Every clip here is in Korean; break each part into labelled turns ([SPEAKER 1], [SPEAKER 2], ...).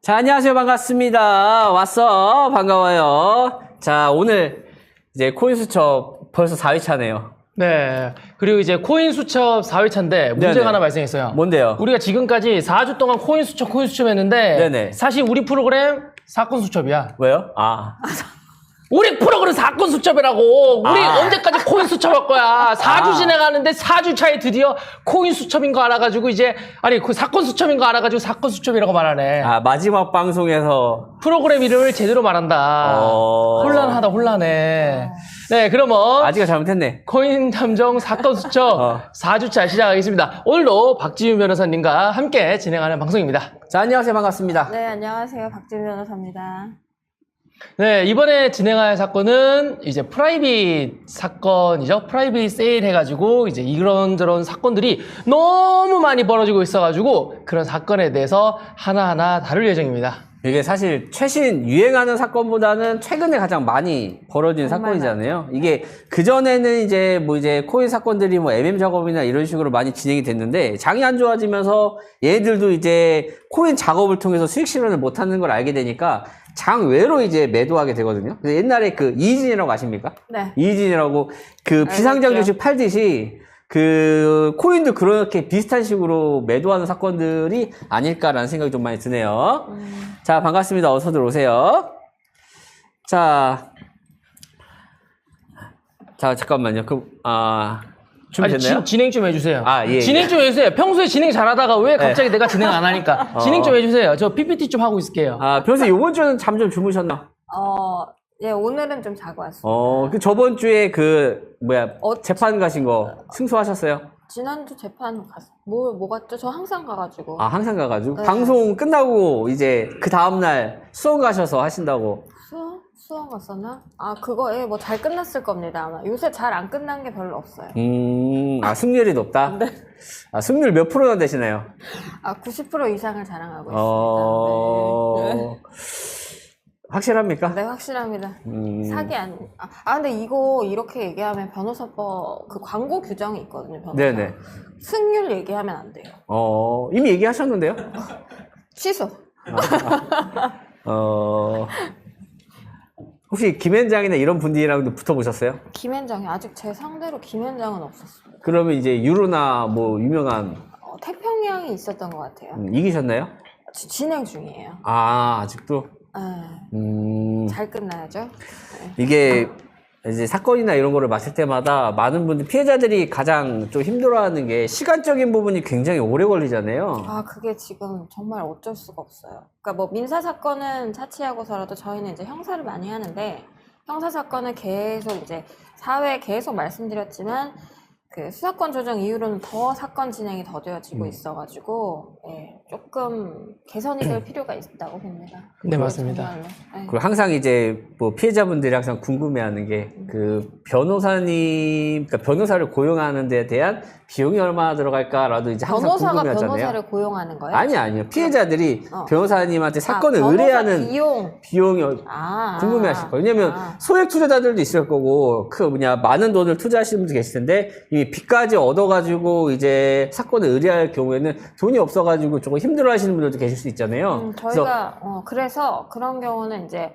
[SPEAKER 1] 자, 안녕하세요. 반갑습니다. 왔어. 반가워요. 자, 오늘 이제 코인 수첩 벌써 4회차네요.
[SPEAKER 2] 네. 그리고 이제 코인 수첩 4회차인데 문제가
[SPEAKER 1] 네네.
[SPEAKER 2] 하나 발생했어요.
[SPEAKER 1] 뭔데요?
[SPEAKER 2] 우리가 지금까지 4주 동안 코인 수첩 했는데
[SPEAKER 1] 네네.
[SPEAKER 2] 사실 우리 프로그램 사건 수첩이야.
[SPEAKER 1] 왜요? 아.
[SPEAKER 2] 우리 프로그램 사건 수첩이라고. 우리
[SPEAKER 1] 아.
[SPEAKER 2] 언제까지 코인 수첩 할 거야. 4주 지나가는데 4주 차에 드디어 코인 수첩인 거 알아가지고 이제 아니 그 사건 수첩인 거 알아가지고 사건 수첩이라고 말하네.
[SPEAKER 1] 아, 마지막 방송에서
[SPEAKER 2] 프로그램 이름을 제대로 말한다. 혼란하다 혼란해. 네, 그러면
[SPEAKER 1] 아직은 잘못했네.
[SPEAKER 2] 코인 탐정 사건 수첩 4주차 시작하겠습니다. 오늘도 박지윤 변호사님과 함께 진행하는 방송입니다.
[SPEAKER 1] 자, 안녕하세요. 반갑습니다.
[SPEAKER 3] 네, 안녕하세요. 박지윤 변호사입니다.
[SPEAKER 2] 네, 이번에 진행할 사건은 이제 프라이빗 사건이죠. 프라이빗 세일 해가지고 이제 이런저런 사건들이 너무 많이 벌어지고 있어가지고 그런 사건에 대해서 하나하나 다룰 예정입니다.
[SPEAKER 1] 이게 사실 최신 유행하는 사건보다는 최근에 가장 많이 벌어진 사건이잖아요. 이게 그전에는 이제 코인 사건들이 MM 작업이나 이런 식으로 많이 진행이 됐는데 장이 안 좋아지면서 얘들도 이제 코인 작업을 통해서 수익 실현을 못 하는 걸 알게 되니까 장 외로 이제 매도하게 되거든요. 옛날에 그 이진이라고 아십니까?
[SPEAKER 3] 네.
[SPEAKER 1] 이진이라고 그 비상장 주식 팔듯이 그 코인도 그렇게 비슷한 식으로 매도하는 사건들이 아닐까라는 생각이 좀 많이 드네요. 자, 반갑습니다. 어서 들어오세요. 자, 잠깐만요. 준비됐나요?
[SPEAKER 2] 진행 좀 해주세요.
[SPEAKER 1] 아, 예,
[SPEAKER 2] 진행 좀 해주세요. 평소에 진행 잘하다가 왜 갑자기 내가 진행 안 하니까 진행 좀 해주세요. 저 PPT 좀 하고 있을게요.
[SPEAKER 1] 아, 변호사 이번 주는 잠 좀 주무셨나?
[SPEAKER 3] 예, 오늘은 좀 자고 왔습니다.
[SPEAKER 1] 그 저번 주에 재판 가신 거 승소하셨어요?
[SPEAKER 3] 지난주 재판 뭐 갔죠? 저 항상 가가지고.
[SPEAKER 1] 아, 항상 가가지고?
[SPEAKER 3] 네.
[SPEAKER 1] 방송 끝나고 이제 그 다음날 수원 가셔서 하신다고.
[SPEAKER 3] 수원 갔었나? 아, 그거, 예, 뭐 잘 끝났을 겁니다. 아마. 요새 잘 안 끝난 게 별로 없어요.
[SPEAKER 1] 승률이 높다?
[SPEAKER 3] 네.
[SPEAKER 1] 아, 승률 몇 프로나 되시나요?
[SPEAKER 3] 아, 90% 이상을 자랑하고 있습니다. 네.
[SPEAKER 1] 확실합니까?
[SPEAKER 3] 네, 확실합니다. 사기 근데 이거 이렇게 얘기하면 변호사법 그 광고 규정이 있거든요, 변호사.
[SPEAKER 1] 네네.
[SPEAKER 3] 승률 얘기하면 안 돼요.
[SPEAKER 1] 이미 얘기하셨는데요?
[SPEAKER 3] 취소.
[SPEAKER 1] 혹시 김현장이나 이런 분들이랑도 붙어보셨어요?
[SPEAKER 3] 김현장이 아직 제 상대로 김현장은 없었습니다.
[SPEAKER 1] 그러면 이제 유로나 유명한
[SPEAKER 3] 태평양이 있었던 것 같아요.
[SPEAKER 1] 이기셨나요?
[SPEAKER 3] 진행 중이에요.
[SPEAKER 1] 아, 아직도?
[SPEAKER 3] 네. 잘 끝나야죠. 네.
[SPEAKER 1] 이게 이제 사건이나 이런 거를 맡을 때마다 많은 분들, 피해자들이 가장 좀 힘들어하는 게 시간적인 부분이 굉장히 오래 걸리잖아요.
[SPEAKER 3] 그게 지금 정말 어쩔 수가 없어요. 그러니까 뭐 민사 사건은 차치하고서라도 저희는 이제 형사를 많이 하는데 형사 사건은 계속 이제 사회에 계속 말씀드렸지만 그 수사권 조정 이후로는 더 사건 진행이 더뎌지고 있어가지고 조금 개선이 될 필요가 있다고 봅니다.
[SPEAKER 2] 네, 맞습니다.
[SPEAKER 3] 정말로. 네.
[SPEAKER 1] 그리고 항상 이제 피해자분들이 항상 궁금해하는 게 그 그러니까 변호사를 고용하는 데에 대한 비용이 얼마나 들어갈까라도 이제 항상
[SPEAKER 3] 변호사가
[SPEAKER 1] 궁금해하잖아요.
[SPEAKER 3] 변호사를 고용하는 거예요?
[SPEAKER 1] 아니요. 피해자들이 변호사님한테 사건을
[SPEAKER 3] 변호사
[SPEAKER 1] 의뢰하는
[SPEAKER 3] 비용이
[SPEAKER 1] 궁금해하실 거예요. 왜냐면 소액 투자자들도 있을 거고 많은 돈을 투자하시는 분도 계실 텐데 이미 빚까지 얻어가지고 이제 사건을 의뢰할 경우에는 돈이 없어가지고 조금 힘들어하시는 분들도 계실 수 있잖아요.
[SPEAKER 3] 저희가 그래서 그런 경우는 이제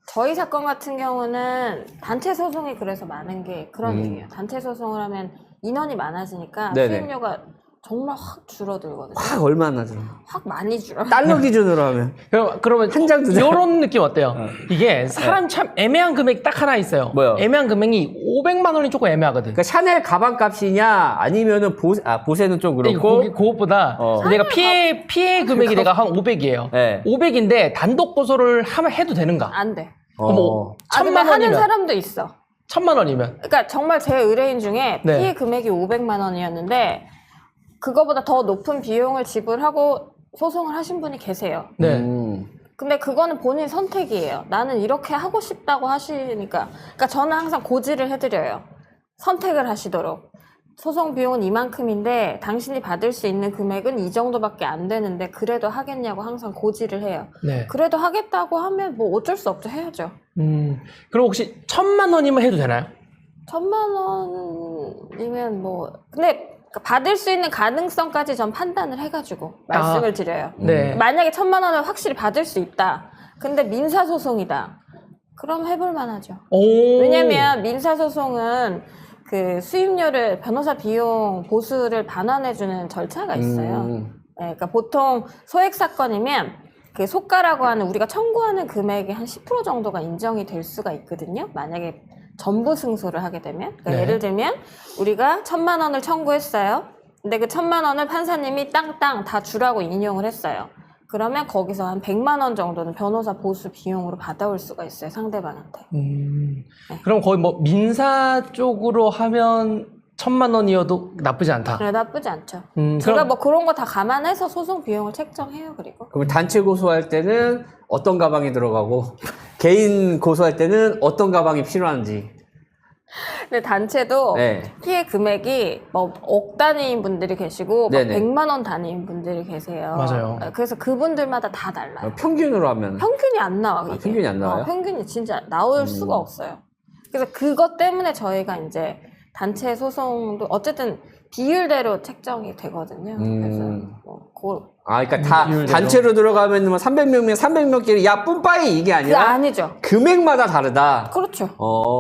[SPEAKER 3] 저희 사건 같은 경우는 단체 소송이 그래서 많은 게 그런 얘기예요. 단체 소송을 하면 인원이 많아지니까
[SPEAKER 1] 네네.
[SPEAKER 3] 수익료가 정말 확 줄어들거든요.
[SPEAKER 1] 확 얼마나 좀
[SPEAKER 3] 확 많이 줄어.
[SPEAKER 1] 달러 기준으로 하면
[SPEAKER 2] 그러면
[SPEAKER 1] 한 장, 두 장.
[SPEAKER 2] 이런 느낌 어때요? 이게 사람 참 애매한 금액이 딱 하나 있어요.
[SPEAKER 1] 뭐요?
[SPEAKER 2] 애매한 금액이 500만 원이 조금 애매하거든.
[SPEAKER 1] 그러니까 샤넬 가방 값이냐 아니면은 보세는 좀 그렇고
[SPEAKER 2] 그것보다 내가 피해 금액이 내가 한 500이에요.
[SPEAKER 1] 네.
[SPEAKER 2] 500인데 단독 고소를 해도 되는가?
[SPEAKER 3] 안 돼.
[SPEAKER 2] 뭐
[SPEAKER 3] 근데
[SPEAKER 2] 1000만
[SPEAKER 3] 하는
[SPEAKER 2] 원이면
[SPEAKER 3] 사람도 있어.
[SPEAKER 2] 1000만 원이면
[SPEAKER 3] 그러니까 정말 제 의뢰인 중에
[SPEAKER 2] 네.
[SPEAKER 3] 피해 금액이 500만 원이었는데 그거보다 더 높은 비용을 지불하고 소송을 하신 분이 계세요.
[SPEAKER 2] 네.
[SPEAKER 3] 근데 그거는 본인 선택이에요. 나는 이렇게 하고 싶다고 하시니까. 그러니까 저는 항상 고지를 해드려요. 선택을 하시도록. 소송 비용은 이만큼인데 당신이 받을 수 있는 금액은 이 정도밖에 안 되는데 그래도 하겠냐고 항상 고지를 해요.
[SPEAKER 2] 네.
[SPEAKER 3] 그래도 하겠다고 하면 뭐 어쩔 수 없죠. 해야죠.
[SPEAKER 2] 그럼 혹시 1000만 원이면 해도 되나요?
[SPEAKER 3] 1000만 원이면 뭐 근데 그러니까 받을 수 있는 가능성까지 전 판단을 해가지고 말씀을 드려요.
[SPEAKER 2] 네.
[SPEAKER 3] 만약에 1,000만 원을 확실히 받을 수 있다. 근데 민사소송이다. 그럼 해볼 만하죠.
[SPEAKER 2] 오.
[SPEAKER 3] 왜냐면 민사소송은 그 수임료를 변호사 비용 보수를 반환해주는 절차가 있어요. 네, 그러니까 보통 소액 사건이면 그 소가라고 하는 우리가 청구하는 금액의 한 10% 정도가 인정이 될 수가 있거든요. 만약에 전부 승소를 하게 되면. 그러니까
[SPEAKER 2] 네.
[SPEAKER 3] 예를 들면 우리가 1,000만 원을 청구했어요. 근데 그 1,000만 원을 판사님이 땅땅 다 주라고 인용을 했어요. 그러면 거기서 한 100만 원 정도는 변호사 보수 비용으로 받아올 수가 있어요. 상대방한테.
[SPEAKER 2] 그럼 거의 뭐 민사 쪽으로 하면 1,000만 원이어도 나쁘지 않다.
[SPEAKER 3] 그래, 나쁘지 않죠.
[SPEAKER 2] 그럼-
[SPEAKER 3] 제가 뭐 그런 거 다 감안해서 소송 비용을 책정해요. 그리고.
[SPEAKER 1] 그럼 단체 고소할 때는 어떤 가방이 들어가고 개인 고소할 때는 어떤 가방이 필요한지.
[SPEAKER 3] 근데 단체도
[SPEAKER 1] 네.
[SPEAKER 3] 피해 금액이 뭐 억 단위인 분들이 계시고 막
[SPEAKER 1] 네네.
[SPEAKER 3] 100만 원 단위인 분들이 계세요.
[SPEAKER 2] 맞아요.
[SPEAKER 3] 그래서 그분들마다 다 달라요.
[SPEAKER 1] 평균으로 하면
[SPEAKER 3] 평균이 안 나와. 이게.
[SPEAKER 1] 평균이 안 나와요?
[SPEAKER 3] 평균이 진짜 나올 수가 없어요. 그래서 그것 때문에 저희가 이제 단체 소송도 어쨌든 비율대로 책정이 되거든요. 그래서
[SPEAKER 1] 그러니까 다
[SPEAKER 2] 비율대로.
[SPEAKER 1] 단체로 들어가면 뭐 300명이면 300명끼리 야 뿜빠이 이게
[SPEAKER 3] 그게
[SPEAKER 1] 아니라
[SPEAKER 3] 아니죠.
[SPEAKER 1] 금액마다 다르다.
[SPEAKER 3] 그렇죠.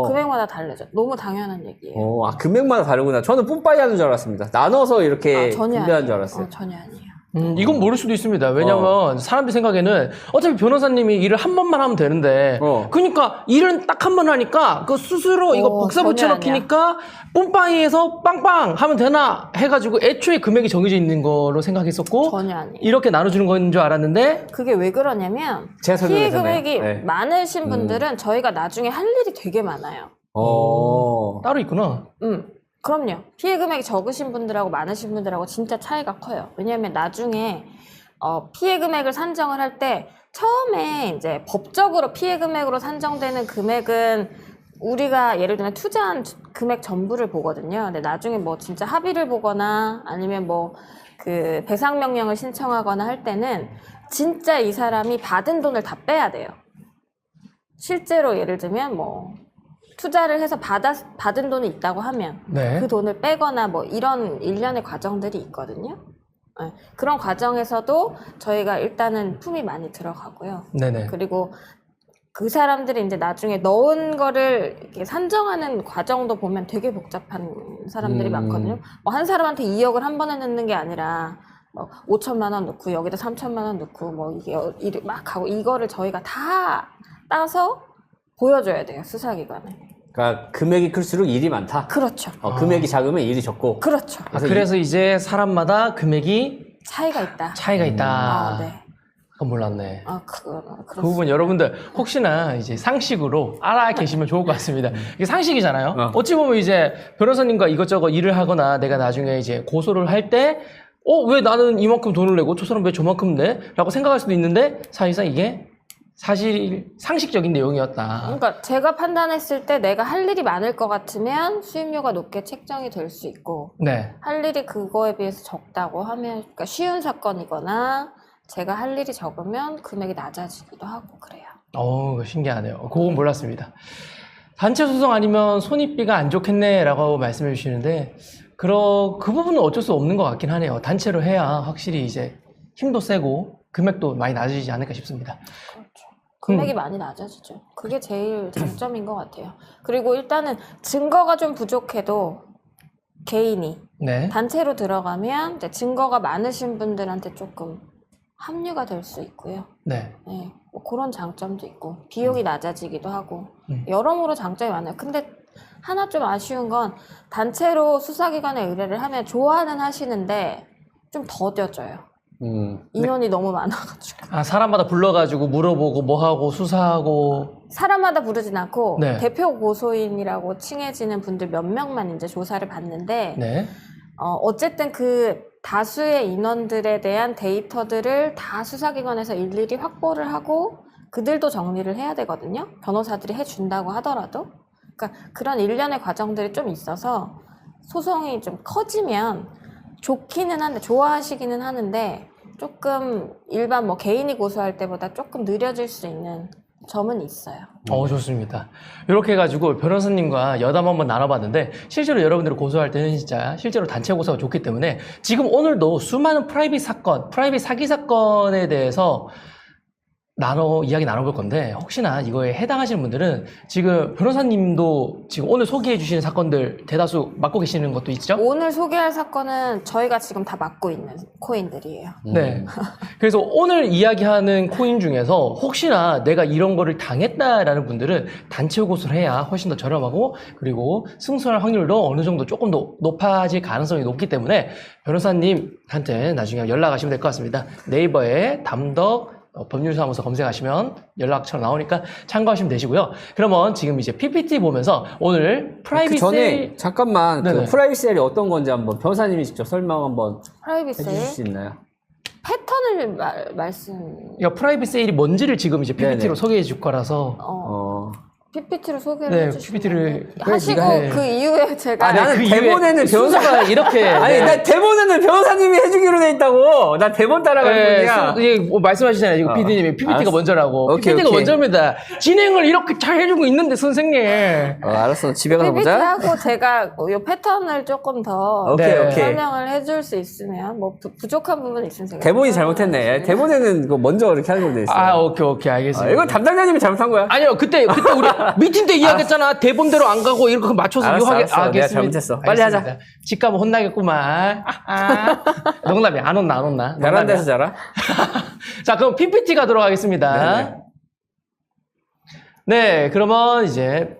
[SPEAKER 3] 금액마다 다르죠. 너무 당연한 얘기예요.
[SPEAKER 1] 금액마다 다르구나. 저는 뿜빠이 하는 줄 알았습니다. 나눠서 이렇게
[SPEAKER 3] 전혀
[SPEAKER 1] 분배하는 줄
[SPEAKER 3] 아니에요.
[SPEAKER 1] 알았어요.
[SPEAKER 3] 전혀 아니에요.
[SPEAKER 2] 이건 모를 수도 있습니다. 왜냐면 사람들 생각에는 어차피 변호사님이 일을 한 번만 하면 되는데 그러니까 일은 딱 한 번 하니까 그 스스로 이거 복사
[SPEAKER 3] 전혀
[SPEAKER 2] 붙여넣기니까 뽐빠이에서 빵빵 하면 되나 해가지고 애초에 금액이 정해져 있는 거로 생각했었고
[SPEAKER 3] 전혀 아니에요.
[SPEAKER 2] 이렇게 나눠주는 건 줄 알았는데
[SPEAKER 3] 그게 왜 그러냐면
[SPEAKER 1] 제가
[SPEAKER 3] 피해
[SPEAKER 1] 설명했잖아요.
[SPEAKER 3] 금액이
[SPEAKER 1] 네.
[SPEAKER 3] 많으신 분들은 저희가 나중에 할 일이 되게 많아요.
[SPEAKER 2] 따로 있구나.
[SPEAKER 3] 그럼요. 피해 금액이 적으신 분들하고 많으신 분들하고 진짜 차이가 커요. 왜냐하면 나중에 피해 금액을 산정을 할 때 처음에 이제 법적으로 피해 금액으로 산정되는 금액은 우리가 예를 들면 투자한 금액 전부를 보거든요. 근데 나중에 뭐 진짜 합의를 보거나 아니면 뭐 그 배상 명령을 신청하거나 할 때는 진짜 이 사람이 받은 돈을 다 빼야 돼요. 실제로 예를 들면 뭐 투자를 해서 받은 돈이 있다고 하면
[SPEAKER 2] 네.
[SPEAKER 3] 그 돈을 빼거나 뭐 이런 일련의 과정들이 있거든요. 네. 그런 과정에서도 저희가 일단은 품이 많이 들어가고요.
[SPEAKER 2] 네네.
[SPEAKER 3] 그리고 그 사람들이 이제 나중에 넣은 거를 이렇게 산정하는 과정도 보면 되게 복잡한 사람들이 많거든요. 뭐 한 사람한테 2억을 한 번에 넣는 게 아니라 뭐 5천만 원 넣고 여기다 3천만 원 넣고 뭐 이게 막 하고 이거를 저희가 다 따서 보여줘야 돼요, 수사기관에.
[SPEAKER 1] 그러니까 금액이 클수록 일이 많다.
[SPEAKER 3] 그렇죠.
[SPEAKER 1] 금액이 작으면 일이 적고.
[SPEAKER 3] 그렇죠.
[SPEAKER 2] 그래서 이제 사람마다 금액이
[SPEAKER 3] 차이가 있다.
[SPEAKER 2] 차이가 있다.
[SPEAKER 3] 네.
[SPEAKER 2] 그건 몰랐네.
[SPEAKER 3] 그렇습니다.
[SPEAKER 2] 그 부분 여러분들 혹시나 이제 상식으로 알아 계시면 좋을 것 같습니다. 이게 상식이잖아요. 어찌 보면 이제 변호사님과 이것저것 일을 하거나 내가 나중에 이제 고소를 할 때 왜 나는 이만큼 돈을 내고 저 사람 왜 저만큼 내? 라고 생각할 수도 있는데 사실상 이게 사실 상식적인 내용이었다.
[SPEAKER 3] 그러니까 제가 판단했을 때 내가 할 일이 많을 것 같으면 수임료가 높게 책정이 될 수 있고
[SPEAKER 2] 네.
[SPEAKER 3] 할 일이 그거에 비해서 적다고 하면 그러니까 쉬운 사건이거나 제가 할 일이 적으면 금액이 낮아지기도 하고 그래요.
[SPEAKER 2] 신기하네요. 그건 몰랐습니다. 단체 소송 아니면 손익비가 안 좋겠네라고 말씀해 주시는데 그 부분은 어쩔 수 없는 것 같긴 하네요. 단체로 해야 확실히 이제 힘도 세고 금액도 많이 낮아지지 않을까 싶습니다.
[SPEAKER 3] 그렇죠. 금액이 많이 낮아지죠. 그게 제일 장점인 것 같아요. 그리고 일단은 증거가 좀 부족해도 개인이
[SPEAKER 2] 네.
[SPEAKER 3] 단체로 들어가면 이제 증거가 많으신 분들한테 조금 합류가 될 수 있고요.
[SPEAKER 2] 네.
[SPEAKER 3] 네, 뭐 그런 장점도 있고 비용이 낮아지기도 하고 여러모로 장점이 많아요. 근데 하나 좀 아쉬운 건 단체로 수사기관에 의뢰를 하면 좋아는 하시는데 좀 더뎌져요. 인원이 너무 많아가지고
[SPEAKER 2] 사람마다 불러가지고 물어보고 뭐하고 수사하고
[SPEAKER 3] 사람마다 부르진 않고
[SPEAKER 2] 네.
[SPEAKER 3] 대표 고소인이라고 칭해지는 분들 몇 명만 이제 조사를 받는데
[SPEAKER 2] 네.
[SPEAKER 3] 어쨌든 그 다수의 인원들에 대한 데이터들을 다 수사기관에서 일일이 확보를 하고 그들도 정리를 해야 되거든요. 변호사들이 해준다고 하더라도. 그러니까 그런 일련의 과정들이 좀 있어서 소송이 좀 커지면 좋기는 한데 좋아하시기는 하는데 조금 일반 뭐 개인이 고소할 때보다 조금 느려질 수 있는 점은 있어요.
[SPEAKER 2] 좋습니다. 이렇게 해가지고 변호사님과 여담 한번 나눠봤는데 실제로 여러분들이 고소할 때는 진짜 실제로 단체 고소가 좋기 때문에 지금 오늘도 수많은 프라이빗 사기 사건에 대해서 이야기 나눠볼 건데 혹시나 이거에 해당하시는 분들은 지금 변호사님도 지금 오늘 소개해 주시는 사건들 대다수 맡고 계시는 것도 있죠?
[SPEAKER 3] 오늘 소개할 사건은 저희가 지금 다 맡고 있는 코인들이에요.
[SPEAKER 2] 네. 그래서 오늘 이야기하는 코인 중에서 혹시나 내가 이런 거를 당했다라는 분들은 단체 고소를 해야 훨씬 더 저렴하고 그리고 승소할 확률도 어느 정도 조금 더 높아질 가능성이 높기 때문에 변호사님한테 나중에 연락하시면 될 것 같습니다. 네이버에 담덕 법률사무소 검색하시면 연락처 나오니까 참고하시면 되시고요. 그러면 지금 이제 PPT 보면서 오늘
[SPEAKER 1] 그
[SPEAKER 2] 프라이빗
[SPEAKER 1] 전에
[SPEAKER 2] 세일
[SPEAKER 1] 잠깐만
[SPEAKER 2] 네네.
[SPEAKER 1] 그 프라이빗 세일이 어떤 건지 한번 변호사님이 직접 설명 한번
[SPEAKER 3] 프라이빗
[SPEAKER 1] 해주실
[SPEAKER 3] 세일
[SPEAKER 1] 수 있나요?
[SPEAKER 3] 패턴을 말씀.
[SPEAKER 2] 그러니까 프라이빗 세일이 뭔지를 지금 이제 PPT로
[SPEAKER 1] 네네.
[SPEAKER 2] 소개해 줄 거라서
[SPEAKER 3] PPT로 소개를
[SPEAKER 2] 네,
[SPEAKER 3] 해주시면
[SPEAKER 2] PPT를
[SPEAKER 3] 하시고
[SPEAKER 2] 네가 해.
[SPEAKER 3] 그 이후에 제가
[SPEAKER 1] 나는
[SPEAKER 2] 그
[SPEAKER 1] 대본에는
[SPEAKER 2] 이후에 순서가 이렇게
[SPEAKER 1] 아니, 나 대본에는 변호사님이 해주기로 돼 있다고. 나 대본 따라가는 분이야.
[SPEAKER 2] 뭐 말씀하시잖아요. 지금 PD님이 PPT가
[SPEAKER 1] 알았어.
[SPEAKER 2] 먼저라고.
[SPEAKER 1] 오케이,
[SPEAKER 2] PPT가
[SPEAKER 1] 오케이.
[SPEAKER 2] 먼저입니다. 진행을 이렇게 잘 해주고 있는데 선생님.
[SPEAKER 1] 알았어. 집에 가서
[SPEAKER 3] PPT
[SPEAKER 1] 보자.
[SPEAKER 3] 하고 제가 이 패턴을 조금 더
[SPEAKER 1] 오케이,
[SPEAKER 2] 네.
[SPEAKER 1] 오케이.
[SPEAKER 3] 설명을 해줄 수 있으면 뭐 부족한 부분이 있으면 제가
[SPEAKER 1] 대본이 잘못했네. 대본에는 그거 먼저 이렇게 하는 걸로 돼 있어.
[SPEAKER 2] 오케이 알겠습니다.
[SPEAKER 1] 이건 담당자님이 잘못한 거야.
[SPEAKER 2] 아니요, 그때 우리 미팅 때 이야기했잖아. 대본대로 안 가고 이렇게 맞춰서
[SPEAKER 1] 알았어,
[SPEAKER 2] 유하게.
[SPEAKER 1] 알았어. 내가 잘못했어. 빨리 하자.
[SPEAKER 2] 집 가면 혼나겠구만. 농담이야. 안 혼나.
[SPEAKER 1] 베란다에서 자라.
[SPEAKER 2] 자, 그럼 PPT 가도록 하겠습니다.
[SPEAKER 1] 네네.
[SPEAKER 2] 네, 그러면 이제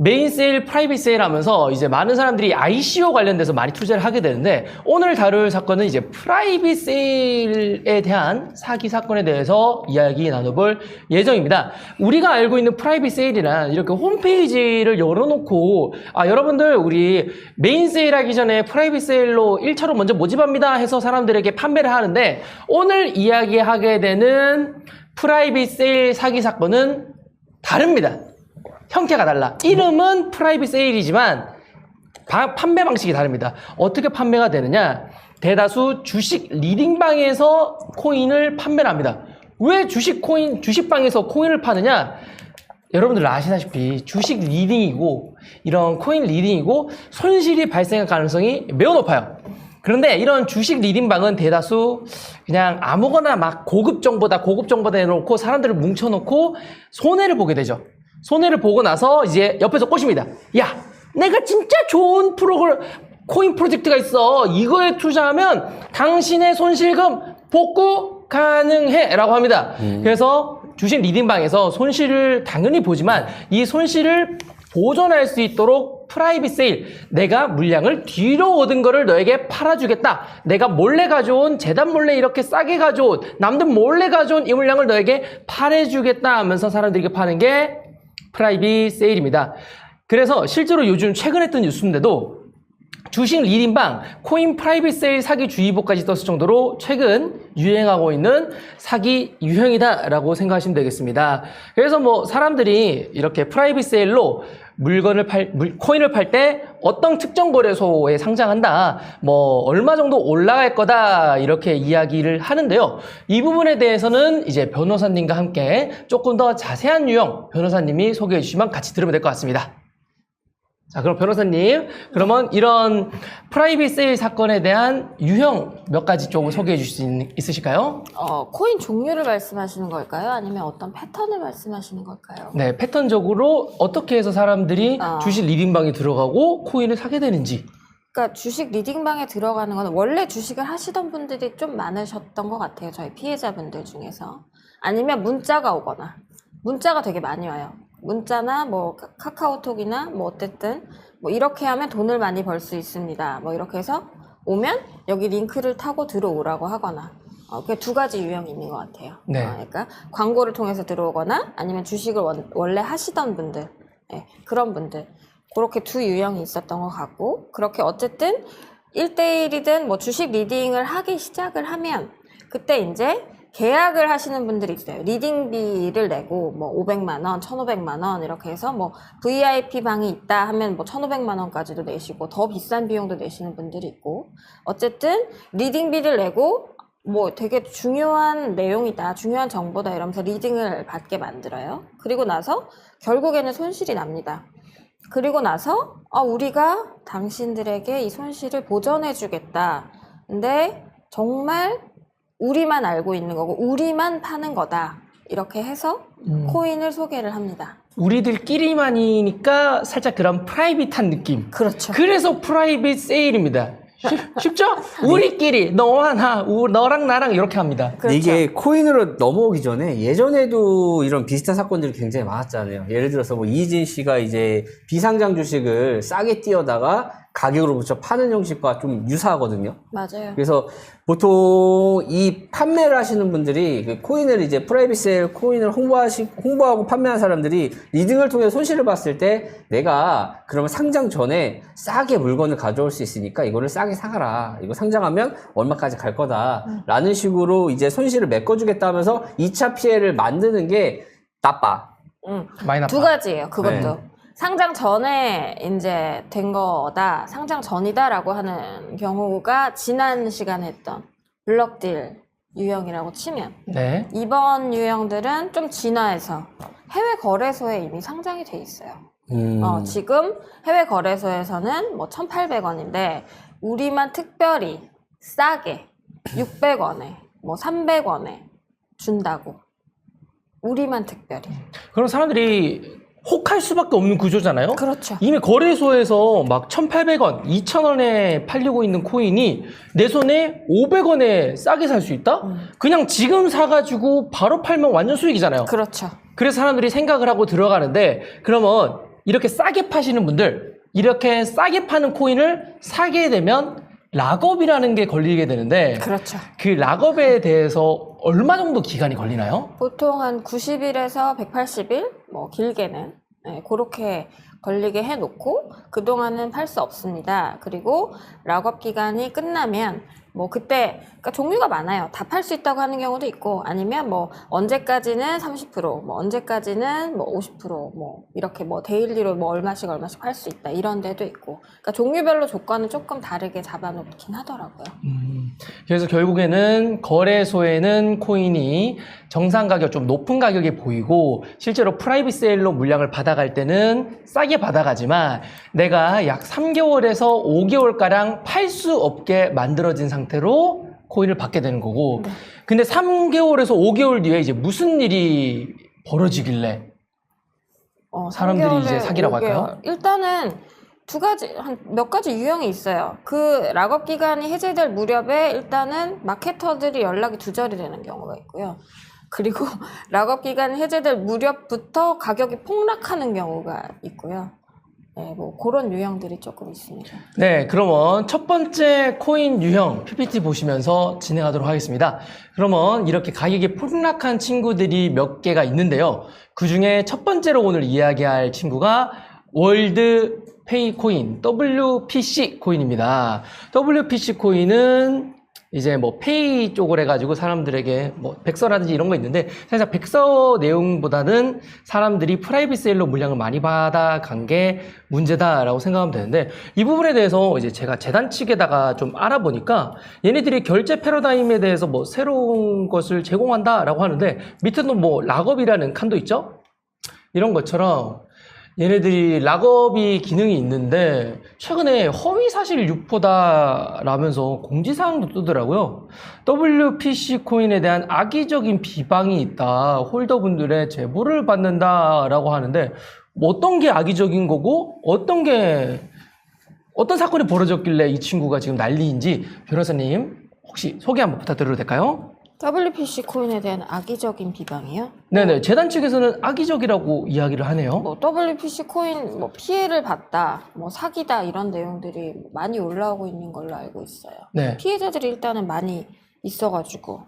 [SPEAKER 2] 메인 세일, 프라이빗 세일 하면서 이제 많은 사람들이 ICO 관련돼서 많이 투자를 하게 되는데 오늘 다룰 사건은 이제 프라이빗 세일에 대한 사기 사건에 대해서 이야기 나눠볼 예정입니다. 우리가 알고 있는 프라이빗 세일이란 이렇게 홈페이지를 열어놓고 여러분들 우리 메인 세일 하기 전에 프라이빗 세일로 1차로 먼저 모집합니다 해서 사람들에게 판매를 하는데 오늘 이야기하게 되는 프라이빗 세일 사기 사건은 다릅니다. 형태가 달라. 이름은 프라이빗 세일이지만 판매 방식이 다릅니다. 어떻게 판매가 되느냐? 대다수 주식 리딩방에서 코인을 판매를 합니다. 왜 주식방에서 코인을 파느냐? 여러분들 아시다시피 주식 리딩이고 이런 코인 리딩이고 손실이 발생할 가능성이 매우 높아요. 그런데 이런 주식 리딩방은 대다수 그냥 아무거나 막 고급 정보다 해놓고 사람들을 뭉쳐놓고 손해를 보게 되죠. 손해를 보고 나서 이제 옆에서 꼬십니다. 야, 내가 진짜 좋은 코인 프로젝트가 있어. 이거에 투자하면 당신의 손실금 복구 가능해. 라고 합니다. 그래서 주식 리딩방에서 손실을 당연히 보지만 이 손실을 보존할 수 있도록 프라이빗 세일, 내가 물량을 뒤로 얻은 거를 너에게 팔아주겠다. 내가 몰래 가져온, 재단 몰래 이렇게 싸게 가져온, 남들 몰래 가져온 이 물량을 너에게 팔아주겠다 하면서 사람들에게 파는 게 프라이빗 세일입니다. 그래서 실제로 요즘 최근에 뜬 뉴스인데도 주식 리딩방 코인 프라이빗 세일 사기 주의보까지 떴을 정도로 최근 유행하고 있는 사기 유형이다라고 생각하시면 되겠습니다. 그래서 뭐 사람들이 이렇게 프라이빗 세일로 코인을 팔 때 어떤 특정 거래소에 상장한다, 뭐 얼마 정도 올라갈 거다 이렇게 이야기를 하는데요. 이 부분에 대해서는 이제 변호사님과 함께 조금 더 자세한 유형 변호사님이 소개해 주시면 같이 들으면 될 것 같습니다. 자, 그럼 변호사님, 그러면 이런 프라이빗 세일 사건에 대한 유형 몇 가지 쪽을 소개해 주실 수 있으실까요?
[SPEAKER 3] 코인 종류를 말씀하시는 걸까요? 아니면 어떤 패턴을 말씀하시는 걸까요?
[SPEAKER 2] 네, 패턴적으로 어떻게 해서 사람들이 주식 리딩방에 들어가고 코인을 사게 되는지.
[SPEAKER 3] 그러니까 주식 리딩방에 들어가는 건 원래 주식을 하시던 분들이 좀 많으셨던 것 같아요. 저희 피해자분들 중에서. 아니면 문자가 오거나. 문자가 되게 많이 와요. 문자나 뭐 카카오톡이나 뭐 어쨌든 뭐 이렇게 하면 돈을 많이 벌 수 있습니다. 뭐 이렇게 해서 오면 여기 링크를 타고 들어오라고 하거나 그 두 가지 유형이 있는 것 같아요.
[SPEAKER 2] 네.
[SPEAKER 3] 그러니까 광고를 통해서 들어오거나 아니면 주식을 원래 하시던 분들, 그런 분들 그렇게 두 유형이 있었던 것 같고 그렇게 어쨌든 1대1이든 뭐 주식 리딩을 하기 시작을 하면 그때 이제 계약을 하시는 분들이 있어요. 리딩비를 내고 뭐 500만 원, 1,500만 원 이렇게 해서 뭐 VIP 방이 있다 하면 뭐 1,500만 원까지도 내시고 더 비싼 비용도 내시는 분들이 있고 어쨌든 리딩비를 내고 뭐 되게 중요한 내용이다, 중요한 정보다 이러면서 리딩을 받게 만들어요. 그리고 나서 결국에는 손실이 납니다. 그리고 나서 우리가 당신들에게 이 손실을 보전해주겠다. 근데 정말 우리만 알고 있는 거고 우리만 파는 거다. 이렇게 해서 코인을 소개를 합니다.
[SPEAKER 2] 우리들끼리만이니까 살짝 그런 프라이빗한 느낌.
[SPEAKER 3] 그렇죠.
[SPEAKER 2] 그래서 프라이빗 세일입니다. 쉽죠? 우리끼리 너와 나, 너랑 나랑 이렇게 합니다.
[SPEAKER 3] 그렇죠.
[SPEAKER 1] 이게 코인으로 넘어오기 전에 예전에도 이런 비슷한 사건들이 굉장히 많았잖아요. 예를 들어서 뭐 이진 씨가 이제 비상장 주식을 싸게 띄어다가 가격으로 붙여 파는 형식과 좀 유사하거든요.
[SPEAKER 3] 맞아요.
[SPEAKER 1] 그래서 보통 이 판매를 하시는 분들이 그 코인을 이제 프라이빗 세일 코인을 홍보하고 판매하는 사람들이 리딩을 통해 손실을 봤을 때 내가 그러면 상장 전에 싸게 물건을 가져올 수 있으니까 이거를 싸게 사가라. 이거 상장하면 얼마까지 갈 거다. 라는 식으로 이제 손실을 메꿔주겠다 하면서 2차 피해를 만드는 게 나빠.
[SPEAKER 2] 많이 나빠.
[SPEAKER 3] 두 가지예요. 그것도.
[SPEAKER 1] 네.
[SPEAKER 3] 상장 전에 이제 된 거다, 상장 전이다라고 하는 경우가 지난 시간에 했던 블럭딜 유형이라고 치면
[SPEAKER 2] 네.
[SPEAKER 3] 이번 유형들은 좀 진화해서 해외 거래소에 이미 상장이 돼 있어요. 지금 해외 거래소에서는 뭐 1,800원인데 우리만 특별히 싸게 600원에 뭐 300원에 준다고. 우리만 특별히.
[SPEAKER 2] 그럼 사람들이 혹할 수밖에 없는 구조잖아요.
[SPEAKER 3] 그렇죠.
[SPEAKER 2] 이미 거래소에서 막 1,800원, 2,000원에 팔리고 있는 코인이 내 손에 500원에 싸게 살 수 있다? 그냥 지금 사가지고 바로 팔면 완전 수익이잖아요.
[SPEAKER 3] 그렇죠.
[SPEAKER 2] 그래서 사람들이 생각을 하고 들어가는데, 그러면 이렇게 싸게 파시는 분들, 이렇게 싸게 파는 코인을 사게 되면 락업이라는 게 걸리게 되는데,
[SPEAKER 3] 그렇죠.
[SPEAKER 2] 그 락업에 대해서 얼마 정도 기간이 걸리나요?
[SPEAKER 3] 보통 한 90일에서 180일, 뭐 길게는 그렇게 걸리게 해놓고 그동안은 팔 수 없습니다. 그리고 락업 기간이 끝나면 뭐 그때 그러니까 종류가 많아요. 다 팔 수 있다고 하는 경우도 있고 아니면 뭐 언제까지는 30%, 뭐 언제까지는 뭐 50%, 뭐 이렇게 뭐 데일리로 뭐 얼마씩 팔 수 있다 이런 데도 있고. 그러니까 종류별로 조건은 조금 다르게 잡아놓긴 하더라고요.
[SPEAKER 2] 그래서 결국에는 거래소에는 코인이 정상 가격 좀 높은 가격에 보이고 실제로 프라이빗 세일로 물량을 받아갈 때는 싸게 받아가지만 내가 약 3개월에서 5개월가량 팔 수 없게 만들어진 상태로 코인을 받게 되는 거고 근데 3개월에서 5개월 뒤에 이제 무슨 일이 벌어지길래 사람들이 이제 사기라고
[SPEAKER 3] 5개월.
[SPEAKER 2] 할까요?
[SPEAKER 3] 일단은 한 몇 가지 유형이 있어요. 그 락업 기간이 해제될 무렵에 일단은 마케터들이 연락이 두절이 되는 경우가 있고요. 그리고 락업 기간이 해제될 무렵부터 가격이 폭락하는 경우가 있고요. 네, 뭐 그런 유형들이 조금 있습니다.
[SPEAKER 2] 네, 그러면 첫 번째 코인 유형 PPT 보시면서 진행하도록 하겠습니다. 그러면 이렇게 가격이 폭락한 친구들이 몇 개가 있는데요. 그 중에 첫 번째로 오늘 이야기할 친구가 월드 페이 코인, WPC 코인입니다. WPC 코인은 이제 뭐 페이 쪽을 해가지고 사람들에게 뭐 백서라든지 이런 거 있는데 사실 백서 내용보다는 사람들이 프라이빗 세일로 물량을 많이 받아간 게 문제다라고 생각하면 되는데 이 부분에 대해서 이제 제가 재단 측에다가 좀 알아보니까 얘네들이 결제 패러다임에 대해서 뭐 새로운 것을 제공한다라고 하는데 밑에도 뭐 락업이라는 칸도 있죠? 이런 것처럼 얘네들이 락업이 기능이 있는데 최근에 허위사실 유포다라면서 공지사항도 뜨더라고요. WPC 코인에 대한 악의적인 비방이 있다. 홀더분들의 제보를 받는다라고 하는데 뭐 어떤 게 악의적인 거고 어떤 사건이 벌어졌길래 이 친구가 지금 난리인지 변호사님 혹시 소개 한번 부탁드려도 될까요?
[SPEAKER 3] WPC 코인에 대한 악의적인 비방이요?
[SPEAKER 2] 네네, 재단 측에서는 악의적이라고 이야기를 하네요.
[SPEAKER 3] 뭐 WPC 코인 뭐 피해를 봤다, 뭐 사기다 이런 내용들이 많이 올라오고 있는 걸로 알고 있어요.
[SPEAKER 2] 네.
[SPEAKER 3] 피해자들이 일단은 많이 있어가지고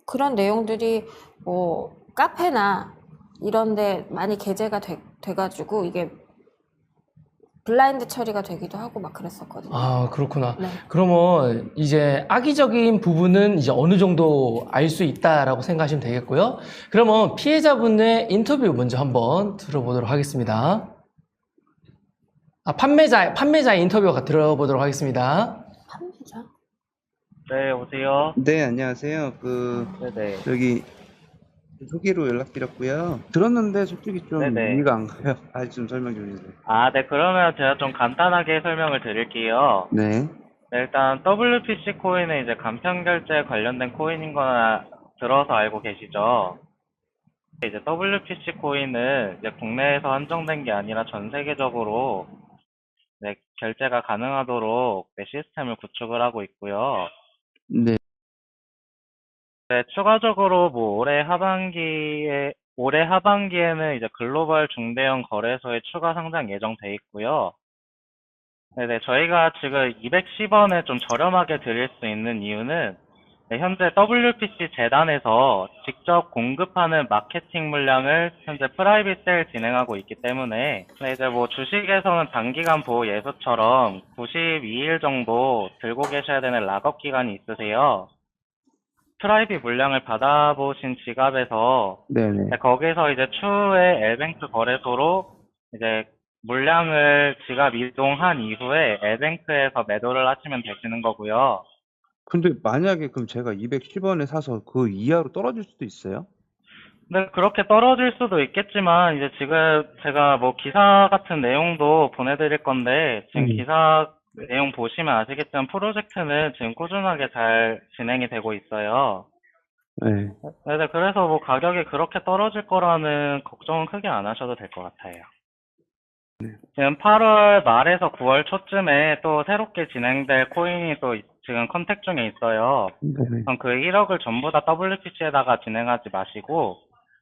[SPEAKER 3] 그런 내용들이 뭐 카페나 이런데 많이 게재가 돼가지고 이게 블라인드 처리가 되기도 하고 막 그랬었거든요.
[SPEAKER 2] 아, 그렇구나.
[SPEAKER 3] 네.
[SPEAKER 2] 그러면 이제 악의적인 부분은 이제 어느 정도 알 수 있다라고 생각하시면 되겠고요. 그러면 피해자분의 인터뷰 먼저 한번 들어보도록 하겠습니다. 판매자의 인터뷰가 들어보도록 하겠습니다.
[SPEAKER 3] 판매자?
[SPEAKER 4] 네, 오세요.
[SPEAKER 5] 네, 안녕하세요.
[SPEAKER 4] 네네.
[SPEAKER 5] 저기, 소개로 연락드렸고요. 들었는데 솔직히 좀
[SPEAKER 4] 네네.
[SPEAKER 5] 이해가 안 가요. 좀 설명 좀 해주세요.
[SPEAKER 4] 네, 그러면 제가 좀 간단하게 설명을 드릴게요.
[SPEAKER 5] 네.
[SPEAKER 4] 네, 일단 WPC 코인은 이제 간편 결제 관련된 코인인 거나 들어서 알고 계시죠? 이제 WPC 코인은 이제 국내에서 한정된 게 아니라 전 세계적으로 네, 결제가 가능하도록 네, 시스템을 구축을 하고 있고요.
[SPEAKER 5] 네.
[SPEAKER 4] 네, 추가적으로 뭐 올해 하반기에는 이제 글로벌 중대형 거래소에 추가 상장 예정돼 있고요. 네네, 저희가 지금 210원에 좀 저렴하게 드릴 수 있는 이유는 네, 현재 WPC 재단에서 직접 공급하는 마케팅 물량을 현재 프라이빗 세일 진행하고 있기 때문에 네, 이제 뭐 주식에서는 단기간 보호 예수처럼 92일 정도 들고 계셔야 되는 락업 기간이 있으세요. 프라이빗 물량을 받아보신 지갑에서
[SPEAKER 5] 네네.
[SPEAKER 4] 네, 거기서 이제 추후에 엘뱅크 거래소로 이제 물량을 지갑 이동한 이후에 엘뱅크에서 매도를 하시면 되시는 거고요.
[SPEAKER 5] 근데 만약에 그럼 제가 210원에 사서 그 이하로 떨어질 수도 있어요?
[SPEAKER 4] 근데 그렇게 떨어질 수도 있겠지만 이제 지금 제가 뭐 기사 같은 내용도 보내드릴 건데 지금 기사 내용 보시면 아시겠지만 프로젝트는 지금 꾸준하게 잘 진행이 되고 있어요.
[SPEAKER 5] 네.
[SPEAKER 4] 네, 그래서 뭐 가격이 그렇게 떨어질 거라는 걱정은 크게 안 하셔도 될 것 같아요. 지금 8월 말에서 9월 초쯤에 또 새롭게 진행될 코인이 또 지금 컨택 중에 있어요.
[SPEAKER 5] 네네.
[SPEAKER 4] 그럼 그 1억을 전부 다 WPC에다가 진행하지 마시고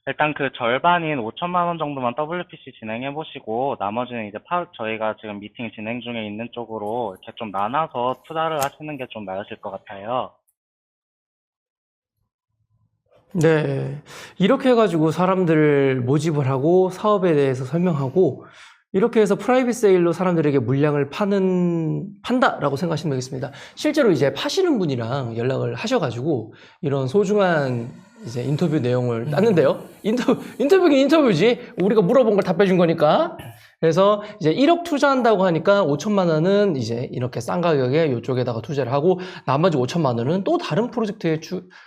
[SPEAKER 4] 일단 그 절반인 5천만 원 정도만 WPC 진행해 보시고 나머지는 이제 저희가 지금 미팅 진행 중에 있는 쪽으로 이렇게 좀 나눠서 투자를 하시는 게 좀 나으실 것 같아요.
[SPEAKER 2] 네. 이렇게 해가지고 사람들을 모집을 하고 사업에 대해서 설명하고 이렇게 해서 프라이빗 세일로 사람들에게 물량을 판다라고 생각하시면 되겠습니다. 실제로 이제 파시는 분이랑 연락을 하셔가지고 이런 소중한 이제 인터뷰 내용을 땄는데요. 인터뷰긴 인터뷰지. 우리가 물어본 걸 답해 준 거니까. 그래서 이제 1억 투자한다고 하니까 5천만 원은 이제 이렇게 싼 가격에 이쪽에다가 투자를 하고 나머지 5천만 원은 또 다른 프로젝트에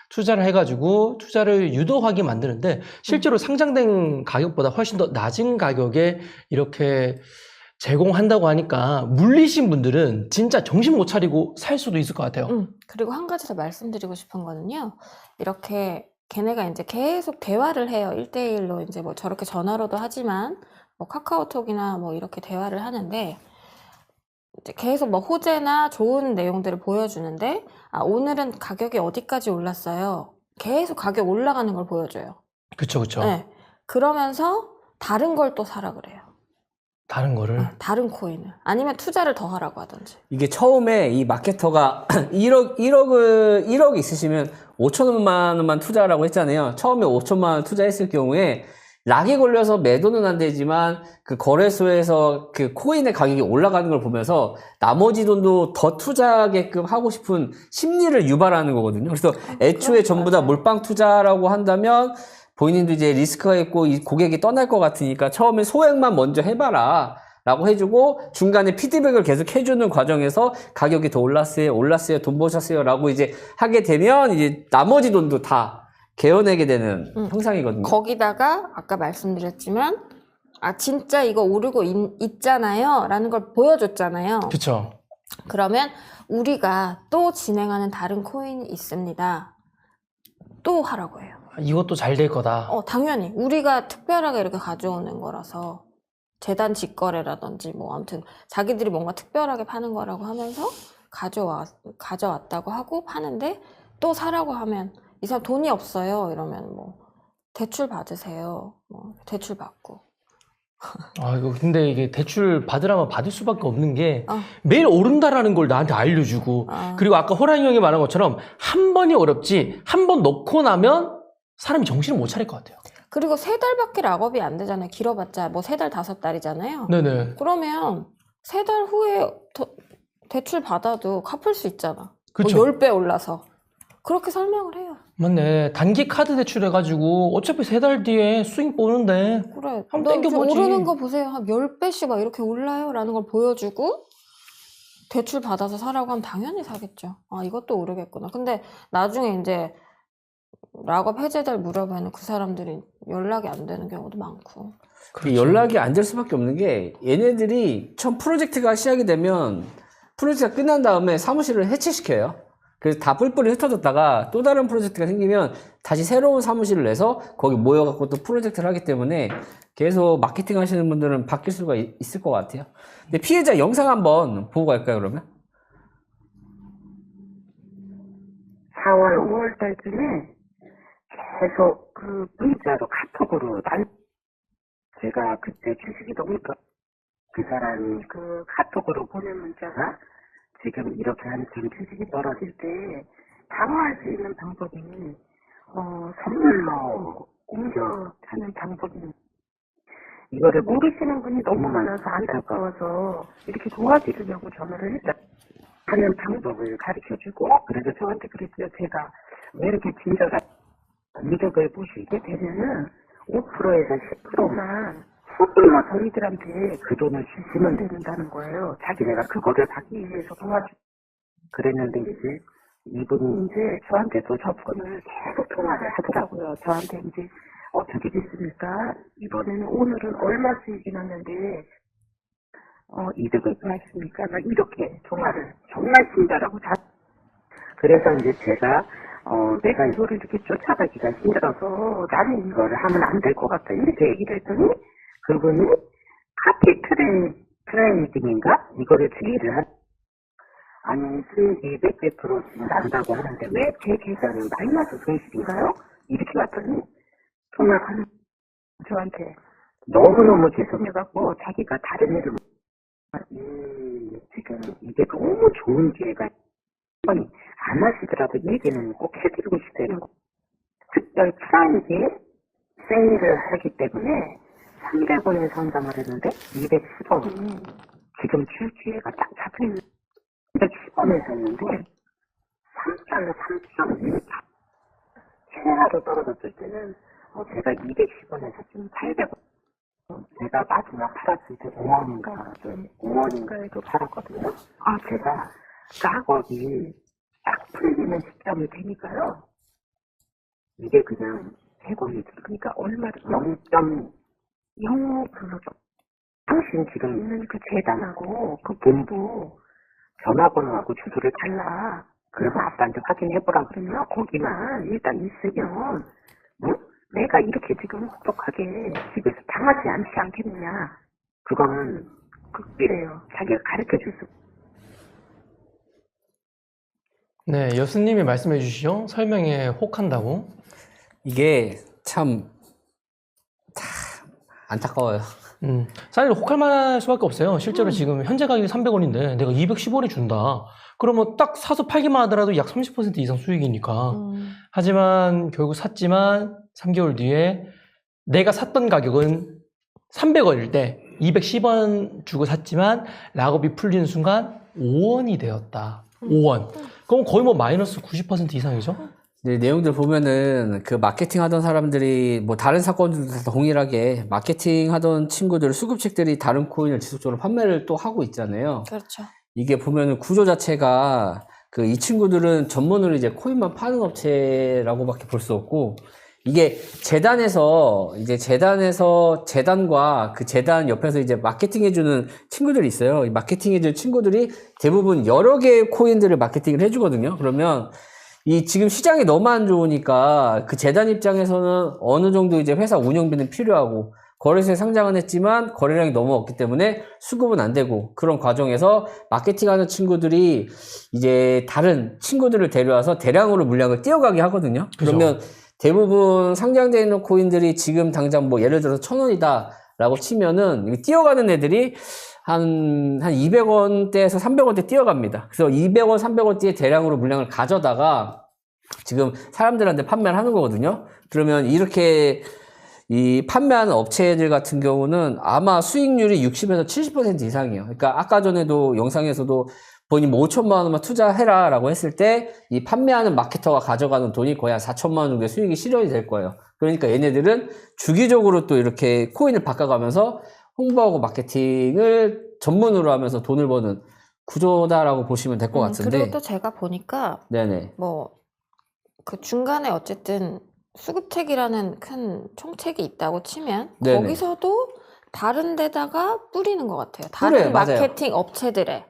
[SPEAKER 2] 투자를 해가지고 투자를 유도하게 만드는데 실제로 상장된 가격보다 훨씬 더 낮은 가격에 이렇게 제공한다고 하니까 물리신 분들은 진짜 정신 못 차리고 살 수도 있을 것 같아요.
[SPEAKER 3] 그리고 한 가지 더 말씀드리고 싶은 거는요. 이렇게 걔네가 이제 계속 대화를 해요. 1대1로 이제 뭐 저렇게 전화로도 하지만 뭐 카카오톡이나 뭐 이렇게 대화를 하는데 이제 계속 뭐 호재나 좋은 내용들을 보여주는데 오늘은 가격이 어디까지 올랐어요. 계속 가격 올라가는 걸 보여줘요.
[SPEAKER 2] 그쵸.
[SPEAKER 3] 네. 그러면서 다른 걸 또 사라 그래요.
[SPEAKER 2] 다른 거를.
[SPEAKER 3] 다른 코인을. 아니면 투자를 더 하라고 하든지.
[SPEAKER 1] 이게 처음에 이 마케터가 1억 있으시면 5천만 원만 투자하라고 했잖아요. 처음에 5천만 원 투자했을 경우에 락이 걸려서 매도는 안 되지만 그 거래소에서 그 코인의 가격이 올라가는 걸 보면서 나머지 돈도 더 투자하게끔 하고 싶은 심리를 유발하는 거거든요. 그래서 애초에 전부 다 몰빵 투자라고 한다면 본인도 이제 리스크가 있고 이 고객이 떠날 것 같으니까 처음에 소액만 먼저 해봐라 라고 해주고 중간에 피드백을 계속 해주는 과정에서 가격이 더 올랐어요, 돈 버셨어요 라고 이제 하게 되면 이제 나머지 돈도 다 개어내게 되는 형상이거든요.
[SPEAKER 3] 거기다가 아까 말씀드렸지만 진짜 이거 오르고 있잖아요 라는 걸 보여줬잖아요.
[SPEAKER 2] 그쵸.
[SPEAKER 3] 그러면 우리가 또 진행하는 다른 코인이 있습니다. 또 하라고 해요.
[SPEAKER 2] 이것도 잘 될 거다.
[SPEAKER 3] 당연히 우리가 특별하게 이렇게 가져오는 거라서 재단 직거래라든지 뭐 아무튼 자기들이 뭔가 특별하게 파는 거라고 하면서 가져왔다고 하고 파는데 또 사라고 하면 이 사람 돈이 없어요 이러면 뭐 대출 받으세요. 뭐 대출 받고.
[SPEAKER 2] 이거 근데 이게 대출 받으라면 받을 수밖에 없는 게 매일 오른다라는 걸 나한테 알려주고 그리고 아까 호랑이 형이 말한 것처럼 한 번이 어렵지 한 번 넣고 나면 사람이 정신을 못 차릴 것 같아요.
[SPEAKER 3] 그리고 3달밖에 락업이 안 되잖아요. 길어봤자 뭐 3달, 5달이잖아요.
[SPEAKER 2] 네네.
[SPEAKER 3] 그러면 3달 후에 대출 받아도 갚을 수 있잖아.
[SPEAKER 2] 그쵸.
[SPEAKER 3] 뭐 10배 올라서. 그렇게 설명을 해요.
[SPEAKER 2] 맞네. 단기 카드 대출 해가지고 어차피 3달 뒤에 수익 보는데
[SPEAKER 3] 그래.
[SPEAKER 2] 한번
[SPEAKER 3] 너
[SPEAKER 2] 땡겨보지.
[SPEAKER 3] 오르는 거 보세요. 한 10배씩 막 이렇게 올라요. 라는 걸 보여주고 대출 받아서 사라고 하면 당연히 사겠죠. 아, 이것도 오르겠구나. 근데 나중에 이제 락업 해제될 무렵에는 그 사람들이 연락이 안 되는 경우도 많고.
[SPEAKER 1] 그 연락이 안 될 수밖에 없는 게 얘네들이 처음 프로젝트가 시작이 되면 프로젝트가 끝난 다음에 사무실을 해체시켜요. 그래서 다 뿔뿔이 흩어졌다가 또 다른 프로젝트가 생기면 다시 새로운 사무실을 내서 거기 모여갖고 또 프로젝트를 하기 때문에 계속 마케팅 하시는 분들은 바뀔 수가 있을 것 같아요. 근데 피해자 영상 한번 보고 갈까요, 그러면?
[SPEAKER 6] 4월, 5월 달쯤에 계속 그 문자로 카톡으로 제가 그때 주식이 너무 그 사람이 그 카톡으로 보낸 문자가 지금 이렇게 한참 주식이 떨어질 때 방어할 수 있는 방법이 선물로 옮겨 사는 방법이 이거를 모르시는 분이 너무 많아서 안타까워서 이렇게 도와드리려고 전화를 했다. 하는 방법을 가르쳐주고 그래서 저한테 그랬어요. 제가 왜 이렇게 친절한 이득을 보시게 되면은 5%에서 10%만 소규모 저희들한테 그 돈을 주시면 된다는 거예요. 자기네가 그거를 받기 위해서 그랬는데 이제 이분이 이제 저한테도 접근을 계속 통화를 하더라고요. 저한테 이제 어떻게 됐습니까? 이번에는 오늘은 얼마 수익이 났는데 이득을 구했습니까? 막 이렇게 통화를 정말 친절하고 그래서 이제 제가 내가 이거를 이렇게 쫓아가기가 힘들어서 나는 이거를 하면 안 될 것 같다 이렇게 얘기를 했더니 그분이 카피 트레이딩인가? 이거를 주의를 아니 수익이 100% 난다고 하는데 왜 제 계좌는 마이너스 손실인가요? 이렇게 봤더니 정말 저한테 너무너무 죄송해갖고 자기가 다른 일을 지금 이게 너무 좋은 기회가 안 하시더라도 얘기는 꼭 해드리고 싶다는 거. 특별 프라이빗 세일을 하기 때문에 300원에 선점을 했는데 210원 지금 줄 기회가 딱 잡힌 210원에 샀는데 3달러 3.1 최하로 떨어졌을 때는 제가 210원에 샀으면 800원 제가 마지막 팔았을 때 5원인가에도 팔았거든요. 제가 락업이 딱 풀리는 시점이 되니까요. 이게 그냥 100원이 그러니까 얼마를 0.05%죠. 당신 지금 있는 그 재단하고 그 본부 전화번호하고 주소를 달라. 그래서 아빠한테 확인해보라 그러면 거기만 일단 있으면 내가 이렇게 지금 혹독하게 집에서 당하지 않지 않겠느냐. 그거는 극비래요. 자기가 가르쳐줄 수.
[SPEAKER 2] 네, 여수님이 말씀해 주시죠. 설명에 혹한다고.
[SPEAKER 1] 이게 참 안타까워요.
[SPEAKER 2] 사실 혹할 만할 수밖에 없어요. 실제로 지금 현재 가격이 300원인데 내가 210원이 준다. 그러면 딱 사서 팔기만 하더라도 약 30% 이상 수익이니까. 하지만 결국 샀지만 3개월 뒤에 내가 샀던 가격은 300원일 때 210원 주고 샀지만 락업이 풀리는 순간 5원이 되었다. 5원. 그럼 거의 뭐 마이너스 90% 이상이죠?
[SPEAKER 1] 네, 내용들 보면은 그 마케팅 하던 사람들이 뭐 다른 사건들도 다 동일하게 마케팅 하던 친구들, 수급책들이 다른 코인을 지속적으로 판매를 또 하고 있잖아요.
[SPEAKER 3] 그렇죠.
[SPEAKER 1] 이게 보면은 구조 자체가 그 이 친구들은 전문으로 이제 코인만 파는 업체라고밖에 볼 수 없고 이게 재단과 그 재단 옆에서 이제 마케팅 해주는 친구들이 있어요. 이 마케팅 해주는 친구들이 대부분 여러 개의 코인들을 마케팅을 해주거든요. 그러면 이 지금 시장이 너무 안 좋으니까 그 재단 입장에서는 어느 정도 이제 회사 운영비는 필요하고 거래소에 상장은 했지만 거래량이 너무 없기 때문에 수급은 안 되고 그런 과정에서 마케팅하는 친구들이 이제 다른 친구들을 데려와서 대량으로 물량을 띄어가게 하거든요.
[SPEAKER 2] 그죠.
[SPEAKER 1] 그러면 대부분 상장되어 있는 코인들이 지금 당장 뭐 예를 들어서 1,000원이다 라고 치면은 뛰어가는 애들이 한 200원대에서 300원대 뛰어갑니다. 그래서 200원, 300원대에 대량으로 물량을 가져다가 지금 사람들한테 판매를 하는 거거든요. 그러면 이렇게 이 판매하는 업체들 같은 경우는 아마 수익률이 60에서 70% 이상이에요. 그러니까 아까 전에도 영상에서도 본인 뭐 5천만 원만 투자해라 라고 했을 때 이 판매하는 마케터가 가져가는 돈이 거의 한 4천만 원 정도의 수익이 실현이 될 거예요. 그러니까 얘네들은 주기적으로 또 이렇게 코인을 바꿔가면서 홍보하고 마케팅을 전문으로 하면서 돈을 버는 구조다라고 보시면 될 것 같은데.
[SPEAKER 3] 그리고 또 제가 보니까
[SPEAKER 1] 네네.
[SPEAKER 3] 뭐 그 중간에 어쨌든 수급책이라는 큰 총책이 있다고 치면
[SPEAKER 1] 네네.
[SPEAKER 3] 거기서도 다른 데다가 뿌리는 것 같아요. 다른
[SPEAKER 1] 뿌려요, 맞아요.
[SPEAKER 3] 마케팅 업체들에.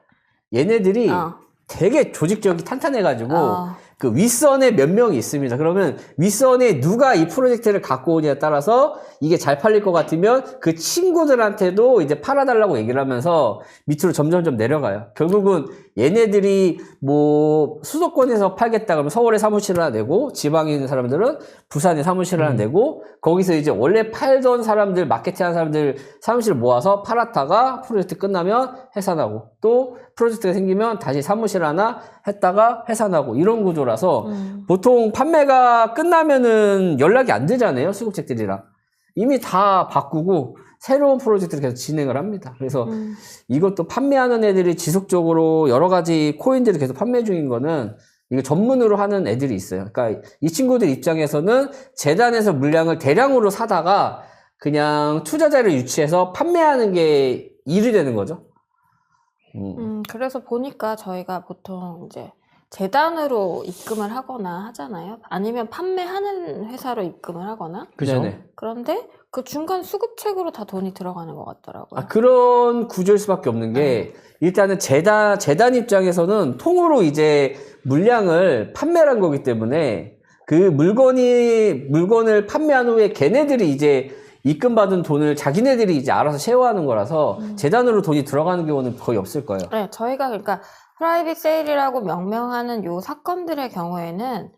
[SPEAKER 1] 얘네들이
[SPEAKER 3] 어.
[SPEAKER 1] 되게 조직력이 탄탄해가지고
[SPEAKER 3] 어.
[SPEAKER 1] 그 윗선에 몇 명이 있습니다. 그러면 윗선에 누가 이 프로젝트를 갖고 오냐에 따라서 이게 잘 팔릴 것 같으면 그 친구들한테도 이제 팔아달라고 얘기를 하면서 밑으로 점점점 내려가요. 결국은 얘네들이 뭐 수도권에서 팔겠다 그러면 서울에 사무실을 하나 내고 지방에 있는 사람들은 부산에 사무실을 하나 내고 거기서 이제 원래 팔던 사람들 마케팅하는 사람들 사무실을 모아서 팔았다가 프로젝트 끝나면 해산하고 또 프로젝트가 생기면 다시 사무실 하나 했다가 해산하고 이런 구조라서 보통 판매가 끝나면은 연락이 안 되잖아요. 수급책들이랑. 이미 다 바꾸고 새로운 프로젝트를 계속 진행을 합니다. 그래서 이것도 판매하는 애들이 지속적으로 여러 가지 코인들을 계속 판매 중인 거는 이거 전문으로 하는 애들이 있어요. 그러니까 이 친구들 입장에서는 재단에서 물량을 대량으로 사다가 그냥 투자자를 유치해서 판매하는 게 일이 되는 거죠.
[SPEAKER 3] 그래서 보니까 저희가 보통 이제 재단으로 입금을 하거나 하잖아요. 아니면 판매하는 회사로 입금을 하거나.
[SPEAKER 2] 그죠?
[SPEAKER 1] 네네.
[SPEAKER 3] 그런데 그 중간 수급책으로 다 돈이 들어가는 것 같더라고요.
[SPEAKER 1] 그런 구조일 수밖에 없는 게 일단은 재단 입장에서는 통으로 이제 물량을 판매한 거기 때문에 그 물건을 판매한 후에 걔네들이 이제 입금받은 돈을 자기네들이 이제 알아서 쉐어하는 거라서 재단으로 돈이 들어가는 경우는 거의 없을 거예요.
[SPEAKER 3] 네, 저희가 그러니까 프라이빗 세일이라고 명명하는 요 사건들의 경우에는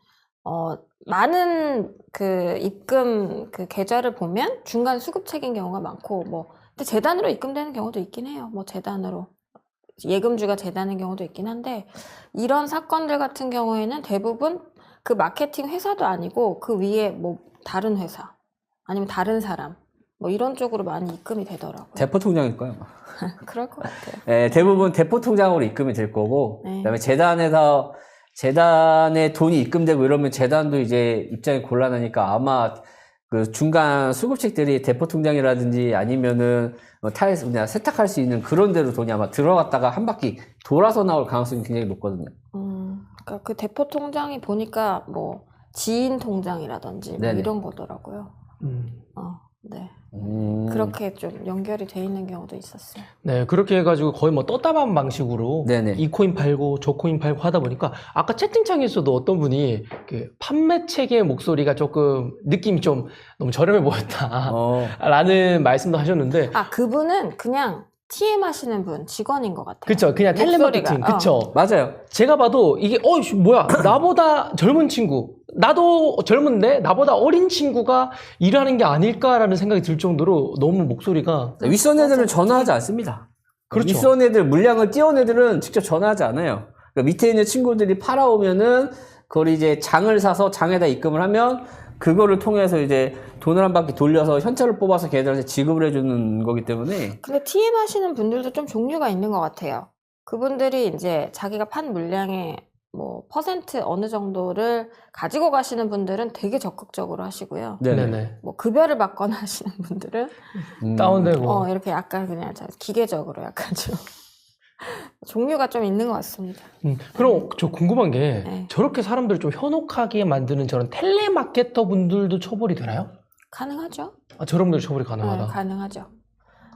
[SPEAKER 3] 많은 그 입금 그 계좌를 보면 중간 수급책인 경우가 많고 뭐 근데 재단으로 입금되는 경우도 있긴 해요. 뭐 재단으로 예금주가 재단인 경우도 있긴 한데 이런 사건들 같은 경우에는 대부분 그 마케팅 회사도 아니고 그 위에 뭐 다른 회사 아니면 다른 사람 뭐 이런 쪽으로 많이 입금이 되더라고요.
[SPEAKER 1] 대포 통장일 거예요.
[SPEAKER 3] 그럴 것 같아요.
[SPEAKER 1] 네, 대부분 대포 통장으로 입금이 될 거고,
[SPEAKER 3] 네.
[SPEAKER 1] 그다음에 재단에 돈이 입금되고 이러면 재단도 이제 입장이 곤란하니까 아마 그 중간 수급책들이 대포 통장이라든지 아니면은 그냥 세탁할 수 있는 그런 데로 돈이 아마 들어갔다가 한 바퀴 돌아서 나올 가능성이 굉장히 높거든요.
[SPEAKER 3] 그러니까 그 대포 통장이 보니까 뭐 지인 통장이라든지 뭐
[SPEAKER 1] 네네.
[SPEAKER 3] 이런 거더라고요. 네. 그렇게 좀 연결이 돼 있는 경우도 있었어요.
[SPEAKER 2] 네, 그렇게 해가지고 거의 뭐 떴다반 방식으로
[SPEAKER 1] 네네.
[SPEAKER 2] 이 코인 팔고 저 코인 팔고 하다 보니까 아까 채팅창에서도 어떤 분이 그 판매 책의 목소리가 조금 느낌이 좀 너무 저렴해 보였다 라는 말씀도 하셨는데
[SPEAKER 3] 아, 그분은 그냥 TM 하시는 분, 직원인 것 같아요.
[SPEAKER 2] 그쵸, 그냥 텔레마케팅,
[SPEAKER 3] 목소리가,
[SPEAKER 2] 그쵸.
[SPEAKER 1] 맞아요.
[SPEAKER 2] 제가 봐도 이게 뭐야 나보다 젊은 친구 나도 젊은데 나보다 어린 친구가 일하는 게 아닐까라는 생각이 들 정도로 너무 목소리가
[SPEAKER 1] 윗선 애들은 전화하지 않습니다.
[SPEAKER 2] 그렇죠.
[SPEAKER 1] 윗선 애들, 물량을 띄운 애들은 직접 전화하지 않아요. 그러니까 밑에 있는 친구들이 팔아오면은 그걸 이제 장을 사서 장에다 입금을 하면 그거를 통해서 이제 돈을 한 바퀴 돌려서 현찰을 뽑아서 걔들한테 지급을 해주는 거기 때문에.
[SPEAKER 3] 근데 TM 하시는 분들도 좀 종류가 있는 것 같아요. 그분들이 이제 자기가 판 물량의 뭐 퍼센트 어느 정도를 가지고 가시는 분들은 되게 적극적으로 하시고요.
[SPEAKER 2] 네네.
[SPEAKER 3] 뭐 급여를 받거나 하시는 분들은
[SPEAKER 2] 다운되고
[SPEAKER 3] 이렇게 약간 그냥 기계적으로 약간 좀 종류가 좀 있는 것 같습니다.
[SPEAKER 2] 그럼 저 궁금한 게
[SPEAKER 3] 네.
[SPEAKER 2] 저렇게 사람들을 좀 현혹하게 만드는 저런 텔레마케터 분들도 처벌이 되나요?
[SPEAKER 3] 가능하죠?
[SPEAKER 2] 아, 저런 분들 처벌이 가능하다.
[SPEAKER 3] 네, 가능하죠.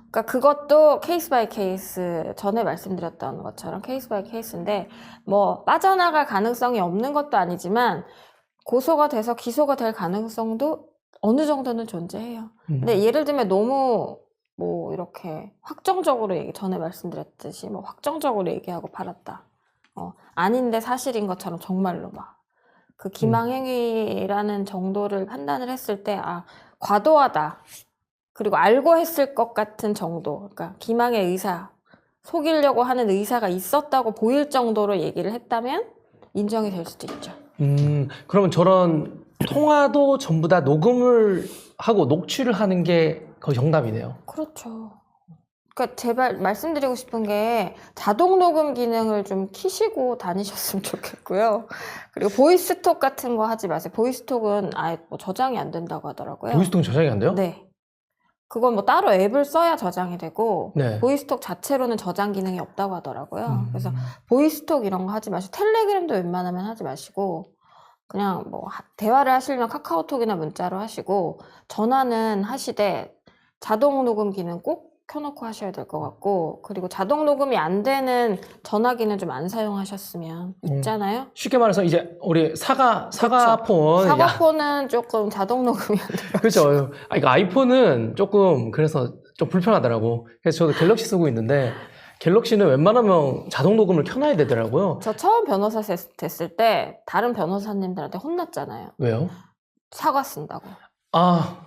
[SPEAKER 3] 그러니까 그것도 케이스 바이 케이스, 전에 말씀드렸던 것처럼 케이스 바이 케이스인데 뭐 빠져나갈 가능성이 없는 것도 아니지만 고소가 돼서 기소가 될 가능성도 어느 정도는 존재해요. 근데 예를 들면 너무 뭐 이렇게 확정적으로 전에 말씀드렸듯이 뭐 확정적으로 얘기하고 팔았다. 아닌데 사실인 것처럼 정말로 막 그 기망행위라는 정도를 판단을 했을 때 과도하다. 그리고 알고 했을 것 같은 정도, 그러니까 기망의 의사, 속이려고 하는 의사가 있었다고 보일 정도로 얘기를 했다면 인정이 될 수도 있죠.
[SPEAKER 2] 그러면 저런 통화도 전부 다 녹음을 하고 녹취를 하는 게 거의 정답이네요.
[SPEAKER 3] 그렇죠. 그러니까 제발 말씀드리고 싶은 게 자동 녹음 기능을 좀 키시고 다니셨으면 좋겠고요. 그리고 보이스톡 같은 거 하지 마세요. 보이스톡은 아예 뭐 저장이 안 된다고 하더라고요.
[SPEAKER 2] 보이스톡 저장이 안 돼요?
[SPEAKER 3] 네. 그건 뭐 따로 앱을 써야 저장이 되고
[SPEAKER 2] 네.
[SPEAKER 3] 보이스톡 자체로는 저장 기능이 없다고 하더라고요.
[SPEAKER 2] 음.
[SPEAKER 3] 그래서 보이스톡 이런 거 하지 마시고 텔레그램도 웬만하면 하지 마시고 그냥 뭐 대화를 하시려면 카카오톡이나 문자로 하시고 전화는 하시되 자동 녹음 기능 꼭 켜놓고 하셔야 될 것 같고 그리고 자동 녹음이 안 되는 전화기는 좀 안 사용하셨으면 있잖아요.
[SPEAKER 2] 쉽게 말해서 이제 우리 사과폰. 야,
[SPEAKER 3] 사과폰은 조금 자동 녹음이 안 돼요.
[SPEAKER 2] 그렇죠. 이거 아이폰은 조금 그래서 좀 불편하더라고. 그래서 저도 갤럭시 쓰고 있는데 갤럭시는 웬만하면 자동 녹음을 켜놔야 되더라고요.
[SPEAKER 3] 저 처음 변호사 됐을 때 다른 변호사님들한테 혼났잖아요.
[SPEAKER 2] 왜요?
[SPEAKER 3] 사과 쓴다고.
[SPEAKER 2] 아,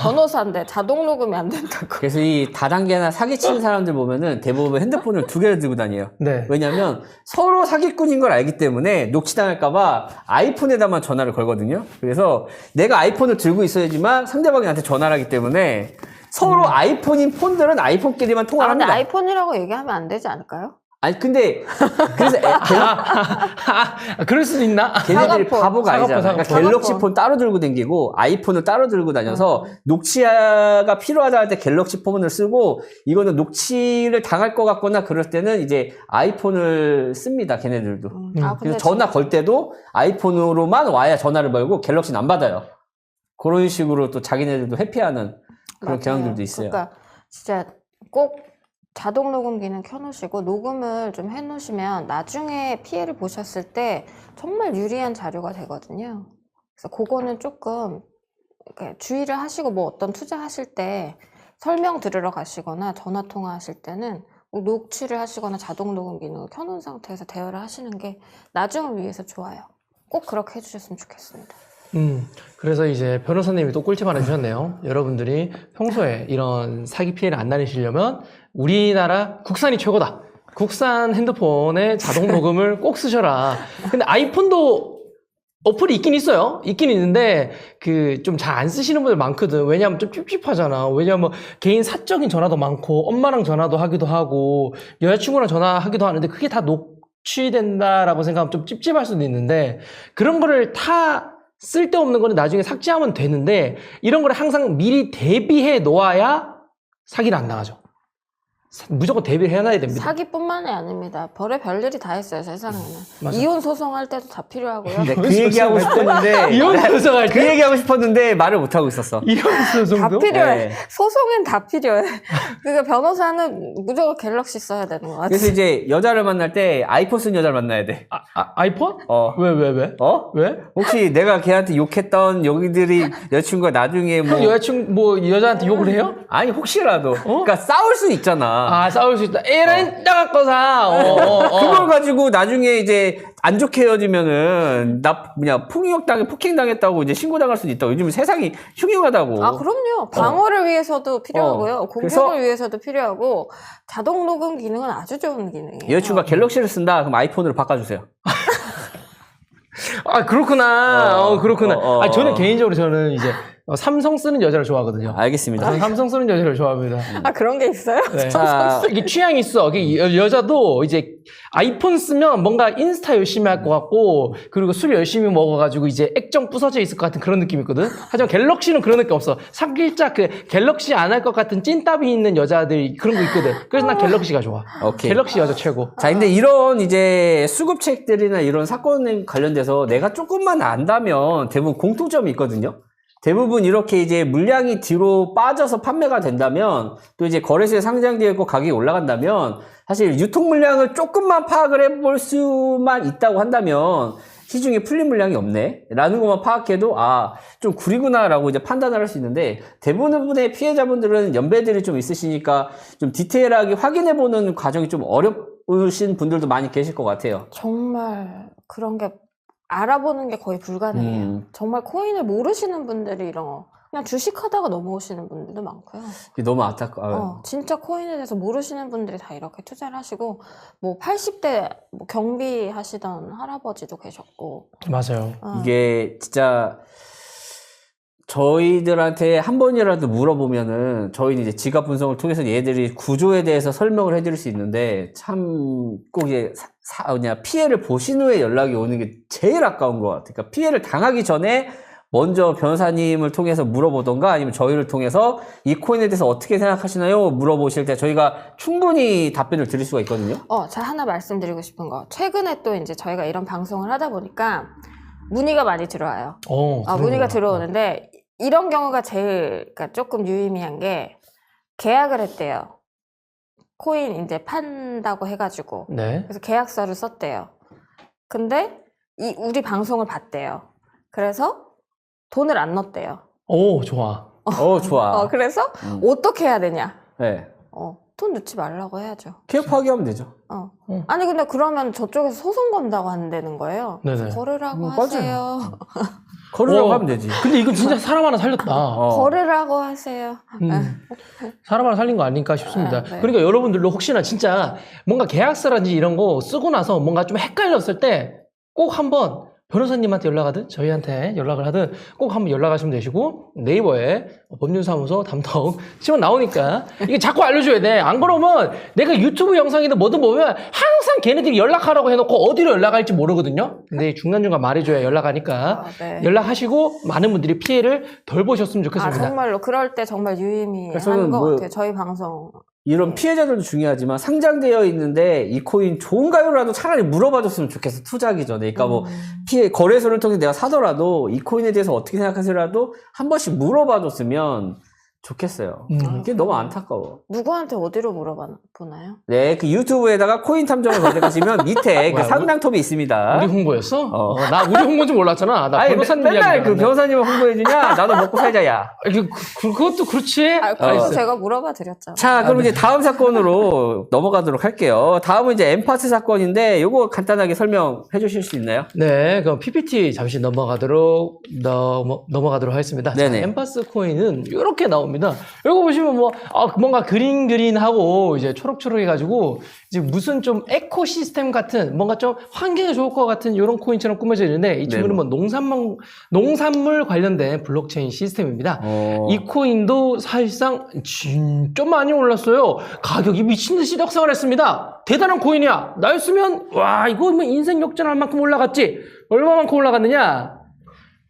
[SPEAKER 3] 변호사인데 자동 녹음이 안 된다고.
[SPEAKER 1] 그래서 이 다단계나 사기치는 사람들 보면은 대부분 핸드폰을 2개를 들고 다녀요.
[SPEAKER 2] 네.
[SPEAKER 1] 왜냐면 서로 사기꾼인 걸 알기 때문에 녹취당할까봐 아이폰에다만 전화를 걸거든요. 그래서 내가 아이폰을 들고 있어야지만 상대방이 나한테 전화를 하기 때문에 서로 아이폰인 폰들은 아이폰끼리만 통화를
[SPEAKER 3] 근데
[SPEAKER 1] 합니다.
[SPEAKER 3] 아이폰이라고 얘기하면 안 되지 않을까요?
[SPEAKER 1] 아니 근데 그래서
[SPEAKER 2] 그럴 수도 있나?
[SPEAKER 1] 걔네들이
[SPEAKER 3] 사과폰.
[SPEAKER 1] 바보가 아니잖아.
[SPEAKER 2] 사과폰.
[SPEAKER 1] 그러니까 갤럭시 폰 따로 들고 다니고 아이폰을 따로 들고 다녀서 녹취가 필요하다 할 때 갤럭시 폰을 쓰고 이거는 녹취를 당할 것 같거나 그럴 때는 이제 아이폰을 씁니다. 걔네들도.
[SPEAKER 3] 아, 근데
[SPEAKER 1] 그래서 전화 걸 때도 아이폰으로만 와야 전화를 걸고 갤럭시는 안 받아요. 그런 식으로 또 자기네들도 회피하는 그런
[SPEAKER 3] 맞아요.
[SPEAKER 1] 경향들도 있어요.
[SPEAKER 3] 그러니까 진짜 꼭 자동 녹음 기능 켜놓으시고 녹음을 좀 해놓으시면 나중에 피해를 보셨을 때 정말 유리한 자료가 되거든요. 그래서 그거는 조금 이렇게 주의를 하시고 뭐 어떤 투자하실 때 설명 들으러 가시거나 전화 통화하실 때는 뭐 녹취를 하시거나 자동 녹음 기능을 켜놓은 상태에서 대화를 하시는 게 나중을 위해서 좋아요. 꼭 그렇게 해주셨으면 좋겠습니다.
[SPEAKER 2] 그래서 이제 변호사님이 또 꿀팁 하나 주셨네요. 여러분들이 평소에 이런 사기 피해를 안 다니시려면 우리나라 국산이 최고다. 국산 핸드폰에 자동 녹음을 꼭 쓰셔라. 근데 아이폰도 어플이 있긴 있어요. 있긴 있는데 그 좀 잘 안 쓰시는 분들 많거든. 왜냐하면 좀 찝찝하잖아. 왜냐하면 개인 사적인 전화도 많고 엄마랑 전화도 하기도 하고 여자친구랑 전화하기도 하는데 그게 다 녹취된다라고 생각하면 좀 찝찝할 수도 있는데 그런 거를 다 쓸데없는 거는 나중에 삭제하면 되는데 이런 거를 항상 미리 대비해 놓아야 사기를 안 당하죠. 무조건 대비를 해놔야 됩니다.
[SPEAKER 3] 사기뿐만이 아닙니다. 별일이 다 있어요, 세상에는.
[SPEAKER 2] 맞아.
[SPEAKER 3] 이혼 소송할 때도 다 필요하고요.
[SPEAKER 1] 네, 그 얘기하고 싶었는데
[SPEAKER 2] 이혼 소송할
[SPEAKER 1] 그
[SPEAKER 2] 때
[SPEAKER 1] 얘기하고 싶었는데 말을 못 하고 있었어.
[SPEAKER 2] 이혼
[SPEAKER 3] 다
[SPEAKER 2] 소송도
[SPEAKER 3] 필요해.
[SPEAKER 1] 네.
[SPEAKER 3] 소송엔 다 필요해. 그러니까 변호사는 무조건 갤럭시 써야 되는 것 같아요.
[SPEAKER 1] 그래서 이제 여자를 만날 때 아이폰 쓴 여자를 만나야 돼.
[SPEAKER 2] 아이폰?
[SPEAKER 1] 어.
[SPEAKER 2] 왜?
[SPEAKER 1] 어?
[SPEAKER 2] 왜?
[SPEAKER 1] 혹시 내가 걔한테 욕했던 여기들이 여자친구가 나중에 뭐
[SPEAKER 2] 형 여자친구 뭐 여자한테 욕을 해요?
[SPEAKER 1] 아니 혹시라도 그러니까 싸울 수 있잖아.
[SPEAKER 2] 아 싸울 수 있다. 에라인 따갖고 사.
[SPEAKER 1] 그걸 가지고 나중에 이제 안 좋게 헤어지면은 나 그냥 폭행당했다고 이제 신고당할 수도 있다고. 요즘 세상이 흉흉하다고.
[SPEAKER 3] 아, 그럼요. 방어를 위해서도 필요하고요. 공격을
[SPEAKER 1] 그래서-
[SPEAKER 3] 위해서도 필요하고, 자동 녹음 기능은 아주 좋은 기능이에요.
[SPEAKER 1] 여자친구가 갤럭시를 쓴다. 그럼 아이폰으로 바꿔주세요.
[SPEAKER 2] 아 그렇구나. 그렇구나.
[SPEAKER 1] 어.
[SPEAKER 2] 저는 개인적으로 저는 이제 삼성 쓰는 여자를 좋아하거든요.
[SPEAKER 1] 알겠습니다.
[SPEAKER 2] 저는 삼성 쓰는 여자를 좋아합니다.
[SPEAKER 3] 아, 그런 게 있어요?
[SPEAKER 2] 네.
[SPEAKER 1] 자,
[SPEAKER 2] 이게 취향이 있어. 여자도 이제 아이폰 쓰면 뭔가 인스타 열심히 할 것 같고, 그리고 술 열심히 먹어가지고 이제 액정 부서져 있을 것 같은 그런 느낌이 있거든? 하지만 갤럭시는 그런 느낌 없어. 살짝 그 갤럭시 안 할 것 같은 찐따비 있는 여자들이 그런 거 있거든. 그래서 난 갤럭시가 좋아.
[SPEAKER 1] 오케이.
[SPEAKER 2] 갤럭시 여자 최고.
[SPEAKER 1] 자, 근데 이런 이제 수급책들이나 이런 사건에 관련돼서 내가 조금만 안다면 대부분 공통점이 있거든요. 대부분 이렇게 이제 물량이 뒤로 빠져서 판매가 된다면 또 이제 거래소에 상장되어 있고 가격이 올라간다면 사실 유통 물량을 조금만 파악을 해볼 수만 있다고 한다면 시중에 풀린 물량이 없네 라는 것만 파악해도 좀 구리구나 라고 이제 판단을 할 수 있는데 대부분의 피해자분들은 연배들이 좀 있으시니까 좀 디테일하게 확인해보는 과정이 좀 어려우신 분들도 많이 계실 것 같아요.
[SPEAKER 3] 정말 그런 게 알아보는 게 거의 불가능해요. 정말 코인을 모르시는 분들이 이런 거 그냥 주식하다가 넘어오시는 분들도 많고요.
[SPEAKER 1] 이게 너무 안타까워요.
[SPEAKER 3] 진짜 코인에 대해서 모르시는 분들이 다 이렇게 투자를 하시고 뭐 80대 뭐 경비 하시던 할아버지도 계셨고
[SPEAKER 2] 맞아요.
[SPEAKER 1] 이게 진짜 저희들한테 한 번이라도 물어보면은 저희는 이제 지갑 분석을 통해서 얘들이 구조에 대해서 설명을 해드릴 수 있는데 참 꼭 이제 피해를 보신 후에 연락이 오는 게 제일 아까운 것 같아요. 그러니까 피해를 당하기 전에 먼저 변호사님을 통해서 물어보던가 아니면 저희를 통해서 이 코인에 대해서 어떻게 생각하시나요? 물어보실 때 저희가 충분히 답변을 드릴 수가 있거든요.
[SPEAKER 3] 자, 하나 말씀드리고 싶은 거. 최근에 또 이제 저희가 이런 방송을 하다 보니까 문의가 많이 들어와요. 문의가 들어오는데 이런 경우가 제일 그러니까 조금 유의미한 게 계약을 했대요. 코인 이제 판다고 해가지고.
[SPEAKER 2] 네.
[SPEAKER 3] 그래서 계약서를 썼대요. 근데 우리 방송을 봤대요. 그래서 돈을 안 넣었대요.
[SPEAKER 2] 오, 좋아.
[SPEAKER 1] 좋아.
[SPEAKER 3] 그래서 어떻게 해야 되냐?
[SPEAKER 1] 네.
[SPEAKER 3] 돈 넣지 말라고 해야죠.
[SPEAKER 1] 계약 파기하면 되죠.
[SPEAKER 3] 아니 근데 그러면 저쪽에서 소송 건다고 한다는 거예요.
[SPEAKER 2] 네네.
[SPEAKER 3] 거르라고
[SPEAKER 1] 맞아요.
[SPEAKER 3] 하세요.
[SPEAKER 1] 거르라고 하면 되지.
[SPEAKER 2] 근데 이거 진짜 사람 하나 살렸다.
[SPEAKER 3] 거르라고 하세요.
[SPEAKER 2] 사람 하나 살린 거 아닐까 싶습니다.
[SPEAKER 3] 네.
[SPEAKER 2] 그러니까 여러분들도 혹시나 진짜 뭔가 계약서라든지 이런 거 쓰고 나서 뭔가 좀 헷갈렸을 때 꼭 한번 변호사님한테 연락하든 저희한테 연락을 하든 꼭 한번 연락하시면 되시고 네이버에 법률사무소 담당 치면 나오니까 이게 자꾸 알려줘야 돼. 안 그러면 내가 유튜브 영상이든 뭐든 보면 항상 걔네들이 연락하라고 해놓고 어디로 연락할지 모르거든요. 근데 중간중간 말해줘야 연락하니까
[SPEAKER 3] 네.
[SPEAKER 2] 연락하시고 많은 분들이 피해를 덜 보셨으면 좋겠습니다.
[SPEAKER 3] 정말로 그럴 때 정말 유의미한
[SPEAKER 1] 그래서 저는
[SPEAKER 3] 것
[SPEAKER 1] 뭐-
[SPEAKER 3] 같아요. 저희 방송.
[SPEAKER 1] 이런 피해자들도 중요하지만 상장되어 있는데 이 코인 좋은가요라도 차라리 물어봐줬으면 좋겠어. 투자하기 전에. 그러니까 뭐 거래소를 통해서 내가 사더라도 이 코인에 대해서 어떻게 생각하세요라도 한 번씩 물어봐줬으면 좋겠어요. 이게 너무 안타까워.
[SPEAKER 3] 누구한테 어디로 물어보나요?
[SPEAKER 1] 네, 그 유튜브에다가 코인 탐정을 검색하시면 밑에 그
[SPEAKER 2] 뭐야,
[SPEAKER 1] 상담 톱이 있습니다.
[SPEAKER 2] 우리 홍보였어? 나 우리 홍보인지 몰랐잖아. 나
[SPEAKER 1] 아니,
[SPEAKER 2] 변호사님
[SPEAKER 1] 맨날
[SPEAKER 2] 이야기
[SPEAKER 1] 그 변호사님을 홍보해주냐? 나도 먹고 살자야.
[SPEAKER 2] 그것도 그렇지.
[SPEAKER 3] 그래서
[SPEAKER 2] 알겠어요.
[SPEAKER 3] 제가 물어봐 드렸죠.
[SPEAKER 1] 자, 그럼 이제 다음 사건으로 넘어가도록 할게요. 다음은 이제 엠파스 사건인데, 요거 간단하게 설명해 주실 수 있나요?
[SPEAKER 2] 네, 그럼 PPT 잠시 넘어가도록 하겠습니다.
[SPEAKER 1] 네네.
[SPEAKER 2] 자, 엠파스 코인은 이렇게 나옵니다. 이거 보시면 뭔가 그린하고 이제 초록초록해가지고 이제 무슨 좀 에코시스템 같은 뭔가 좀 환경에 좋을 것 같은 이런 코인처럼 꾸며져 있는데 이 친구는 뭐 농산물 관련된 블록체인 시스템입니다. 이 코인도 사실상 진짜 많이 올랐어요. 가격이 미친 듯이 떡상을 했습니다. 대단한 코인이야. 나였으면 와 이거 뭐 인생 역전할 만큼 올라갔지. 얼마만큼 올라갔느냐?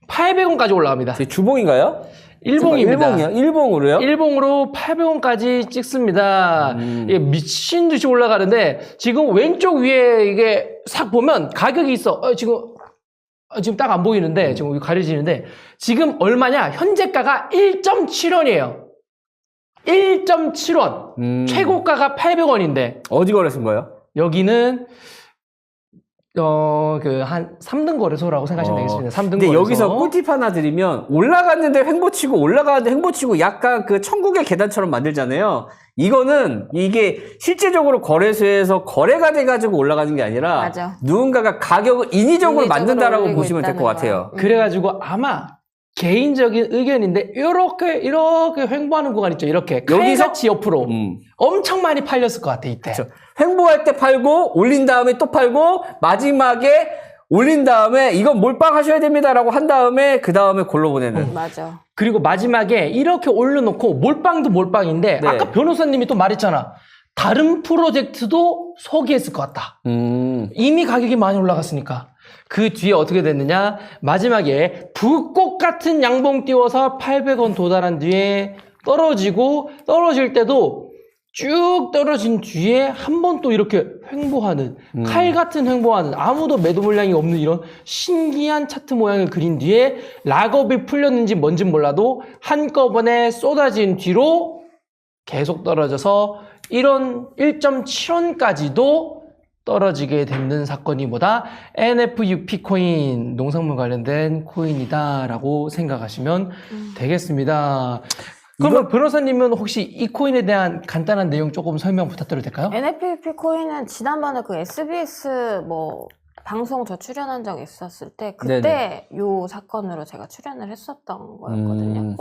[SPEAKER 2] 800원까지 올라갑니다.
[SPEAKER 1] 제 주봉인가요?
[SPEAKER 2] 일봉입니다.
[SPEAKER 1] 일봉으로요?
[SPEAKER 2] 일봉으로 800원까지 찍습니다. 이게 미친 듯이 올라가는데 지금 왼쪽 위에 이게 싹 보면 가격이 있어. 지금 딱 안 보이는데 지금 여기 가려지는데 지금 얼마냐? 현재가가 1.7원이에요. 1.7원. 최고가가 800원인데
[SPEAKER 1] 어디 거래소인 거예요?
[SPEAKER 2] 여기는 한 3등 거래소라고 생각하시면 되겠습니다. 3등
[SPEAKER 1] 근데
[SPEAKER 2] 거래소.
[SPEAKER 1] 여기서 꿀팁 하나 드리면 올라갔는데 횡보치고 올라가는데 횡보치고 약간 그 천국의 계단처럼 만들잖아요. 이거는 이게 실제적으로 거래소에서 거래가 돼가지고 올라가는 게 아니라
[SPEAKER 3] 맞아.
[SPEAKER 1] 누군가가 가격을 인위적으로 만든다라고
[SPEAKER 3] 올리고
[SPEAKER 1] 보시면 될 것
[SPEAKER 3] 있다는
[SPEAKER 1] 같아요.
[SPEAKER 3] 거예요.
[SPEAKER 2] 그래가지고 아마 개인적인 의견인데 이렇게 횡보하는 구간 있죠. 이렇게
[SPEAKER 1] 여기서?
[SPEAKER 2] 칼같이 옆으로 엄청 많이 팔렸을 것 같아 이때.
[SPEAKER 1] 그렇죠. 횡보할 때 팔고 올린 다음에 또 팔고 마지막에 올린 다음에 이건 몰빵하셔야 됩니다라고 한 다음에 그 다음에 골로 보내는.
[SPEAKER 3] 맞아.
[SPEAKER 2] 그리고 마지막에 이렇게 올려놓고 몰빵도 몰빵인데
[SPEAKER 1] 네.
[SPEAKER 2] 아까 변호사님이 또 말했잖아. 다른 프로젝트도 소개했을 것 같다. 이미 가격이 많이 올라갔으니까. 그 뒤에 어떻게 됐느냐? 마지막에 불꽃 같은 양봉 띄워서 800원 도달한 뒤에 떨어질 때도 쭉 떨어진 뒤에 한 번 또 이렇게 횡보하는 칼 같은 횡보하는 아무도 매도 물량이 없는 이런 신기한 차트 모양을 그린 뒤에 락업이 풀렸는지 뭔지 몰라도 한꺼번에 쏟아진 뒤로 계속 떨어져서 이런 1.7원까지도 떨어지게 되는 사건이 뭐다? NFUP 코인, 농산물 관련된 코인이다라고 생각하시면 되겠습니다. 그러면 변호사님은 혹시 이 코인에 대한 간단한 내용 조금 설명 부탁드려도 될까요?
[SPEAKER 3] NFP 코인은 지난번에 그 SBS 방송 저 출연한 적 있었을 때 그때 요 사건으로 제가 출연을 했었던 거였거든요.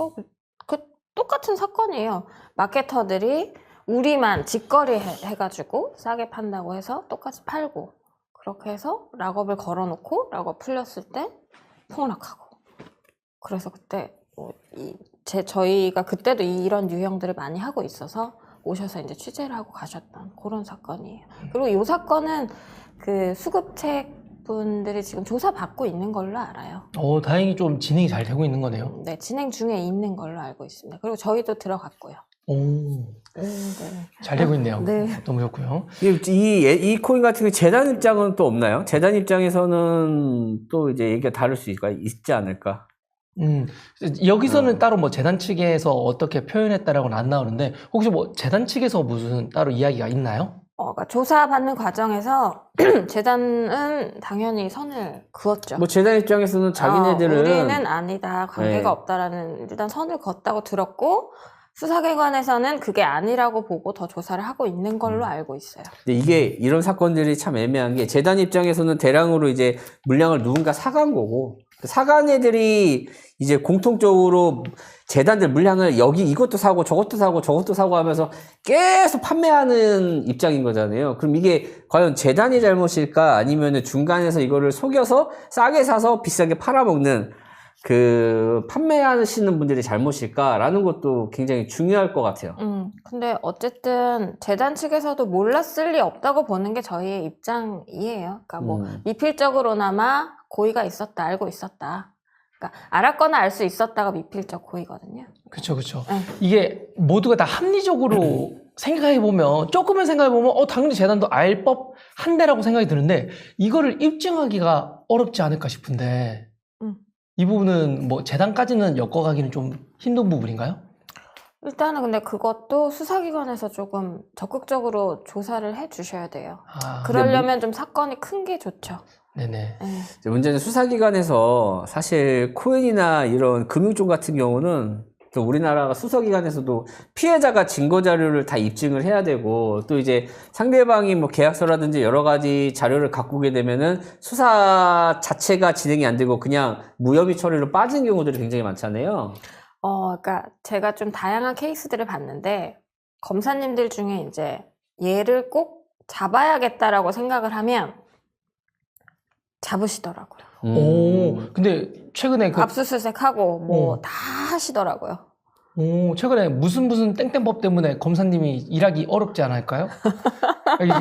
[SPEAKER 3] 그 똑같은 사건이에요. 마케터들이 우리만 직거래 해가지고 싸게 판다고 해서 똑같이 팔고 그렇게 해서 락업을 걸어놓고 락업 풀렸을 때 폭락하고 그래서 그때 저희가 그때도 이런 유형들을 많이 하고 있어서 오셔서 이제 취재를 하고 가셨던 그런 사건이에요. 그리고 이 사건은 그 수급책 분들이 지금 조사받고 있는 걸로 알아요.
[SPEAKER 2] 다행히 좀 진행이 잘 되고 있는 거네요.
[SPEAKER 3] 네, 진행 중에 있는 걸로 알고 있습니다. 그리고 저희도 들어갔고요.
[SPEAKER 2] 네.
[SPEAKER 3] 네.
[SPEAKER 2] 잘 되고 있네요.
[SPEAKER 3] 네.
[SPEAKER 2] 너무 좋고요.
[SPEAKER 1] 이 코인 같은 경우 재단 입장은 또 없나요? 재단 입장에서는 또 이제 얘기가 다를 수 있지 않을까?
[SPEAKER 2] 여기서는 따로 뭐 재단 측에서 어떻게 표현했다라고는 안 나오는데 혹시 뭐 재단 측에서 무슨 따로 이야기가 있나요?
[SPEAKER 3] 그러니까 조사받는 과정에서 재단은 당연히 선을 그었죠.
[SPEAKER 1] 뭐 재단 입장에서는 자기네들은
[SPEAKER 3] 우리는 아니다, 관계가
[SPEAKER 1] 네.
[SPEAKER 3] 없다라는 일단 선을 그었다고 들었고 수사기관에서는 그게 아니라고 보고 더 조사를 하고 있는 걸로 알고 있어요.
[SPEAKER 1] 근데 이게 이런 사건들이 참 애매한 게 재단 입장에서는 대량으로 이제 물량을 누군가 사간 거고 사간 애들이 이제 공통적으로 재단들 물량을 여기 이것도 사고 저것도 사고 하면서 계속 판매하는 입장인 거잖아요. 그럼 이게 과연 재단이 잘못일까 아니면 중간에서 이거를 속여서 싸게 사서 비싸게 팔아먹는 그 판매하시는 분들이 잘못일까라는 것도 굉장히 중요할 것 같아요.
[SPEAKER 3] 근데 어쨌든 재단 측에서도 몰랐을 리 없다고 보는 게 저희의 입장이에요. 그러니까 뭐 미필적으로나마 고의가 있었다, 알고 있었다. 그러니까 알았거나 알 수 있었다가 미필적 고의거든요.
[SPEAKER 2] 그렇죠, 그렇죠.
[SPEAKER 3] 네.
[SPEAKER 2] 이게 모두가 다 합리적으로 생각해 보면 조금만 생각해 보면 당연히 재단도 알 법한데라고 생각이 드는데 이거를 입증하기가 어렵지 않을까 싶은데 이 부분은 뭐 재단까지는 엮어가기는 좀 힘든 부분인가요?
[SPEAKER 3] 일단은 근데 그것도 수사기관에서 조금 적극적으로 조사를 해 주셔야 돼요. 그러려면 좀 사건이 큰 게 좋죠.
[SPEAKER 2] 네네.
[SPEAKER 3] 네.
[SPEAKER 1] 문제는 수사기관에서 사실 코인이나 이런 금융쪽 같은 경우는 또 우리나라가 수사기관에서도 피해자가 증거 자료를 다 입증을 해야 되고 또 이제 상대방이 뭐 계약서라든지 여러 가지 자료를 갖고 오게 되면은 수사 자체가 진행이 안 되고 그냥 무혐의 처리로 빠진 경우들이 굉장히 많잖아요.
[SPEAKER 3] 그러니까 제가 좀 다양한 케이스들을 봤는데 검사님들 중에 이제 얘를 꼭 잡아야겠다라고 생각을 하면 잡으시더라고요.
[SPEAKER 2] 근데 최근에
[SPEAKER 3] 압수수색하고 뭐 다 하시더라고요.
[SPEAKER 2] 최근에 무슨 땡땡법 때문에 검사님이 일하기 어렵지 않을까요?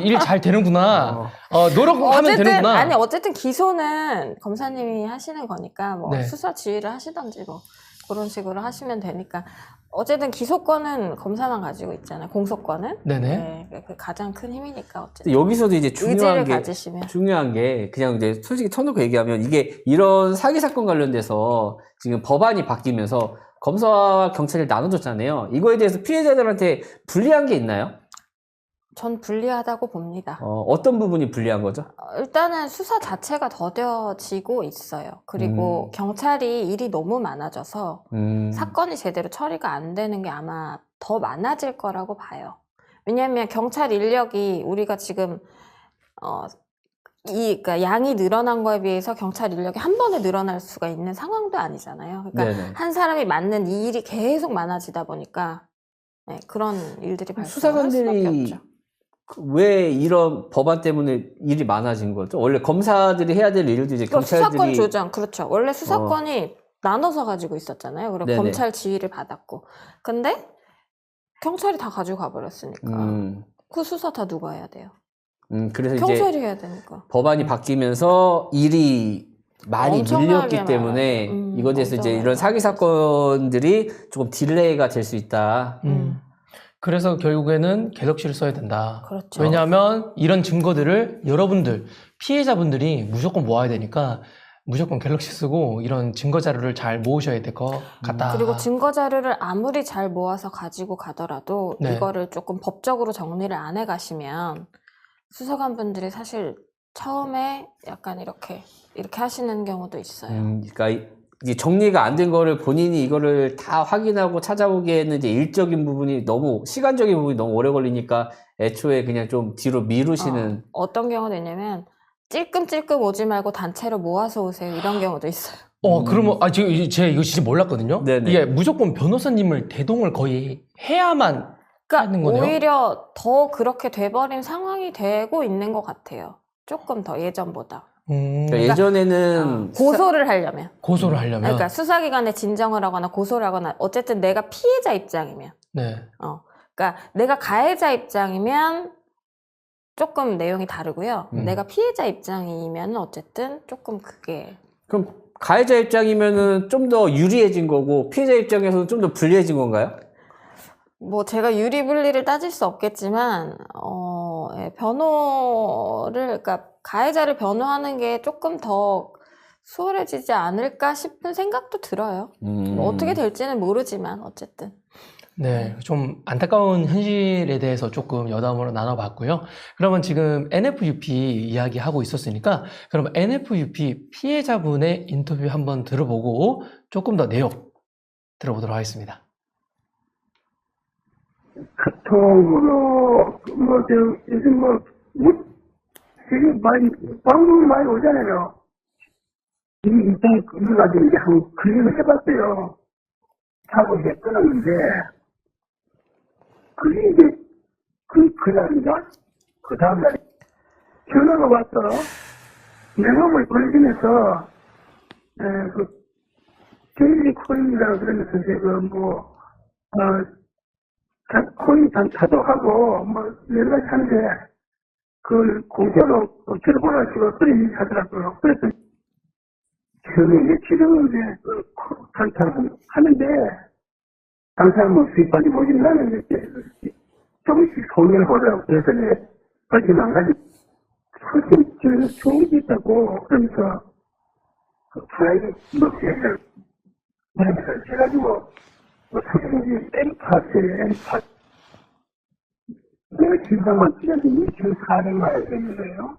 [SPEAKER 2] 일 잘 되는구나. 노력하면 되는구나.
[SPEAKER 3] 어쨌든 기소는 검사님이 하시는 거니까 뭐
[SPEAKER 2] 네.
[SPEAKER 3] 수사 지휘를 하시던지 뭐 그런 식으로 하시면 되니까 어쨌든 기소권은 검사만 가지고 있잖아요. 공소권은.
[SPEAKER 2] 네네.
[SPEAKER 3] 네, 그 가장 큰 힘이니까 어쨌든.
[SPEAKER 1] 여기서도 이제
[SPEAKER 3] 의지를 가지시면.
[SPEAKER 1] 중요한 게 그냥 이제 솔직히 터놓고 얘기하면 이게 이런 사기 사건 관련돼서 지금 법안이 바뀌면서 검사와 경찰이 나눠졌잖아요. 이거에 대해서 피해자들한테 불리한 게 있나요?
[SPEAKER 3] 전 불리하다고 봅니다.
[SPEAKER 1] 어떤 부분이 불리한 거죠?
[SPEAKER 3] 일단은 수사 자체가 더뎌지고 있어요. 그리고 경찰이 일이 너무 많아져서 사건이 제대로 처리가 안 되는 게 아마 더 많아질 거라고 봐요. 왜냐하면 경찰 인력이 우리가 지금 그러니까 양이 늘어난 거에 비해서 경찰 인력이 한 번에 늘어날 수가 있는 상황도 아니잖아요. 그러니까
[SPEAKER 1] 네네.
[SPEAKER 3] 한 사람이 맡는 이 일이 계속 많아지다 보니까 네, 그런 일들이 발생할
[SPEAKER 1] 수사관들이
[SPEAKER 3] 수밖에 없죠.
[SPEAKER 1] 왜 이런 법안 때문에 일이 많아진 거죠? 원래 검사들이 해야 될 일도 이제
[SPEAKER 3] 그러니까 수사권
[SPEAKER 1] 경찰들이
[SPEAKER 3] 조정, 그렇죠. 원래 수사권이 나눠서 가지고 있었잖아요. 그리고
[SPEAKER 1] 네네.
[SPEAKER 3] 검찰 지휘를 받았고. 근데 경찰이 다 가지고 가버렸으니까. 그 수사 다 누가 해야 돼요?
[SPEAKER 1] 그래서 이제
[SPEAKER 3] 경찰이 해야 되니까.
[SPEAKER 1] 법안이 바뀌면서 일이 많이
[SPEAKER 3] 엄청나게
[SPEAKER 1] 밀렸기 때문에
[SPEAKER 3] 많아요.
[SPEAKER 1] 이거에 대해서 이제
[SPEAKER 3] 엄청나게
[SPEAKER 1] 이런 사기 사건들이 조금 딜레이가 될 수 있다.
[SPEAKER 2] 그래서 결국에는 갤럭시를 써야 된다.
[SPEAKER 3] 그렇죠.
[SPEAKER 2] 왜냐하면 이런 증거들을 여러분들, 피해자분들이 무조건 모아야 되니까 무조건 갤럭시 쓰고 이런 증거 자료를 잘 모으셔야 될 것 같다.
[SPEAKER 3] 그리고 증거 자료를 아무리 잘 모아서 가지고 가더라도
[SPEAKER 2] 네.
[SPEAKER 3] 이거를 조금 법적으로 정리를 안 해가시면 수사관 분들이 사실 처음에 약간 이렇게 하시는 경우도 있어요.
[SPEAKER 1] 그러니까 이제 정리가 안 된 거를 본인이 이거를 다 확인하고 찾아보기에는 이제 일적인 부분이 너무 시간적인 부분이 너무 오래 걸리니까 애초에 그냥 좀 뒤로 미루시는.
[SPEAKER 3] 어떤 경우도 있냐면 찔끔찔끔 오지 말고 단체로 모아서 오세요. 이런 경우도 있어요.
[SPEAKER 2] 그러면 제가 이거 진짜 몰랐거든요.
[SPEAKER 1] 네네.
[SPEAKER 2] 이게 무조건 변호사님을 대동을 거의 해야만 하는 거네요.
[SPEAKER 3] 오히려 더 그렇게 돼버린 상황이 되고 있는 것 같아요. 조금 더 예전보다.
[SPEAKER 1] 그러니까 예전에는
[SPEAKER 3] 고소를 하려면.
[SPEAKER 2] 고소를 하려면.
[SPEAKER 3] 그러니까 수사기관에 진정을 하거나 고소를 하거나 어쨌든 내가 피해자 입장이면.
[SPEAKER 2] 네.
[SPEAKER 3] 그러니까 내가 가해자 입장이면 조금 내용이 다르고요. 내가 피해자 입장이면 어쨌든 조금 그게
[SPEAKER 1] 그럼 가해자 입장이면은 좀 더 유리해진 거고 피해자 입장에서는 좀 더 불리해진 건가요?
[SPEAKER 3] 뭐 제가 유리불리를 따질 수 없겠지만 예, 변호를 그러니까 가해자를 변호하는 게 조금 더 수월해지지 않을까 싶은 생각도 들어요. 뭐 어떻게 될지는 모르지만 어쨌든.
[SPEAKER 2] 네, 좀 안타까운 현실에 대해서 조금 여담으로 나눠봤고요. 그러면 지금 NFUP 이야기하고 있었으니까 그럼 NFUP 피해자분의 인터뷰 한번 들어보고 조금 더 내용 들어보도록 하겠습니다.
[SPEAKER 6] 카톡으로, 요즘 되게 방송 많이 오잖아요. 이 인터넷 그거 가지고 이제 한번 클릭을 해봤어요. 하고 이제 끊었는데, 그게 이제, 그날인가? 그 다음날에 전화가 왔어. 내 몸을 걸리면서, 데일리 코인이라고 그러면서 코인 단타도 뭐, 여러 가지 하는데, 그걸 공짜로 들어보라고 그런 하더라고요. 그래서, 처음에 며칠은 이제, 단타를 하는데, 당장 뭐 수익받이 보진 나는 이제, 조금씩 손해를 보더라고. 그래서 이제, 그렇게 망가지, 그렇게 좋은 게 있다고, 그러면서, 프라이빗, 세를, 해가지고, 선생님이 엠파. 내가 지금만 뛰어서 2,400만 원 했는데요.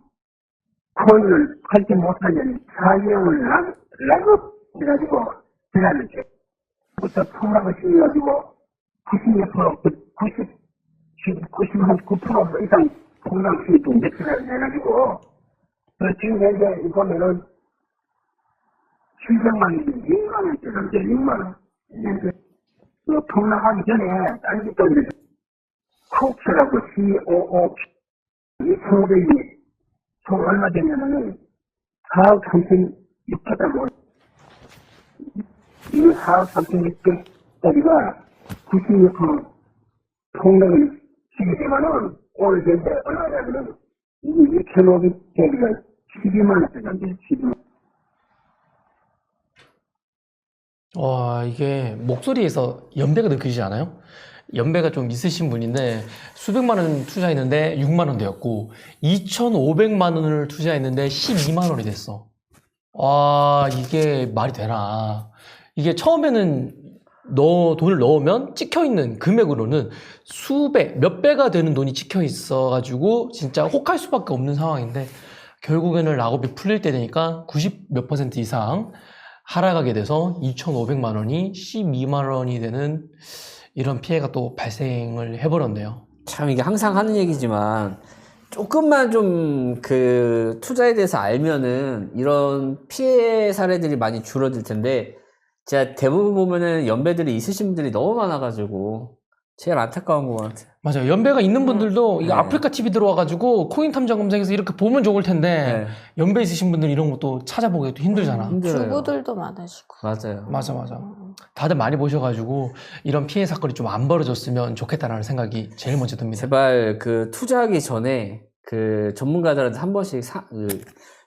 [SPEAKER 6] 코인을 할지 못하면 4개월 락업 해가지고, 제가 이제, 부터 폭락을 시켜가지고, 99% 이상 폭락 시키고, 해가지고, 지금 현재 보면은, 700만 원, 6만 원짜리, 6만 원. 그 폭락하기 전에, 다른 또 이제, 코크라고 COO, 2,500이, 총 얼마 되냐면은, 4억 3,600하고, 이 4억 3,600짜리가 96% 폭락을 시키지만은, 오늘 현재 얼마냐면은, 2,500짜리가 12만 원짜리, 12만 원.
[SPEAKER 2] 와, 이게 목소리에서 연배가 느껴지지 않아요? 연배가 좀 있으신 분인데 수백만 원 투자했는데 6만 원 되었고 2,500만 원을 투자했는데 12만 원이 됐어. 와, 이게 말이 되나? 이게 처음에는 돈을 넣으면 찍혀있는 금액으로는 몇 배가 되는 돈이 찍혀있어가지고 진짜 혹할 수밖에 없는 상황인데 결국에는 락업이 풀릴 때 되니까 90몇 % 이상 하락하게 돼서 2,500만 원이 12만 원이 되는 이런 피해가 또 발생을 해버렸네요.
[SPEAKER 1] 참 이게 항상 하는 얘기지만 조금만 좀 그 투자에 대해서 알면은 이런 피해 사례들이 많이 줄어들 텐데 진짜 대부분 보면은 연배들이 있으신 분들이 너무 많아가지고 제일 안타까운 것 같아요.
[SPEAKER 2] 맞아요. 연배가 있는 분들도 이거
[SPEAKER 1] 네.
[SPEAKER 2] 아프리카 TV 들어와가지고 코인 탐정 검색해서 이렇게 보면 좋을 텐데
[SPEAKER 1] 네.
[SPEAKER 2] 연배 있으신 분들 이런 것도 찾아보기도 힘들잖아.
[SPEAKER 1] 힘들어요.
[SPEAKER 3] 주부들도 많으시고.
[SPEAKER 1] 맞아요.
[SPEAKER 2] 맞아. 다들 많이 보셔가지고 이런 피해 사건이 좀 안 벌어졌으면 좋겠다라는 생각이 제일 먼저 듭니다.
[SPEAKER 1] 제발 그 투자하기 전에 그 전문가들한테 한 번씩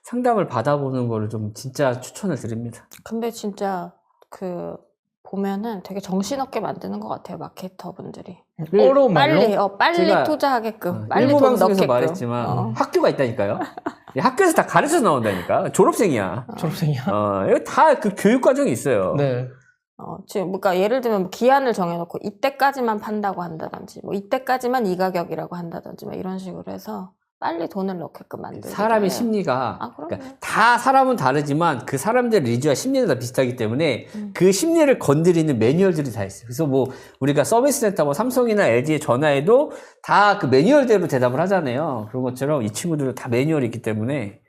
[SPEAKER 1] 상담을 받아보는 거를 좀 진짜 추천을 드립니다.
[SPEAKER 3] 근데 진짜 보면은 되게 정신없게 만드는 것 같아요, 마케터 분들이.
[SPEAKER 2] 어려운 말로
[SPEAKER 3] 빨리
[SPEAKER 1] 제가
[SPEAKER 3] 투자하게끔, 빨리
[SPEAKER 1] 일부
[SPEAKER 3] 돈
[SPEAKER 1] 방송에서
[SPEAKER 3] 넣게끔.
[SPEAKER 1] 말했지만 학교가 있다니까요. 이 학교에서 다 가르쳐 나온다니까. 졸업생이야.
[SPEAKER 2] 졸업생이야.
[SPEAKER 1] 이거 다 그 교육 과정이 있어요.
[SPEAKER 2] 네.
[SPEAKER 3] 지금 그러니까 예를 들면 기한을 정해놓고 이때까지만 판다고 한다든지, 뭐 이때까지만 이 가격이라고 한다든지, 뭐 이런 식으로 해서 빨리 돈을 넣게끔 만들고.
[SPEAKER 1] 사람의 심리가
[SPEAKER 3] 그럼요.
[SPEAKER 1] 그러니까 다 사람은 다르지만 그 사람들의 리즈와 심리는 다 비슷하기 때문에 그 심리를 건드리는 매뉴얼들이 다 있어요. 그래서 뭐 우리가 서비스 센터 뭐 삼성이나 LG에 전화해도 다 그 매뉴얼대로 대답을 하잖아요. 그런 것처럼 이 친구들은 다 매뉴얼이 있기 때문에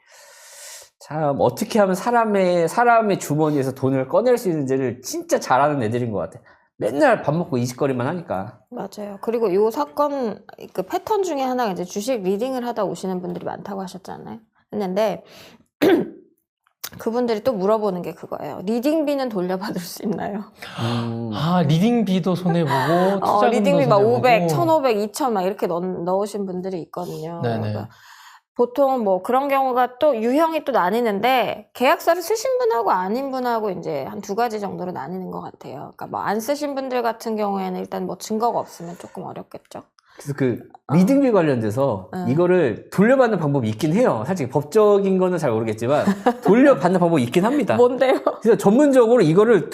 [SPEAKER 1] 참 어떻게 하면 사람의 주머니에서 돈을 꺼낼 수 있는지를 진짜 잘하는 애들인 것 같아요. 맨날 밥 먹고 이직거리만 하니까.
[SPEAKER 3] 맞아요. 그리고 이 사건 그 패턴 중에 하나가 이제 주식 리딩을 하다 오시는 분들이 많다고 하셨잖아요. 했는데 그분들이 또 물어보는 게 그거예요. 리딩비는 돌려받을 수 있나요?
[SPEAKER 2] 아, 리딩비도 손해보고, 투자금도
[SPEAKER 3] 리딩비 막
[SPEAKER 2] 손해보고.
[SPEAKER 3] 500, 1500, 2000 막 이렇게 넣으신 분들이 있거든요.
[SPEAKER 2] 네네.
[SPEAKER 3] 그러니까 보통 뭐 그런 경우가 또 유형이 또 나뉘는데 계약서를 쓰신 분하고 아닌 분하고 이제 한 2가지 정도로 나뉘는 것 같아요. 그러니까 뭐 안 쓰신 분들 같은 경우에는 일단 뭐 증거가 없으면 조금 어렵겠죠.
[SPEAKER 1] 그래서 그 리딩비 관련돼서
[SPEAKER 3] 응.
[SPEAKER 1] 이거를 돌려받는 방법이 있긴 해요. 솔직히 법적인 거는 잘 모르겠지만 돌려받는 방법이 있긴 합니다.
[SPEAKER 3] 뭔데요?
[SPEAKER 1] 그래서 전문적으로 이거를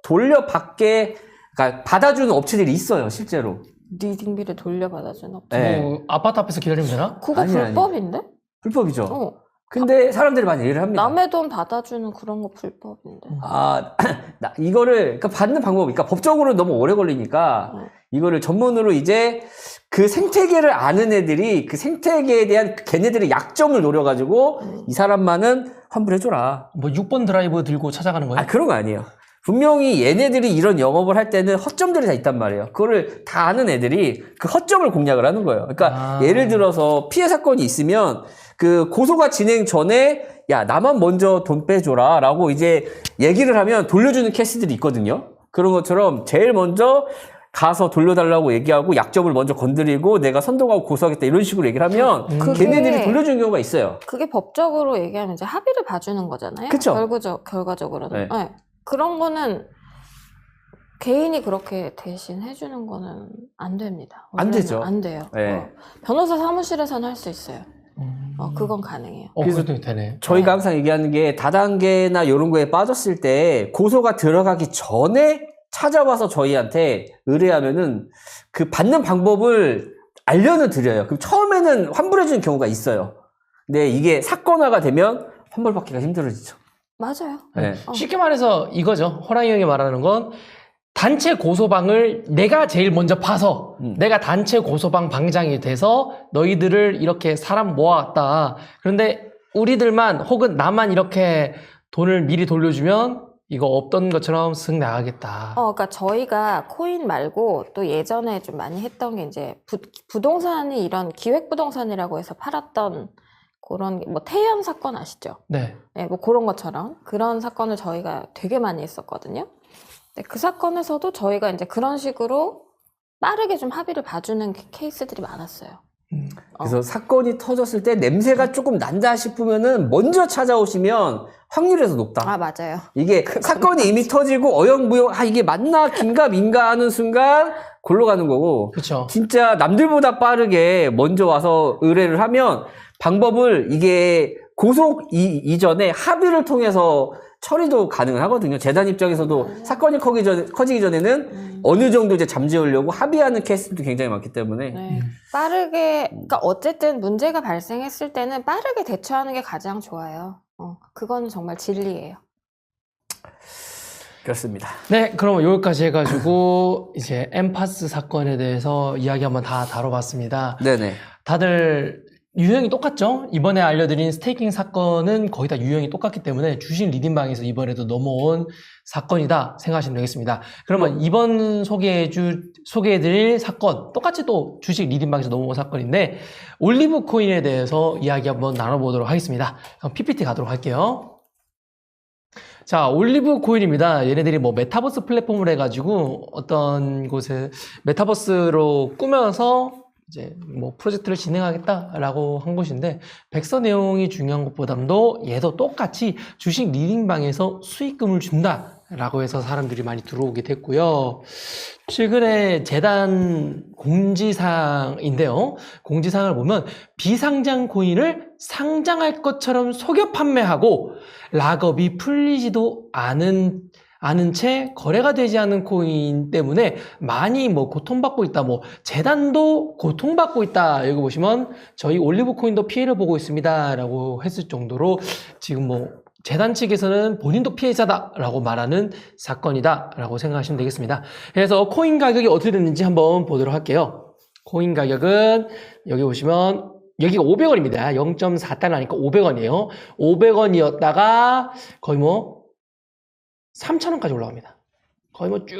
[SPEAKER 1] 돌려받게, 그러니까 받아주는 업체들이 있어요, 실제로.
[SPEAKER 3] 리딩비를 돌려받아주는 업체.
[SPEAKER 1] 네.
[SPEAKER 2] 뭐, 아파트 앞에서 기다리면 되나?
[SPEAKER 3] 그거
[SPEAKER 1] 아니.
[SPEAKER 3] 불법인데?
[SPEAKER 1] 불법이죠.
[SPEAKER 3] 어.
[SPEAKER 1] 근데 사람들이 많이 일을 합니다.
[SPEAKER 3] 남의 돈 받아주는 그런 거 불법인데.
[SPEAKER 1] 아, 이거를, 그러니까 받는 방법, 그러니까 법적으로 너무 오래 걸리니까 이거를 전문으로 이제 그 생태계를 아는 애들이 그 생태계에 대한 걔네들의 약점을 노려가지고 이 사람만은 환불해줘라.
[SPEAKER 2] 뭐 6번 드라이브 들고 찾아가는 거예요?
[SPEAKER 1] 아, 그런 거 아니에요. 분명히 얘네들이 이런 영업을 할 때는 허점들이 다 있단 말이에요. 그거를 다 아는 애들이 그 허점을 공략을 하는 거예요. 그러니까 예를 들어서 피해 사건이 있으면 그 고소가 진행 전에 야, 나만 먼저 돈 빼줘라 라고 이제 얘기를 하면 돌려주는 케이스들이 있거든요. 그런 것처럼 제일 먼저 가서 돌려달라고 얘기하고 약점을 먼저 건드리고 내가 선동하고 고소하겠다 이런 식으로 얘기를 하면
[SPEAKER 3] 그게-
[SPEAKER 1] 걔네들이 돌려주는 경우가 있어요.
[SPEAKER 3] 그게 법적으로 얘기하면 이제 합의를 봐주는 거잖아요.
[SPEAKER 1] 그쵸.
[SPEAKER 3] 결과적으로는.
[SPEAKER 1] 네.
[SPEAKER 3] 네. 그런 거는 개인이 그렇게 대신 해주는 거는 안 됩니다.
[SPEAKER 1] 안
[SPEAKER 3] 원래는
[SPEAKER 1] 되죠.
[SPEAKER 3] 안 돼요.
[SPEAKER 1] 네.
[SPEAKER 3] 변호사 사무실에서는 할 수 있어요. 그건 가능해요.
[SPEAKER 2] 그래도 되네.
[SPEAKER 1] 저희가 항상 얘기하는 게 다단계나 이런 거에 빠졌을 때 고소가 들어가기 전에 찾아와서 저희한테 의뢰하면은 그 받는 방법을 알려는 드려요. 그럼 처음에는 환불해주는 경우가 있어요. 근데 이게 사건화가 되면 환불받기가 힘들어지죠.
[SPEAKER 3] 맞아요.
[SPEAKER 1] 네.
[SPEAKER 2] 쉽게 말해서 이거죠. 호랑이 형이 말하는 건 단체 고소방을 내가 제일 먼저 파서 내가 단체 고소방 방장이 돼서 너희들을 이렇게 사람 모아왔다. 그런데 우리들만 혹은 나만 이렇게 돈을 미리 돌려주면 이거 없던 것처럼 쓱 나가겠다.
[SPEAKER 3] 그러니까 저희가 코인 말고 또 예전에 좀 많이 했던 게 이제 부동산이 이런 기획부동산이라고 해서 팔았던 그런 게 뭐 태연 사건 아시죠?
[SPEAKER 2] 네.
[SPEAKER 3] 네, 뭐 그런 것처럼 그런 사건을 저희가 되게 많이 했었거든요. 근데 그 사건에서도 저희가 이제 그런 식으로 빠르게 좀 합의를 봐주는 케이스들이 많았어요.
[SPEAKER 1] 그래서 사건이 터졌을 때 냄새가 조금 난다 싶으면은 먼저 찾아오시면 확률이 더 높다.
[SPEAKER 3] 아, 맞아요.
[SPEAKER 1] 이게 사건이 이미 터지고 어영부영 이게 맞나 긴가 민가 하는 순간 골로 가는 거고
[SPEAKER 2] 그렇죠.
[SPEAKER 1] 진짜 남들보다 빠르게 먼저 와서 의뢰를 하면 방법을 이게 고소 이전에 합의를 통해서 처리도 가능하거든요. 재단 입장에서도 사건이 커지기 전에는 어느 정도 이제 잠재우려고 합의하는 케이스도 굉장히 많기 때문에
[SPEAKER 3] 네. 빠르게, 그러니까 어쨌든 문제가 발생했을 때는 빠르게 대처하는 게 가장 좋아요. 그거는 정말 진리예요.
[SPEAKER 1] 그렇습니다.
[SPEAKER 2] 네, 그럼 여기까지 해가지고 이제 엠파스 사건에 대해서 이야기 한번 다 다뤄봤습니다.
[SPEAKER 1] 네네.
[SPEAKER 2] 다들 유형이 똑같죠? 이번에 알려드린 스테이킹 사건은 거의 다 유형이 똑같기 때문에 주식 리딩방에서 이번에도 넘어온 사건이다 생각하시면 되겠습니다. 그러면 이번 소개해드릴 사건 똑같이 또 주식 리딩방에서 넘어온 사건인데 올리브 코인에 대해서 이야기 한번 나눠보도록 하겠습니다. 그럼 PPT 가도록 할게요. 자, 올리브 코인입니다. 얘네들이 뭐 메타버스 플랫폼을 해가지고 어떤 곳에 메타버스로 꾸며서 이제 뭐 프로젝트를 진행하겠다라고 한 곳인데 백서 내용이 중요한 것보다도 얘도 똑같이 주식 리딩방에서 수익금을 준다라고 해서 사람들이 많이 들어오게 됐고요. 최근에 재단 공지사항인데요. 공지사항을 보면 비상장 코인을 상장할 것처럼 속여 판매하고 락업이 풀리지도 않은 채 거래가 되지 않는 코인 때문에 많이 뭐 고통받고 있다. 뭐 재단도 고통받고 있다. 여기 보시면 저희 올리브 코인도 피해를 보고 있습니다라고 했을 정도로 지금 뭐 재단 측에서는 본인도 피해자다라고 말하는 사건이다라고 생각하시면 되겠습니다. 그래서 코인 가격이 어떻게 됐는지 한번 보도록 할게요. 코인 가격은 여기 보시면 여기가 500원입니다. 0.4달러니까 500원이에요. 500원이었다가 거의 뭐 3,000원까지 올라갑니다. 거의 뭐 쭉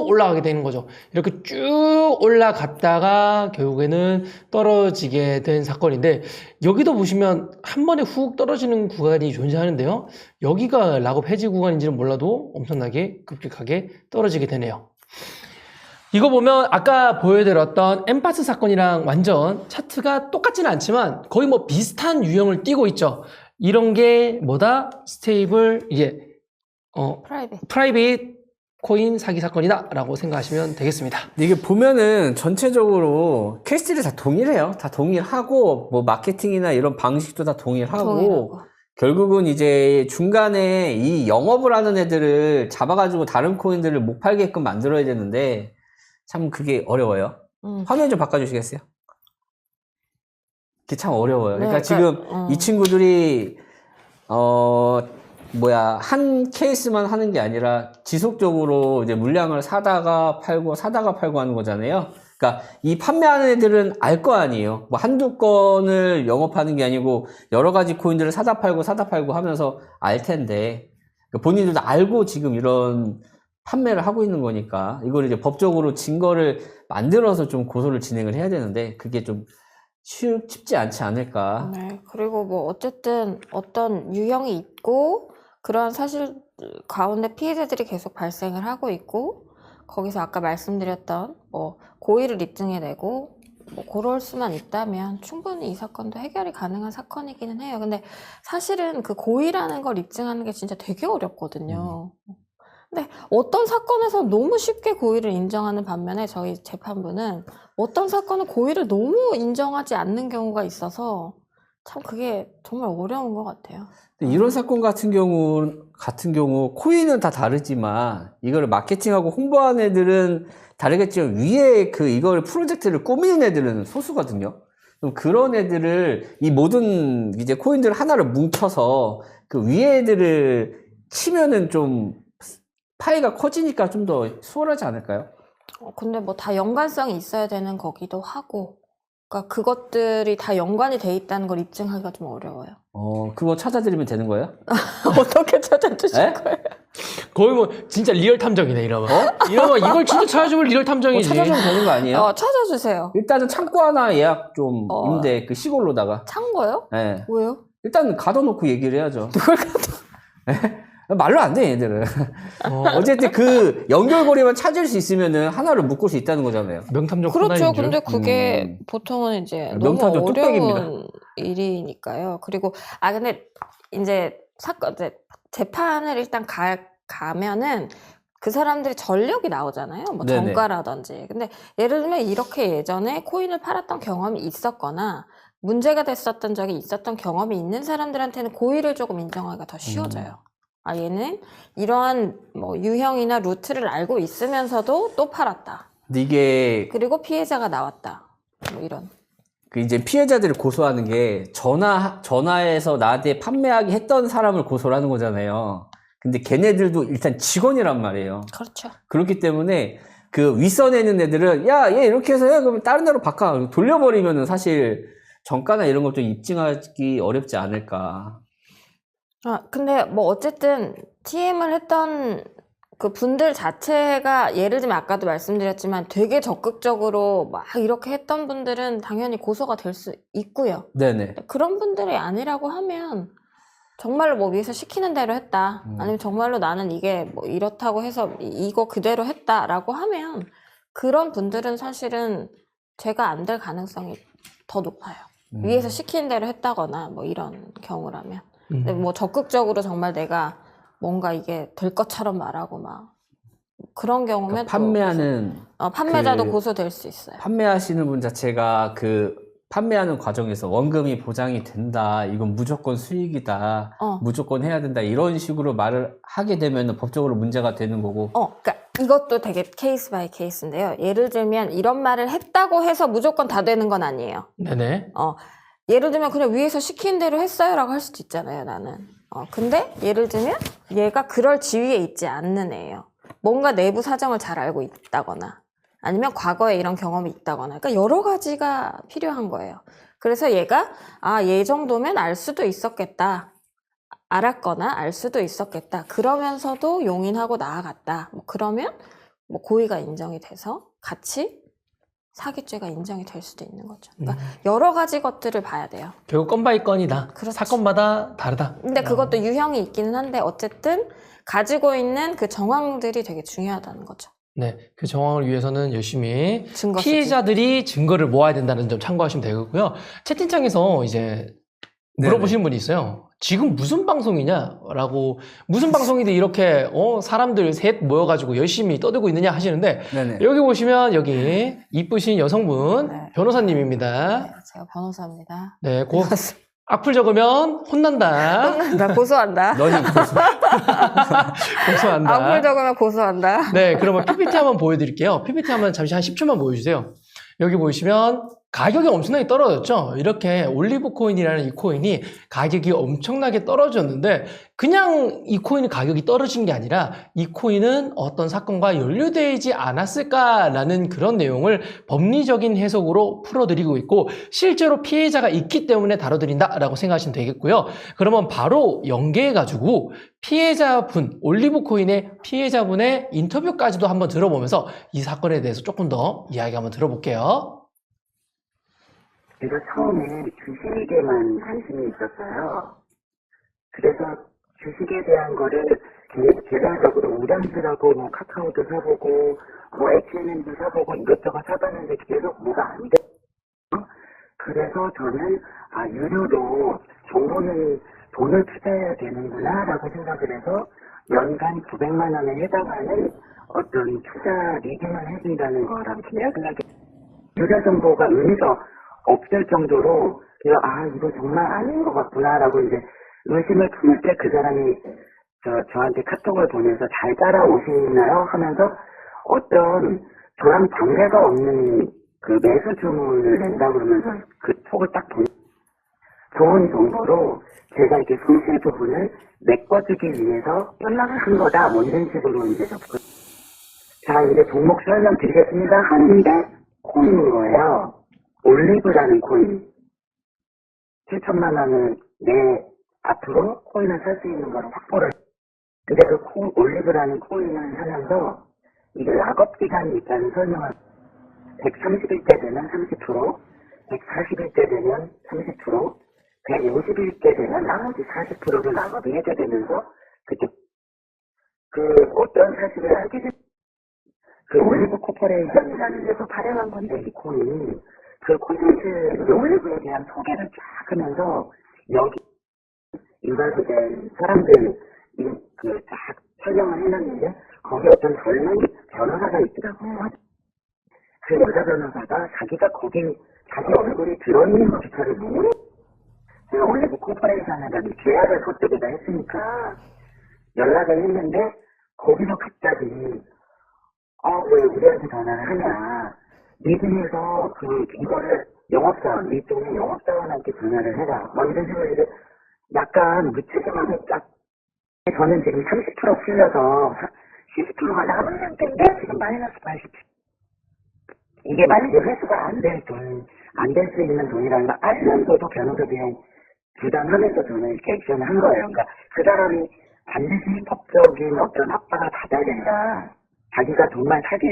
[SPEAKER 2] 올라가게 되는 거죠. 이렇게 쭉 올라갔다가 결국에는 떨어지게 된 사건인데, 여기도 보시면 한 번에 훅 떨어지는 구간이 존재하는데요. 여기가 락업 해지 구간인지는 몰라도 엄청나게 급격하게 떨어지게 되네요. 이거 보면 아까 보여드렸던 엠파스 사건이랑 완전 차트가 똑같지는 않지만 거의 뭐 비슷한 유형을 띠고 있죠. 이런 게 뭐다? 스테이블, 이게 프라이빗 코인 사기 사건이다 라고 생각하시면 되겠습니다.
[SPEAKER 1] 근데 이게 보면은 전체적으로 케이스들이 다 동일해요. 다 동일하고, 뭐, 마케팅이나 이런 방식도 다 동일하고, 결국은 이제 중간에 이 영업을 하는 애들을 잡아가지고 다른 코인들을 못 팔게끔 만들어야 되는데, 참 그게 어려워요. 화면 좀 바꿔주시겠어요? 그게 참 어려워요.
[SPEAKER 3] 네,
[SPEAKER 1] 그러니까 지금 이 친구들이, 한 케이스만 하는 게 아니라 지속적으로 이제 물량을 사다가 팔고 하는 거잖아요. 그러니까 이 판매하는 애들은 알 거 아니에요. 뭐 한두 건을 영업하는 게 아니고 여러 가지 코인들을 사다 팔고 하면서 알 텐데, 그러니까 본인들도 알고 지금 이런 판매를 하고 있는 거니까 이걸 이제 법적으로 증거를 만들어서 좀 고소를 진행을 해야 되는데 그게 좀 쉽지 않지 않을까.
[SPEAKER 3] 네, 그리고 뭐 어쨌든 어떤 유형이 있고 그런 사실 가운데 피해자들이 계속 발생을 하고 있고, 거기서 아까 말씀드렸던 뭐 고의를 입증해내고 뭐 그럴 수만 있다면 충분히 이 사건도 해결이 가능한 사건이기는 해요. 근데 사실은 그 고의라는 걸 입증하는 게 진짜 되게 어렵거든요. 근데 어떤 사건에서 너무 쉽게 고의를 인정하는 반면에 저희 재판부는 어떤 사건은 고의를 너무 인정하지 않는 경우가 있어서 참 그게 정말 어려운 것 같아요.
[SPEAKER 1] 근데 이런 사건 같은 경우 코인은 다 다르지만 이거를 마케팅하고 홍보하는 애들은 다르겠지만 위에 이걸 프로젝트를 꾸미는 애들은 소수거든요. 그럼 그런 애들을 이 모든 이제 코인들 하나를 뭉쳐서 그 위에 애들을 치면은 좀 파이가 커지니까 좀 더 수월하지 않을까요?
[SPEAKER 3] 근데 뭐 다 연관성이 있어야 되는 거기도 하고, 그러니까 그것들이 다 연관이 돼 있다는 걸 입증하기가 좀 어려워요.
[SPEAKER 1] 그거 찾아드리면 되는 거예요?
[SPEAKER 3] 어떻게 찾아주실
[SPEAKER 1] 에?
[SPEAKER 3] 거예요?
[SPEAKER 2] 거의 뭐 진짜 리얼 탐정이네 이러면. 이러면 이걸 진짜 찾아주면 리얼 탐정이지.
[SPEAKER 1] 찾아주면 되는 거 아니에요?
[SPEAKER 3] 찾아주세요.
[SPEAKER 1] 일단은 창고 하나 예약 좀 임대 시골로다가.
[SPEAKER 3] 창고요?
[SPEAKER 1] 예.
[SPEAKER 3] 왜요?
[SPEAKER 1] 일단 가둬놓고 얘기를 해야죠. 누굴 말로 안 돼, 얘들은. 어쨌든 그 연결고리만 찾을 수 있으면은 하나를 묶을 수 있다는 거잖아요.
[SPEAKER 2] 명탐정
[SPEAKER 3] 그렇죠.
[SPEAKER 2] 코난인 줄.
[SPEAKER 3] 근데 그게 보통은 이제 너무
[SPEAKER 1] 명탐정 뚝배기입니다.
[SPEAKER 3] 어려운 일이니까요. 그리고 근데 이제 재판을 일단 가면은 그 사람들이 전력이 나오잖아요. 뭐
[SPEAKER 1] 네네.
[SPEAKER 3] 정가라든지. 근데 예를 들면 이렇게 예전에 코인을 팔았던 경험이 있었거나 문제가 됐었던 적이 있었던 경험이 있는 사람들한테는 고의를 조금 인정하기가 더 쉬워져요. 얘는 이러한 뭐 유형이나 루트를 알고 있으면서도 또 팔았다.
[SPEAKER 1] 근데 이게
[SPEAKER 3] 그리고 피해자가 나왔다. 뭐 이런.
[SPEAKER 1] 이제 피해자들을 고소하는 게 전화해서 나한테 판매하게 했던 사람을 고소를 하는 거잖아요. 근데 걔네들도 일단 직원이란 말이에요.
[SPEAKER 3] 그렇죠.
[SPEAKER 1] 그렇기 때문에 그 윗선에 있는 애들은 야, 얘 이렇게 해서 해. 그러면 다른 데로 바꿔. 돌려버리면은 사실 정가나 이런 걸 좀 입증하기 어렵지 않을까.
[SPEAKER 3] 근데 뭐 어쨌든 TM을 했던 그 분들 자체가 예를 들면 아까도 말씀드렸지만 되게 적극적으로 막 이렇게 했던 분들은 당연히 고소가 될 수 있고요.
[SPEAKER 1] 네네.
[SPEAKER 3] 그런 분들이 아니라고 하면 정말로 뭐 위에서 시키는 대로 했다. 아니면 정말로 나는 이게 뭐 이렇다고 해서 이거 그대로 했다라고 하면 그런 분들은 사실은 죄가 안 될 가능성이 더 높아요. 위에서 시키는 대로 했다거나 뭐 이런 경우라면. 근데 뭐 적극적으로 정말 내가 뭔가 이게 될 것처럼 말하고 막 그런 경우면
[SPEAKER 1] 판매하는
[SPEAKER 3] 판매자도 고소될 수 있어요.
[SPEAKER 1] 판매하시는 분 자체가 판매하는 과정에서 원금이 보장이 된다. 이건 무조건 수익이다. 무조건 해야 된다. 이런 식으로 말을 하게 되면 법적으로 문제가 되는 거고.
[SPEAKER 3] 그러니까 이것도 되게 케이스 바이 케이스인데요. 예를 들면 이런 말을 했다고 해서 무조건 다 되는 건 아니에요.
[SPEAKER 2] 네네.
[SPEAKER 3] 예를 들면 그냥 위에서 시킨 대로 했어요라고 할 수도 있잖아요, 나는. 근데 예를 들면 얘가 그럴 지위에 있지 않는 애예요. 뭔가 내부 사정을 잘 알고 있다거나 아니면 과거에 이런 경험이 있다거나, 그러니까 여러 가지가 필요한 거예요. 그래서 얘가 얘 정도면 알 수도 있었겠다. 알았거나 알 수도 있었겠다. 그러면서도 용인하고 나아갔다. 뭐 그러면 뭐 고의가 인정이 돼서 같이 사기죄가 인정이 될 수도 있는 거죠. 그러니까 여러 가지 것들을 봐야 돼요.
[SPEAKER 2] 결국 건 바이 건이다.
[SPEAKER 3] 그렇죠.
[SPEAKER 2] 사건마다 다르다.
[SPEAKER 3] 근데 그것도 유형이 있기는 한데 어쨌든 가지고 있는 그 정황들이 되게 중요하다는 거죠.
[SPEAKER 2] 네, 그 정황을 위해서는 열심히
[SPEAKER 3] 증거 수집.
[SPEAKER 2] 피해자들이 증거를 모아야 된다는 점 참고하시면 되겠고요. 채팅창에서 이제 물어보시는 분이 있어요. 지금 무슨 방송이냐라고, 무슨 방송인데 이렇게 사람들 셋 모여가지고 열심히 떠들고 있느냐 하시는데,
[SPEAKER 1] 네네.
[SPEAKER 2] 여기 보시면 여기 이쁘신 여성분
[SPEAKER 3] 네.
[SPEAKER 2] 변호사님입니다.
[SPEAKER 3] 네, 제가 변호사입니다.
[SPEAKER 2] 네, 악플 적으면 혼난다.
[SPEAKER 3] 나 고소한다.
[SPEAKER 1] 너는 고소.
[SPEAKER 2] 고소한다.
[SPEAKER 3] 악플 적으면 고소한다.
[SPEAKER 2] 네, 그러면 PPT 한번 보여드릴게요. PPT 한번 잠시 한 10초만 보여주세요. 여기 보시면 가격이 엄청나게 떨어졌죠? 이렇게 올리브 코인이라는 이 코인이 가격이 엄청나게 떨어졌는데, 그냥 이 코인의 가격이 떨어진 게 아니라 이 코인은 어떤 사건과 연루되지 않았을까라는 그런 내용을 법리적인 해석으로 풀어드리고 있고, 실제로 피해자가 있기 때문에 다뤄드린다라고 생각하시면 되겠고요. 그러면 바로 연계해가지고 피해자분, 올리브 코인의 피해자분의 인터뷰까지도 한번 들어보면서 이 사건에 대해서 조금 더 이야기 한번 들어볼게요.
[SPEAKER 6] 제가 처음에 주식에만 관심이 있었어요. 그래서 주식에 대한 거를 개별적으로 우량주라고 뭐 카카오도 사보고 뭐 H&M도 사보고 이것저것 사봤는데 계속 뭐가 안 돼요. 그래서 저는 유료도 정보는 돈을 투자해야 되는구나 라고 생각을 해서 연간 900만 원에 해당하는 어떤 투자 리딩을 해준다는 거라고 생각이 유료 정보가 의미가 없을 정도로 제가 이거 정말 아닌 것 같구나라고 이제 의심을 품을 때 그 사람이 저한테 카톡을 보내서 잘 따라오시나요? 하면서 어떤 저랑 관계가 없는 그 매수 주문을 낸다 그러면서 그 톡을 딱 좋은 정보로 제가 이렇게 손실 부분을 메꿔주기 위해서 연락을 한 거다. 뭐 이런 식으로 이제 접근. 자, 이제 종목 설명드리겠습니다. 하는데 코인인 거예요. 올리브라는 코인. 7천만 원을 내 앞으로 코인을 살 수 있는 걸 확보를. 근데 그 올리브라는 코인을 사면서 이게 락업 기간이 있다는 설명을 130일 때 되면 30%, 140일 때 되면 30%, 150일 때 되면 나머지 40%를 락업을 해줘야 되면서 그때 그 어떤 사실을 알게 됐 그 올리브 코퍼레이션이라는 데서 발행한 건데 이 코인이 그 콘텐츠 올리브에 대한 소개를 쫙 하면서 여기 인발부된 사람들 그 쫙 설명을 해놨는데 거기 어떤 젊은 변호사가 있더라고. 그 여자 변호사가 자기가 거기 자기 얼굴이 들어있는 것조차를 모르. 올리브 코퍼레이션에다 계약을 그쪽에다 했으니까 연락을 했는데 거기서 갑자기 왜 우리한테 전화를 하냐. 미팅에서 이거를 영업사원, 이쪽에 영업사원한테 전화를 해라. 뭐 이런 식으로 약간 무책임하게 딱. 저는 지금 30% 풀려서 10%가 남은 상태인데 지금 마이너스 80%. 이게 만약에 회수가 안 될 돈, 안 될 수 있는 돈이라는 걸 알면서도 변호사 비용 부담하면서 저는 이렇게 액션을 한 거예요. 그러니까 그 사람이 반드시 법적인 어떤 압박을 받아야 된다. 자기가 정말 사기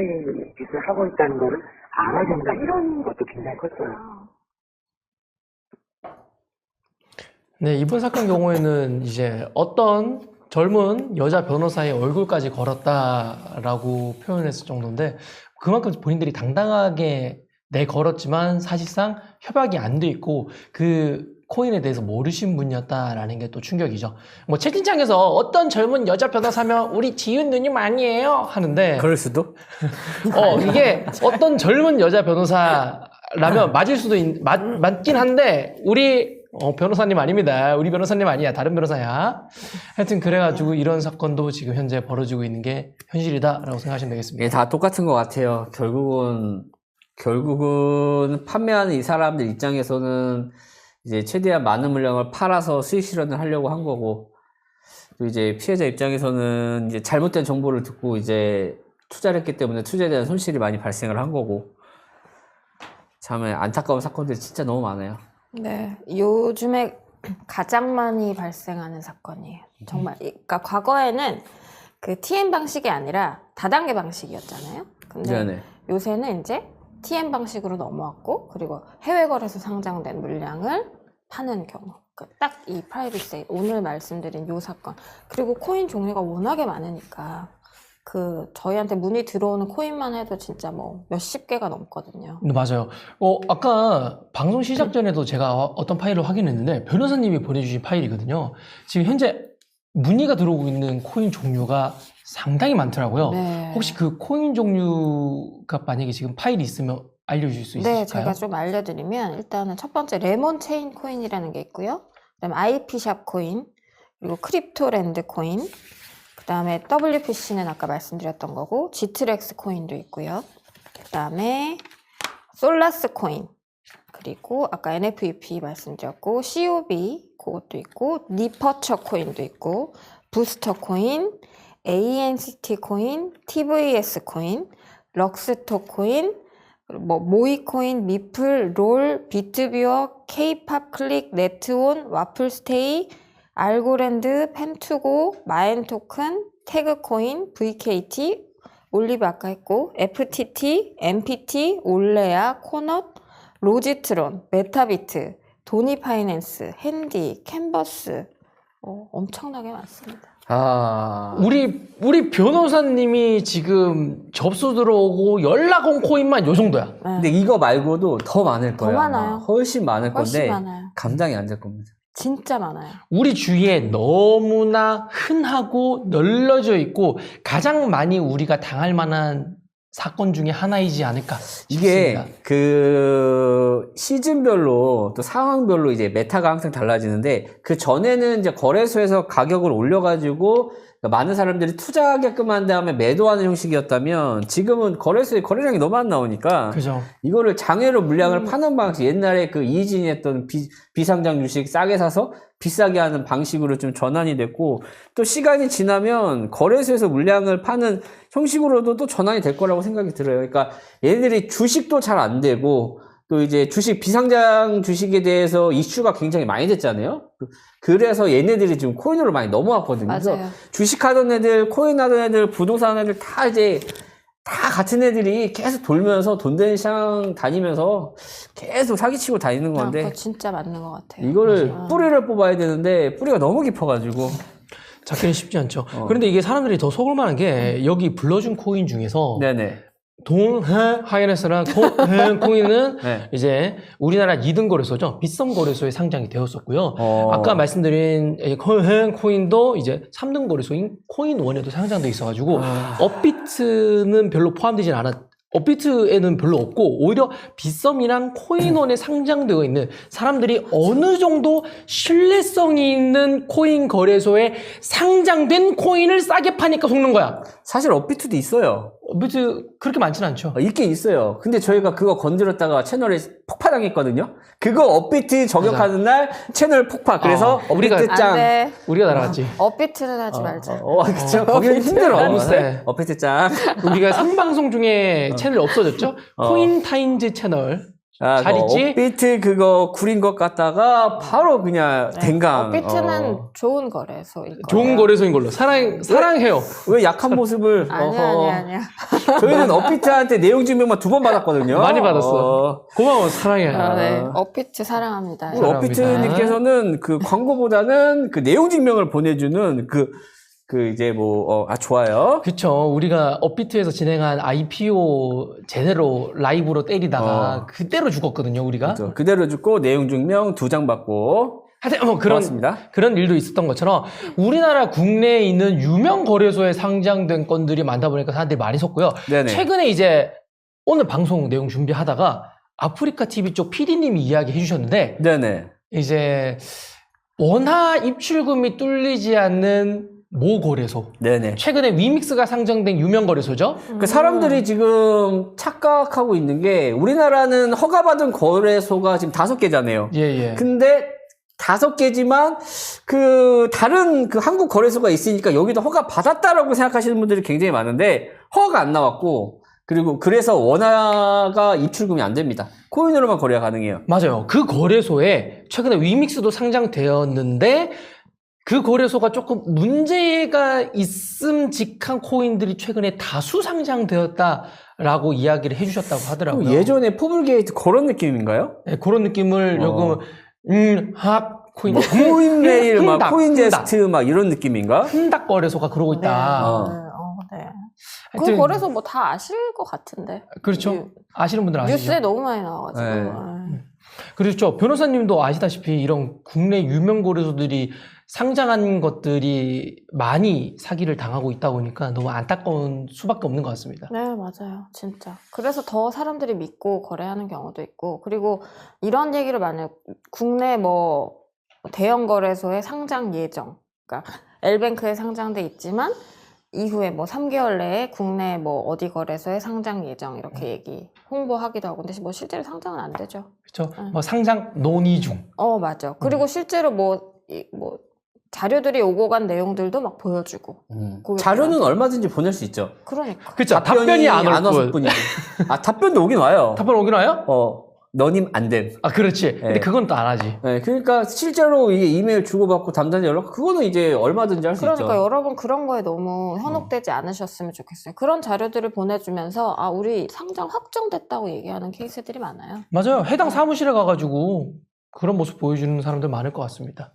[SPEAKER 6] 짓을 하고 있다는 거를 알아야 된다. 이런 것도 굉장히 컸어요.
[SPEAKER 2] 네, 이번 사건 경우에는 이제 어떤 젊은 여자 변호사의 얼굴까지 걸었다라고 표현했을 정도인데, 그만큼 본인들이 당당하게 걸었지만 사실상 협약이 안 돼 있고 그 코인에 대해서 모르신 분이었다라는 게 또 충격이죠. 뭐 채팅창에서 어떤 젊은 여자 변호사면 우리 지은 누님 아니에요 하는데,
[SPEAKER 1] 그럴 수도?
[SPEAKER 2] 이게 어떤 젊은 여자 변호사라면 맞을 수도 맞긴 한데, 우리 변호사님 아닙니다. 우리 변호사님 아니야. 다른 변호사야. 하여튼 그래가지고 이런 사건도 지금 현재 벌어지고 있는 게 현실이다라고 생각하시면 되겠습니다.
[SPEAKER 1] 이게 다 똑같은 것 같아요. 결국은 판매하는 이 사람들 입장에서는 이제 최대한 많은 물량을 팔아서 수익 실현을 하려고 한 거고, 또 이제 피해자 입장에서는 이제 잘못된 정보를 듣고 이제 투자를 했기 때문에 투자에 대한 손실이 많이 발생을 한 거고, 참 안타까운 사건들이 진짜 너무 많아요.
[SPEAKER 3] 네, 요즘에 가장 많이 발생하는 사건이에요. 정말. 그러니까 과거에는 그 TM 방식이 아니라 다단계 방식이었잖아요. 근데
[SPEAKER 1] 네네.
[SPEAKER 3] 요새는 이제 TM 방식으로 넘어왔고, 그리고 해외 거래소 상장된 물량을 파는 경우. 딱 이 프라이빗 세일, 오늘 말씀드린 요 사건. 그리고 코인 종류가 워낙에 많으니까 저희한테 문의 들어오는 코인만 해도 진짜 뭐 몇십 개가 넘거든요.
[SPEAKER 2] 네, 맞아요. 아까 방송 시작 전에도 제가 어떤 파일을 확인했는데 변호사님이 보내주신 파일이거든요. 지금 현재 문의가 들어오고 있는 코인 종류가 상당히 많더라고요.
[SPEAKER 3] 네.
[SPEAKER 2] 혹시 그 코인 종류가 만약에 지금 파일이 있으면 알려주실 수 있을까요?
[SPEAKER 3] 네, 제가 좀 알려드리면 일단은 첫 번째 레몬 체인 코인이라는 게 있고요. 그다음에 IP샵 코인, 그리고 크립토랜드 코인, 그다음에 WPC는 아까 말씀드렸던 거고, 지트렉스 코인도 있고요. 그다음에 솔라스 코인, 그리고 아까 NFUP 말씀드렸고, COB 그것도 있고, 니퍼처 코인도 있고, 부스터 코인, ANCT 코인, TVS 코인, 럭스토 코인, 뭐 모이 코인, 미플, 롤, 비트뷰어, K팝 클릭, 네트온, 와플스테이, 알고랜드, 펜투고, 마엔토큰, 태그코인, VKT, 올리브 아까 했고, FTT, MPT, 올레아, 코넛, 로지트론, 메타비트, 도니파이낸스, 핸디, 캔버스, 엄청나게 많습니다.
[SPEAKER 2] 우리 변호사님이 지금 접수 들어오고 연락 온 코인만 요 정도야.
[SPEAKER 3] 네.
[SPEAKER 1] 근데 이거 말고도 더 많을
[SPEAKER 3] 더
[SPEAKER 1] 거예요. 아마.
[SPEAKER 3] 많아요.
[SPEAKER 1] 훨씬 많을
[SPEAKER 3] 훨씬
[SPEAKER 1] 건데
[SPEAKER 3] 많아요.
[SPEAKER 1] 감당이 안 될 겁니다.
[SPEAKER 3] 진짜 많아요.
[SPEAKER 2] 우리 주위에 너무나 흔하고 널려져 있고 가장 많이 우리가 당할 만한 사건 중에 하나이지 않을까
[SPEAKER 1] 이게
[SPEAKER 2] 싶습니다.
[SPEAKER 1] 그 시즌별로 또 상황별로 이제 메타가 항상 달라지는데, 그 전에는 이제 거래소에서 가격을 올려가지고 많은 사람들이 투자하게끔 한 다음에 매도하는 형식이었다면, 지금은 거래소에 거래량이 너무 안 나오니까
[SPEAKER 2] 그죠.
[SPEAKER 1] 이거를 장외로 물량을 파는 방식, 옛날에 그 이진이 했던 비상장 주식 싸게 사서 비싸게 하는 방식으로 좀 전환이 됐고, 또 시간이 지나면 거래소에서 물량을 파는 형식으로도 또 전환이 될 거라고 생각이 들어요. 그러니까 얘네들이 주식도 잘 안 되고, 또 이제 비상장 주식에 대해서 이슈가 굉장히 많이 됐잖아요. 그래서 얘네들이 지금 코인으로 많이 넘어왔거든요. 그래서
[SPEAKER 3] 맞아요.
[SPEAKER 1] 주식 하던 애들, 코인 하던 애들, 부동산 하던 애들 다 같은 애들이 계속 돌면서 돈 되는 시장 다니면서 계속 사기치고 다니는 건데,
[SPEAKER 3] 그거 진짜 맞는 것 같아요.
[SPEAKER 1] 이거를
[SPEAKER 3] 맞아요.
[SPEAKER 1] 뿌리를 뽑아야 되는데 뿌리가 너무 깊어가지고.
[SPEAKER 2] 잡기는 쉽지 않죠. 그런데 이게 사람들이 더 속을 만한 게 여기 불러준 코인 중에서
[SPEAKER 1] 네네.
[SPEAKER 2] 하이네스랑 코인은
[SPEAKER 1] 네.
[SPEAKER 2] 이제 우리나라 2등 거래소죠. 빗썸 거래소에 상장이 되었었고요.
[SPEAKER 1] 어.
[SPEAKER 2] 아까 말씀드린 코인도 이제 3등 거래소인 코인원에도 상장돼 있어가지고 업비트는 별로 포함되진 업비트에는 별로 없고, 오히려 빗썸이랑 코인원에 상장되어 있는 사람들이 어느 정도 신뢰성이 있는 코인 거래소에 상장된 코인을 싸게 파니까 속는 거야.
[SPEAKER 1] 사실 업비트도 있어요.
[SPEAKER 2] 업비트 그렇게 많지는 않죠.
[SPEAKER 1] 있긴 있어요. 근데 저희가 그거 건드렸다가 채널에 폭파당했거든요. 그거 업비트 저격하는 날 채널 폭파. 그래서
[SPEAKER 2] 우리가-
[SPEAKER 1] 업비트
[SPEAKER 3] 안
[SPEAKER 1] 짱.
[SPEAKER 3] 돼.
[SPEAKER 2] 우리가 날아갔지.
[SPEAKER 3] 업비트는 하지 말자.
[SPEAKER 1] 그쵸. 거기는 힘들어.
[SPEAKER 2] 너무 세.
[SPEAKER 1] 업비트 짱.
[SPEAKER 2] 우리가 생방송 중에 채널이 없어졌죠? 코인타임즈 채널. 잘 있지?
[SPEAKER 1] 업비트 그거 구린 것 같다가 바로 그냥 댕강.
[SPEAKER 3] 업비트는 좋은 거래소일 거예요.
[SPEAKER 2] 좋은 거래소인 걸로. 사랑해요.
[SPEAKER 1] 왜 약한 모습을.
[SPEAKER 3] 아니야.
[SPEAKER 1] 저희는 업비트한테 내용 증명만 2번 받았거든요.
[SPEAKER 2] 많이 받았어. 고마워, 사랑해.
[SPEAKER 3] 네. 업비트 사랑합니다.
[SPEAKER 1] 우리 업비트님께서는 그 광고보다는 그 내용 증명을 보내주는 좋아요.
[SPEAKER 2] 그쵸. 우리가 업비트에서 진행한 IPO 제대로 라이브로 때리다가 그대로 죽었거든요, 우리가.
[SPEAKER 1] 그렇죠. 그대로 죽고 내용 증명 2장 받고.
[SPEAKER 2] 하여튼 뭐 그런 일도 있었던 것처럼 우리나라 국내에 있는 유명 거래소에 상장된 건들이 많다 보니까 사람들이 많이 섰고요.
[SPEAKER 1] 네네.
[SPEAKER 2] 최근에 이제 오늘 방송 내용 준비하다가 아프리카 TV 쪽 PD님이 이야기해 주셨는데,
[SPEAKER 1] 네네.
[SPEAKER 2] 이제 원화 입출금이 뚫리지 않는 모 거래소.
[SPEAKER 1] 네네.
[SPEAKER 2] 최근에 위믹스가 상장된 유명 거래소죠.
[SPEAKER 1] 그 사람들이 지금 착각하고 있는 게, 우리나라는 허가받은 거래소가 지금 5개잖아요.
[SPEAKER 2] 예.
[SPEAKER 1] 근데 5개지만 다른 한국 거래소가 있으니까 여기도 허가 받았다라고 생각하시는 분들이 굉장히 많은데, 허가가 안 나왔고, 그리고 그래서 원화가 입출금이 안 됩니다. 코인으로만 거래가 가능해요.
[SPEAKER 2] 맞아요. 그 거래소에 최근에 위믹스도 상장되었는데 그 거래소가 조금 문제가 있음직한 코인들이 최근에 다수 상장되었다라고 이야기를 해주셨다고 하더라고요.
[SPEAKER 1] 예전에 포블게이트 그런 느낌인가요?
[SPEAKER 2] 네, 그런 느낌을 조금 코인,
[SPEAKER 1] 뭐 코인메일, 막
[SPEAKER 2] 흔닥,
[SPEAKER 1] 코인제스트 막 이런 느낌인가?
[SPEAKER 2] 흔닥 거래소가 그러고 있다.
[SPEAKER 1] 어.
[SPEAKER 3] 네. 그
[SPEAKER 2] 하여튼
[SPEAKER 3] 거래소 뭐 다 아실 것 같은데.
[SPEAKER 2] 그렇죠. 아시는 분들 아시죠?
[SPEAKER 3] 뉴스에 너무 많이 나와가지고.
[SPEAKER 1] 네.
[SPEAKER 2] 그렇죠. 변호사님도 아시다시피 이런 국내 유명 거래소들이 상장한 것들이 많이 사기를 당하고 있다 보니까 너무 안타까운 수밖에 없는 것 같습니다.
[SPEAKER 3] 네, 맞아요. 진짜. 그래서 더 사람들이 믿고 거래하는 경우도 있고, 그리고 이런 얘기를 많이, 국내 뭐, 대형 거래소의 상장 예정. 그러니까, L뱅크에 상장돼 있지만, 이후에 뭐 3개월 내에 국내 뭐 어디 거래소에 상장 예정, 이렇게 얘기, 홍보하기도 하고. 근데 뭐 실제로 상장은 안 되죠.
[SPEAKER 2] 그렇죠. 뭐 상장 논의 중.
[SPEAKER 3] 맞아. 그리고 실제로 뭐 자료들이 오고 간 내용들도 막 보여주고. 고객들한테.
[SPEAKER 1] 자료는 얼마든지 보낼 수 있죠.
[SPEAKER 3] 그러니까.
[SPEAKER 2] 그렇죠. 답변이 안 올
[SPEAKER 1] 왔을
[SPEAKER 2] 뿐.
[SPEAKER 1] 뿐이지. 답변도 오긴 와요.
[SPEAKER 2] 답변 오긴 와요?
[SPEAKER 1] 너님 안 됨.
[SPEAKER 2] 아, 그렇지. 근데
[SPEAKER 1] 네.
[SPEAKER 2] 그건 또 안 하지.
[SPEAKER 1] 네, 그러니까 실제로 이게 이메일 주고받고 담당자 연락, 그거는 이제 얼마든지 할 수 있죠.
[SPEAKER 3] 그러니까 여러분 그런 거에 너무 현혹되지 않으셨으면 좋겠어요. 그런 자료들을 보내주면서 우리 상장 확정됐다고 얘기하는 케이스들이 많아요.
[SPEAKER 2] 맞아요. 해당 사무실에 가가지고 그런 모습 보여주는 사람들 많을 것 같습니다.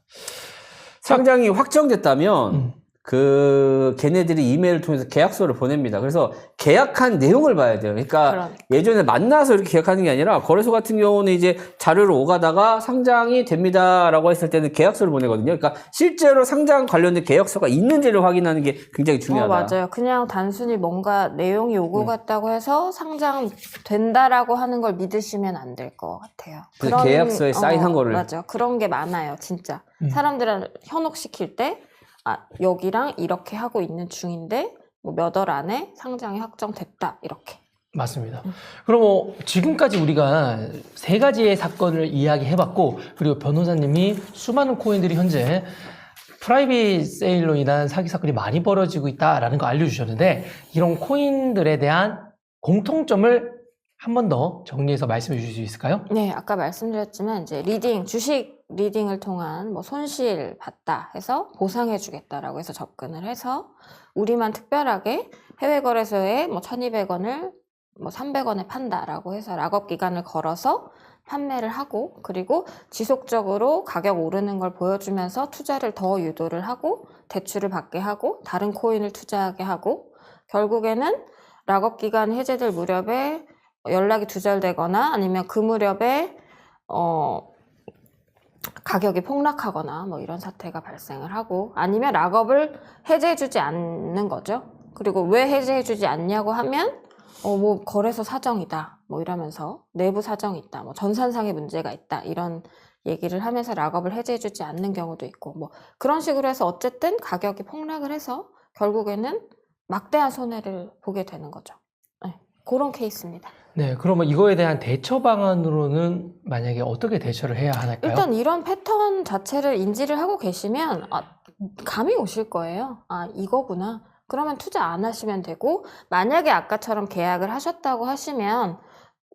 [SPEAKER 1] 상장이 확정됐다면 걔네들이 이메일을 통해서 계약서를 보냅니다. 그래서 계약한 내용을 봐야 돼요. 그러니까 예전에 만나서 이렇게 계약하는 게 아니라 거래소 같은 경우는 이제 자료를 오가다가 상장이 됩니다라고 했을 때는 계약서를 보내거든요. 그러니까 실제로 상장 관련된 계약서가 있는지를 확인하는 게 굉장히 중요하다.
[SPEAKER 3] 맞아요. 그냥 단순히 뭔가 내용이 오고 갔다고 해서 상장 된다라고 하는 걸 믿으시면 안 될 것 같아요.
[SPEAKER 1] 그 계약서에 사인한 거를.
[SPEAKER 3] 맞아. 그런 게 많아요. 진짜. 사람들을 현혹시킬 때 여기랑 이렇게 하고 있는 중인데 뭐 몇 월 안에 상장이 확정됐다 이렇게.
[SPEAKER 2] 맞습니다. 그럼 지금까지 우리가 3가지의 사건을 이야기해봤고, 그리고 변호사님이 수많은 코인들이 현재 프라이빗 세일로 인한 사기 사건이 많이 벌어지고 있다라는 거 알려주셨는데, 이런 코인들에 대한 공통점을 한 번 더 정리해서 말씀해 주실 수 있을까요?
[SPEAKER 3] 네, 아까 말씀드렸지만 이제 주식 리딩을 통한 뭐 손실 봤다 해서 보상해 주겠다라고 해서 접근을 해서 우리만 특별하게 해외 거래소에 뭐 1,200원을 뭐 300원에 판다라고 해서 락업 기간을 걸어서 판매를 하고, 그리고 지속적으로 가격 오르는 걸 보여주면서 투자를 더 유도를 하고 대출을 받게 하고 다른 코인을 투자하게 하고, 결국에는 락업 기간 해제될 무렵에 연락이 두절되거나 아니면 그 무렵에 가격이 폭락하거나 뭐 이런 사태가 발생을 하고, 아니면 락업을 해제해주지 않는 거죠. 그리고 왜 해제해주지 않냐고 하면 뭐 거래소 사정이다 뭐 이러면서 내부 사정이 있다, 뭐 전산상의 문제가 있다 이런 얘기를 하면서 락업을 해제해주지 않는 경우도 있고, 뭐 그런 식으로 해서 어쨌든 가격이 폭락을 해서 결국에는 막대한 손해를 보게 되는 거죠. 네, 그런 케이스입니다.
[SPEAKER 2] 네, 그러면 이거에 대한 대처 방안으로는 만약에 어떻게 대처를 해야 하나요?
[SPEAKER 3] 일단 이런 패턴 자체를 인지를 하고 계시면 감이 오실 거예요. 이거구나. 그러면 투자 안 하시면 되고, 만약에 아까처럼 계약을 하셨다고 하시면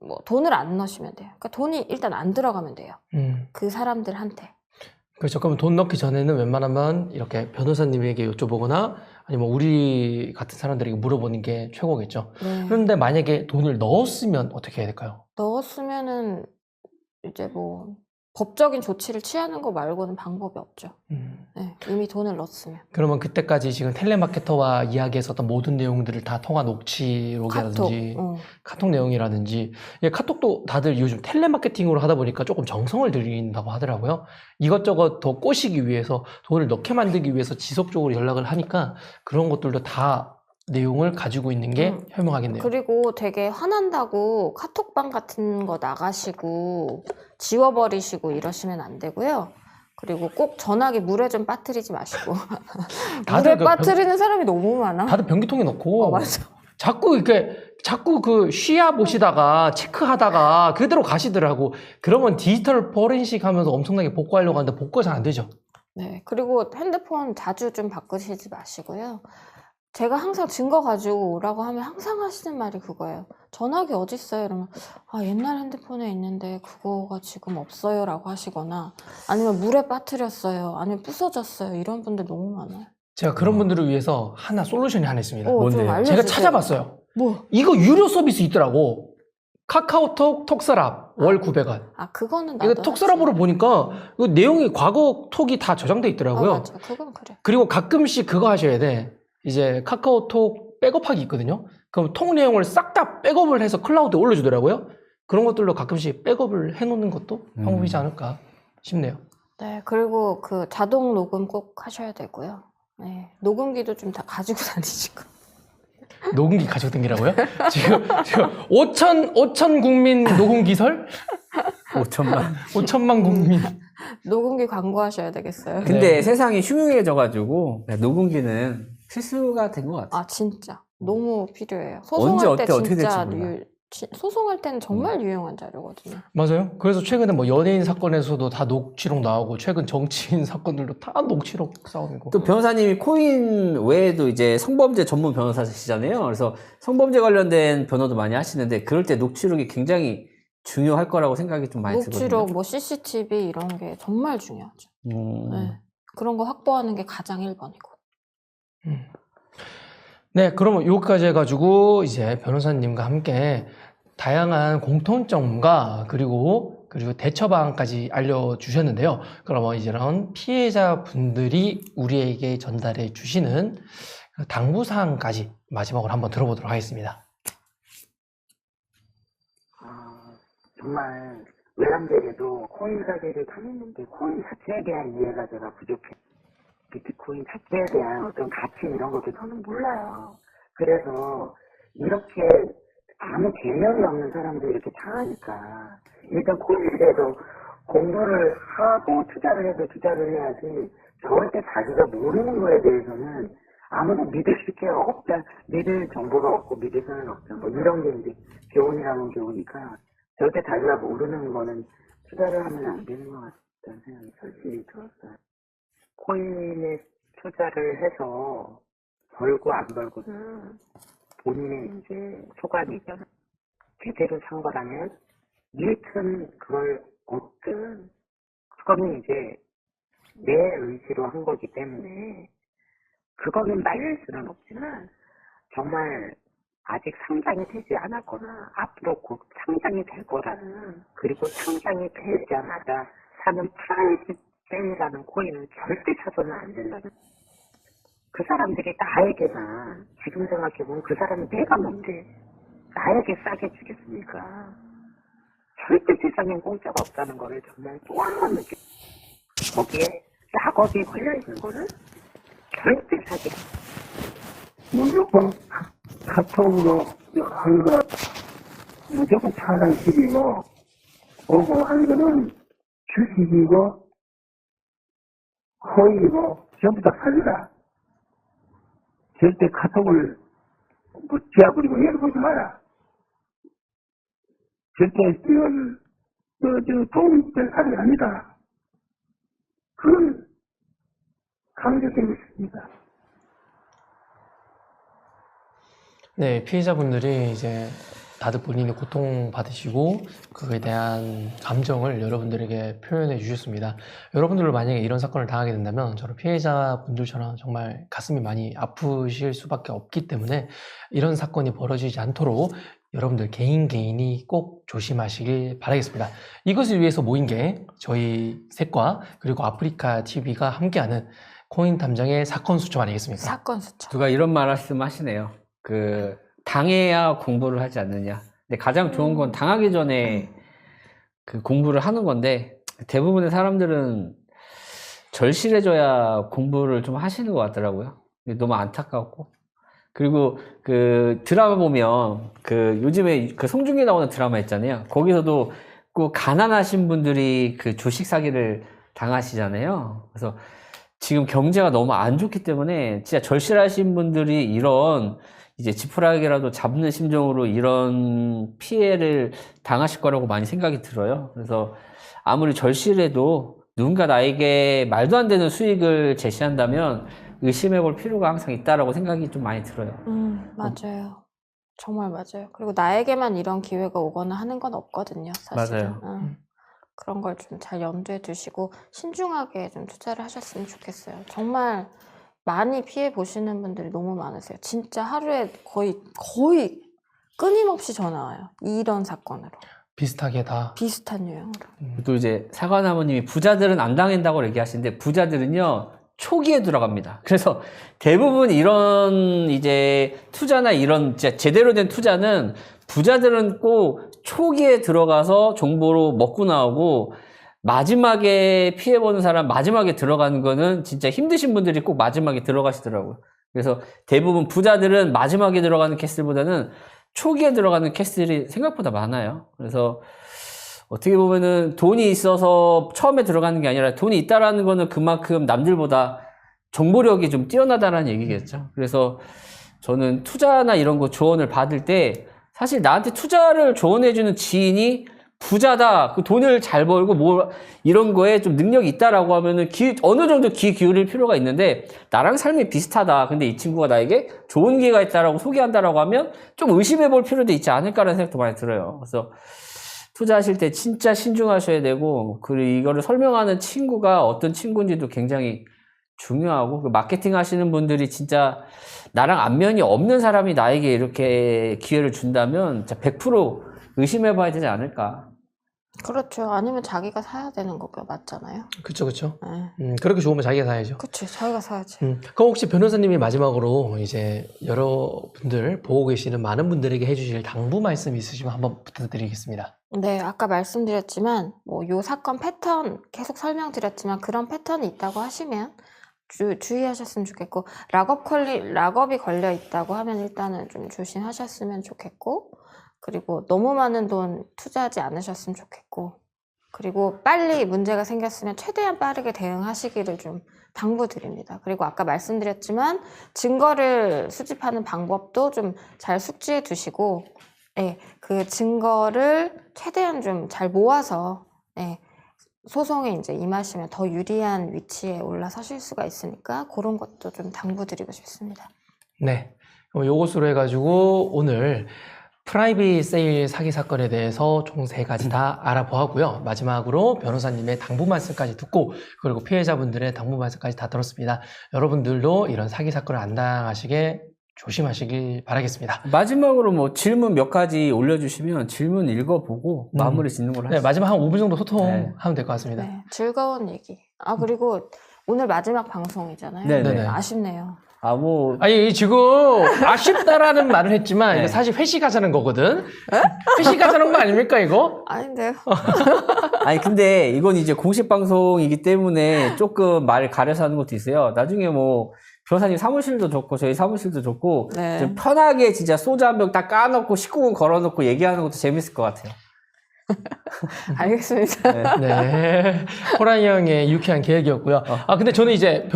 [SPEAKER 3] 뭐 돈을 안 넣으시면 돼요. 그러니까 돈이 일단 안 들어가면 돼요. 그 사람들한테.
[SPEAKER 2] 그렇죠. 그러면 돈 넣기 전에는 웬만하면 이렇게 변호사님에게 여쭤보거나 아니면 우리 같은 사람들에게 물어보는 게 최고겠죠.
[SPEAKER 3] 네.
[SPEAKER 2] 그런데 만약에 돈을 넣었으면 어떻게 해야 될까요?
[SPEAKER 3] 넣었으면은 이제 뭐 법적인 조치를 취하는 거 말고는 방법이 없죠. 네, 이미 돈을 넣었으면.
[SPEAKER 2] 그러면 그때까지 지금 텔레마케터와 이야기했었던 모든 내용들을 다 통화 녹취록이라든지 카톡 내용이라든지, 카톡도 다들 요즘 텔레마케팅으로 하다 보니까 조금 정성을 들인다고 하더라고요. 이것저것 더 꼬시기 위해서, 돈을 넣게 만들기 위해서 지속적으로 연락을 하니까 그런 것들도 다 내용을 가지고 있는 게 현명하겠네요.
[SPEAKER 3] 그리고 되게 화난다고 카톡방 같은 거 나가시고 지워버리시고 이러시면 안 되고요. 그리고 꼭 전화기 물에 좀 빠뜨리지 마시고. 물에 빠뜨리는 사람이 너무 많아.
[SPEAKER 2] 다들 변기통에 넣고
[SPEAKER 3] 맞아.
[SPEAKER 2] 자꾸 그 쉬야 보시다가 체크하다가 그대로 가시더라고. 그러면 디지털 포렌식 하면서 엄청나게 복구하려고 하는데 복구가 잘 안 되죠.
[SPEAKER 3] 네, 그리고 핸드폰 자주 좀 바꾸시지 마시고요. 제가 항상 증거 가지고 오라고 하면 항상 하시는 말이 그거예요. 전화기 어딨어요? 이러면 아 옛날 핸드폰에 있는데 그거가 지금 없어요 라고 하시거나 아니면 물에 빠뜨렸어요 아니면 부서졌어요 이런 분들 너무 많아요.
[SPEAKER 2] 제가 그런 분들을 위해서 솔루션이 하나 있습니다.
[SPEAKER 3] 좀
[SPEAKER 1] 뭔데요?
[SPEAKER 3] 알려주세요.
[SPEAKER 2] 제가 찾아봤어요.
[SPEAKER 3] 뭐?
[SPEAKER 2] 이거 유료 서비스 있더라고. 카카오톡 톡서랍 월 900원.
[SPEAKER 3] 아 그거는 나도
[SPEAKER 2] 이거 톡서랍으로 보니까 그 내용이 과거 톡이 다 저장돼 있더라고요.
[SPEAKER 3] 맞아. 그건 그래.
[SPEAKER 2] 그리고 가끔씩 그거 하셔야 돼. 이제 카카오톡 백업하기 있거든요. 그럼 통 내용을 싹 다 백업을 해서 클라우드에 올려주더라고요. 그런 것들로 가끔씩 백업을 해놓는 것도 방법이지 않을까 싶네요.
[SPEAKER 3] 네 그리고 그 자동 녹음 꼭 하셔야 되고요. 네 녹음기도 좀 다 가지고 다니시고.
[SPEAKER 2] 녹음기 가지고 다니라고요? 지금 5천 국민 녹음기설? 5천만 국민.
[SPEAKER 3] 녹음기 광고하셔야 되겠어요.
[SPEAKER 1] 근데
[SPEAKER 2] 네.
[SPEAKER 1] 세상이 흉흉해져가지고 녹음기는 필수가 된 것 같아요.
[SPEAKER 3] 아 진짜 너무 필요해요.
[SPEAKER 1] 언제,
[SPEAKER 3] 소송할 때
[SPEAKER 1] 어떻게
[SPEAKER 3] 진짜
[SPEAKER 1] 될지 몰라.
[SPEAKER 3] 소송할 때는 정말 유용한 자료거든요.
[SPEAKER 2] 맞아요. 그래서 최근에 뭐 연예인 사건에서도 다 녹취록 나오고 최근 정치인 사건들도 다 녹취록 싸움이고.
[SPEAKER 1] 또 변호사님이 코인 외에도 이제 성범죄 전문 변호사시잖아요. 그래서 성범죄 관련된 변호도 많이 하시는데 그럴 때 녹취록이 굉장히 중요할 거라고 생각이 좀 많이
[SPEAKER 3] 녹취록,
[SPEAKER 1] 들거든요.
[SPEAKER 3] 뭐 CCTV 이런 게 정말 중요하죠. 네. 그런 거 확보하는 게 가장 1번이고.
[SPEAKER 2] 네, 그러면 여기까지 해가지고 이제 변호사님과 함께 다양한 공통점과 그리고 대처 방안까지 알려주셨는데요. 그러면 이제는 피해자분들이 우리에게 전달해 주시는 당부사항까지 마지막으로 한번 들어보도록 하겠습니다.
[SPEAKER 6] 정말 외람되게도 코인 사기를 당했는데 코인 자체에 대한 이해가 제가 부족해. 비트코인 자체에 대한 어떤 가치 이런 것도 저는 몰라요. 그래서 이렇게 아무 개념이 없는 사람들이 이렇게 당하니까 일단 코인에 대해서 공부를 하고 투자를 해야지 절대 자기가 모르는 거에 대해서는 아무도 믿을 게 없다. 믿을 정보가 없고 믿을 사람이 없다. 뭐 이런 게 이제 교훈이라는 교훈이니까 절대 자기가 모르는 거는 투자를 하면 안 되는 것 같다는 생각이 솔직히 들었어요. 코인에 투자를 해서 벌고 안 벌고는 본인의 이제 소관이죠. 제대로 산 거라면 일튼 그걸 얻든 그거는 이제 내 의지로 한 거기 때문에 그거는 말릴 수는 없지만 정말 아직 상장이 되지 않았거나 앞으로 곧 상장이 될 거라는 그리고 상장이 되자마자 사는 프라이빗 세일이라는 코인을 절대 사서는 안 된다는 그 사람들이 나에게만 지금 생각해보면 그 사람이 내가 뭔데 나에게 싸게 주겠습니까? 절대 세상엔 공짜가 없다는 거를 정말 또 한 번 느껴. 거기에 작업이 걸려있는 거는 절대 사기. 무조건 카톡으로 한 거, 무조건 차단식이고, 오고 한 거는 주식이고, 코인이고, 전부 다 사기다. 절대 카톡을 뭐 지하버리고 열어보지 마라. 절대 이건 도움이 될 사람이 아니다. 그런 강조되고 있습니다.
[SPEAKER 2] 네, 피해자분들이 이제 다들 본인이 고통받으시고 그거에 대한 감정을 여러분들에게 표현해 주셨습니다. 여러분들도 만약에 이런 사건을 당하게 된다면 저런 피해자분들처럼 정말 가슴이 많이 아프실 수밖에 없기 때문에 이런 사건이 벌어지지 않도록 여러분들 개인이 꼭 조심하시길 바라겠습니다. 이것을 위해서 모인 게 저희 셋과 그리고 아프리카 TV가 함께하는 코인 탐정의 사건 수첩 아니겠습니까?
[SPEAKER 3] 사건 수첩.
[SPEAKER 1] 누가 이런 말씀 하시네요. 당해야 공부를 하지 않느냐. 근데 가장 좋은 건 당하기 전에 그 공부를 하는 건데 대부분의 사람들은 절실해져야 공부를 좀 하시는 것 같더라고요. 너무 안타깝고. 그리고 그 드라마 보면 요즘에 그 송중기 나오는 드라마 있잖아요. 거기서도 꼭 가난하신 분들이 그 주식 사기를 당하시잖아요. 그래서 지금 경제가 너무 안 좋기 때문에 진짜 절실하신 분들이 이런 이제 지푸라기라도 잡는 심정으로 이런 피해를 당하실 거라고 많이 생각이 들어요. 그래서 아무리 절실해도 누군가 나에게 말도 안 되는 수익을 제시한다면 의심해 볼 필요가 항상 있다라고 생각이 좀 많이 들어요.
[SPEAKER 3] 맞아요. 정말 맞아요. 그리고 나에게만 이런 기회가 오거나 하는 건 없거든요, 사실은.
[SPEAKER 1] 맞아요.
[SPEAKER 3] 그런 걸 좀 잘 염두에 두시고 신중하게 좀 투자를 하셨으면 좋겠어요. 정말 많이 피해 보시는 분들이 너무 많으세요. 진짜 하루에 거의 끊임없이 전화 와요. 이런 사건으로.
[SPEAKER 2] 비슷하게 다.
[SPEAKER 3] 비슷한 유형으로.
[SPEAKER 1] 또 이제 사과나무님이 부자들은 안 당한다고 얘기하시는데 부자들은요 초기에 들어갑니다. 그래서 대부분 이런 이제 투자나 이런 진짜 제대로 된 투자는 부자들은 꼭 초기에 들어가서 정보로 먹고 나오고 마지막에 피해보는 사람 마지막에 들어가는 거는 진짜 힘드신 분들이 꼭 마지막에 들어가시더라고요. 그래서 대부분 부자들은 마지막에 들어가는 캐슬보다는 초기에 들어가는 캐슬이 생각보다 많아요. 그래서 어떻게 보면은 돈이 있어서 처음에 들어가는 게 아니라 돈이 있다라는 거는 그만큼 남들보다 정보력이 좀 뛰어나다라는 얘기겠죠. 그래서 저는 투자나 이런 거 조언을 받을 때 사실 나한테 투자를 조언해주는 지인이 부자다, 그 돈을 잘 벌고 뭐 이런 거에 좀 능력이 있다라고 하면은 어느 정도 귀 기울일 필요가 있는데 나랑 삶이 비슷하다. 근데 이 친구가 나에게 좋은 기회가 있다라고 소개한다라고 하면 좀 의심해 볼 필요도 있지 않을까라는 생각도 많이 들어요. 그래서 투자하실 때 진짜 신중하셔야 되고, 그리고 이거를 설명하는 친구가 어떤 친구인지도 굉장히 중요하고, 그 마케팅 하시는 분들이 진짜 나랑 안면이 없는 사람이 나에게 이렇게 기회를 준다면 진짜 100% 의심해 봐야 되지 않을까.
[SPEAKER 3] 그렇죠. 아니면 자기가 사야 되는 거가 맞잖아요.
[SPEAKER 2] 그쵸, 그쵸.
[SPEAKER 3] 네.
[SPEAKER 2] 그렇게 좋으면 자기가 사야죠.
[SPEAKER 3] 그치, 자기가 사야지.
[SPEAKER 2] 그럼 혹시 변호사님이 마지막으로 이제 여러분들 보고 계시는 많은 분들에게 해주실 당부 말씀 있으시면 한번 부탁드리겠습니다.
[SPEAKER 3] 네, 아까 말씀드렸지만 뭐 요 사건 패턴 계속 설명드렸지만 그런 패턴이 있다고 하시면 주의하셨으면 좋겠고, 락업이 걸려 있다고 하면 일단은 좀 조심하셨으면 좋겠고, 그리고 너무 많은 돈 투자하지 않으셨으면 좋겠고, 그리고 빨리 문제가 생겼으면 최대한 빠르게 대응하시기를 좀 당부드립니다. 그리고 아까 말씀드렸지만 증거를 수집하는 방법도 좀 잘 숙지해 두시고, 네, 그 증거를 최대한 좀 잘 모아서, 네, 소송에 이제 임하시면 더 유리한 위치에 올라서실 수가 있으니까 그런 것도 좀 당부드리고 싶습니다.
[SPEAKER 2] 네. 그럼 요것으로 해가지고 오늘 프라이빗 세일 사기 사건에 대해서 총 3가지 다 알아보았고요. 마지막으로 변호사님의 당부 말씀까지 듣고, 그리고 피해자분들의 당부 말씀까지 다 들었습니다. 여러분들도 이런 사기 사건을 안 당하시게 조심하시길 바라겠습니다.
[SPEAKER 1] 마지막으로 뭐 질문 몇 가지 올려주시면 질문 읽어보고 마무리 짓는 걸로
[SPEAKER 2] 네,
[SPEAKER 1] 하시죠.
[SPEAKER 2] 마지막 한 5분 정도 소통하면
[SPEAKER 1] 네.
[SPEAKER 2] 될 것 같습니다.
[SPEAKER 3] 네, 즐거운 얘기. 아, 그리고 오늘 마지막 방송이잖아요.
[SPEAKER 1] 네네.
[SPEAKER 3] 아쉽네요.
[SPEAKER 2] 아니, 지금 아쉽다라는 말을 했지만,
[SPEAKER 1] 네.
[SPEAKER 2] 이거 사실 회식하자는 거거든? 회식하자는 거 아닙니까, 이거?
[SPEAKER 3] 아닌데요.
[SPEAKER 1] 아니 근데 이건 이제 공식 방송이기 때문에 조금 말을 가려서 하는 것도 있어요. 나중에 뭐 변호사님 사무실도 좋고 저희 사무실도 좋고
[SPEAKER 3] 네.
[SPEAKER 1] 좀 편하게 진짜 소주 한 병 딱 까놓고 19금 걸어놓고 얘기하는 것도 재밌을 것 같아요.
[SPEAKER 3] 알겠습니다.
[SPEAKER 2] 네. 호랑이 형의 유쾌한 계획이었고요. 아, 근데 저는 이제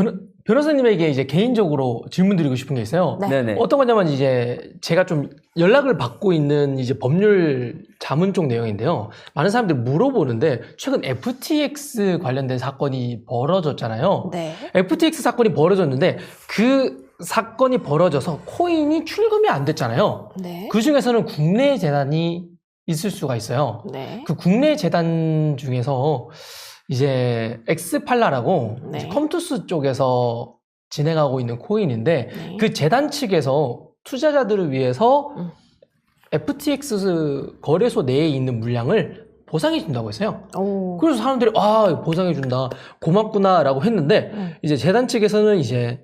[SPEAKER 2] 변호사님에게 이제 개인적으로 질문 드리고 싶은 게 있어요.
[SPEAKER 3] 네.
[SPEAKER 1] 네네.
[SPEAKER 2] 어떤 거냐면 이제 제가 좀 연락을 받고 있는 이제 법률 자문 쪽 내용인데요. 많은 사람들이 물어보는데 최근 FTX 관련된 사건이 벌어졌잖아요.
[SPEAKER 3] 네.
[SPEAKER 2] FTX 사건이 벌어졌는데 그 사건이 벌어져서 코인이 출금이 안 됐잖아요.
[SPEAKER 3] 네.
[SPEAKER 2] 그 중에서는 국내 재단이 있을 수가 있어요.
[SPEAKER 3] 네.
[SPEAKER 2] 그 국내 재단 중에서 이제 엑스팔라라고
[SPEAKER 3] 네.
[SPEAKER 2] 이제 컴투스 쪽에서 진행하고 있는 코인인데
[SPEAKER 3] 네.
[SPEAKER 2] 그 재단 측에서 투자자들을 위해서 FTX 거래소 내에 있는 물량을 보상해 준다고 했어요.
[SPEAKER 3] 오.
[SPEAKER 2] 그래서 사람들이 아, 보상해 준다, 고맙구나라고 했는데 이제 재단 측에서는 이제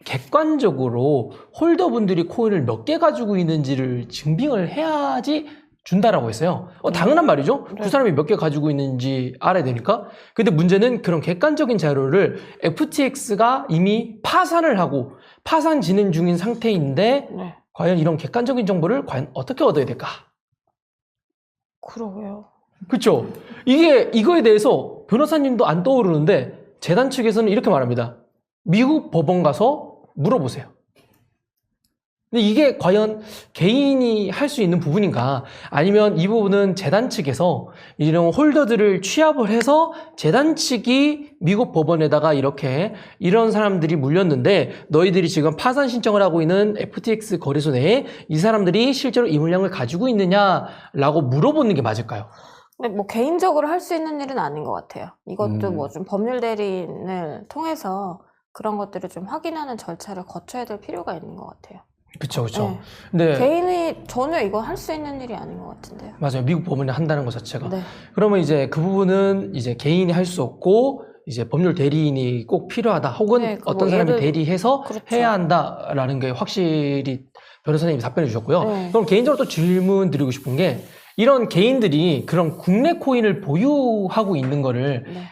[SPEAKER 2] 객관적으로 홀더분들이 코인을 몇 개 가지고 있는지를 증빙을 해야지 준다라고 했어요. 당연한 말이죠. 그 사람이 몇 개 가지고 있는지 알아야 되니까. 근데 문제는 그런 객관적인 자료를 FTX가 이미 파산을 하고 파산 진행 중인 상태인데
[SPEAKER 3] 네.
[SPEAKER 2] 과연 이런 객관적인 정보를 과연 어떻게 얻어야 될까?
[SPEAKER 3] 그러게요.
[SPEAKER 2] 그렇죠? 이거에 대해서 변호사님도 안 떠오르는데 재단 측에서는 이렇게 말합니다. 미국 법원 가서 물어보세요. 근데 이게 과연 개인이 할 수 있는 부분인가? 아니면 이 부분은 재단 측에서 이런 홀더들을 취합을 해서 재단 측이 미국 법원에다가 이렇게 이런 사람들이 물렸는데 너희들이 지금 파산 신청을 하고 있는 FTX 거래소 내에 이 사람들이 실제로 이 물량을 가지고 있느냐라고 물어보는 게 맞을까요?
[SPEAKER 3] 근데 뭐 개인적으로 할 수 있는 일은 아닌 것 같아요. 이것도 뭐 좀 법률 대리인을 통해서 그런 것들을 좀 확인하는 절차를 거쳐야 될 필요가 있는 것 같아요.
[SPEAKER 2] 그쵸, 그쵸.
[SPEAKER 3] 네.
[SPEAKER 2] 근데
[SPEAKER 3] 개인이 전혀 이거 할 수 있는 일이 아닌 것 같은데요.
[SPEAKER 2] 맞아요. 미국 법원이 한다는 것 자체가.
[SPEAKER 3] 네.
[SPEAKER 2] 그러면 이제 그 부분은 이제 개인이 할 수 없고 이제 법률 대리인이 꼭 필요하다. 혹은
[SPEAKER 3] 네, 그
[SPEAKER 2] 어떤
[SPEAKER 3] 뭐
[SPEAKER 2] 사람이
[SPEAKER 3] 예를-
[SPEAKER 2] 대리해서
[SPEAKER 3] 그렇죠.
[SPEAKER 2] 해야 한다라는 게 확실히 변호사님이 답변해 주셨고요.
[SPEAKER 3] 네.
[SPEAKER 2] 그럼 개인적으로 또 질문 드리고 싶은 게 이런 개인들이 그런 국내 코인을 보유하고 있는 거를
[SPEAKER 3] 네.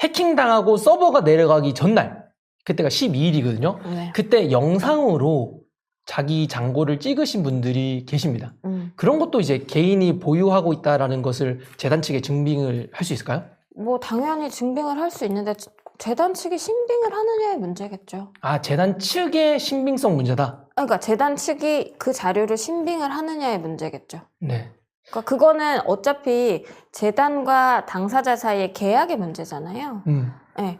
[SPEAKER 2] 해킹당하고 서버가 내려가기 전날, 그때가 12일이거든요.
[SPEAKER 3] 네.
[SPEAKER 2] 그때 영상으로 자기 잔고를 찍으신 분들이 계십니다. 그런 것도 이제 개인이 보유하고 있다라는 것을 재단 측에 증빙을 할 수 있을까요?
[SPEAKER 3] 뭐 당연히 증빙을 할 수 있는데 재단 측이 신빙을 하느냐의 문제겠죠.
[SPEAKER 2] 아, 재단 측의 신빙성 문제다.
[SPEAKER 3] 그러니까 재단 측이 그 자료를 신빙을 하느냐의 문제겠죠.
[SPEAKER 2] 네.
[SPEAKER 3] 그러니까 그거는 어차피 재단과 당사자 사이의 계약의 문제잖아요. 네.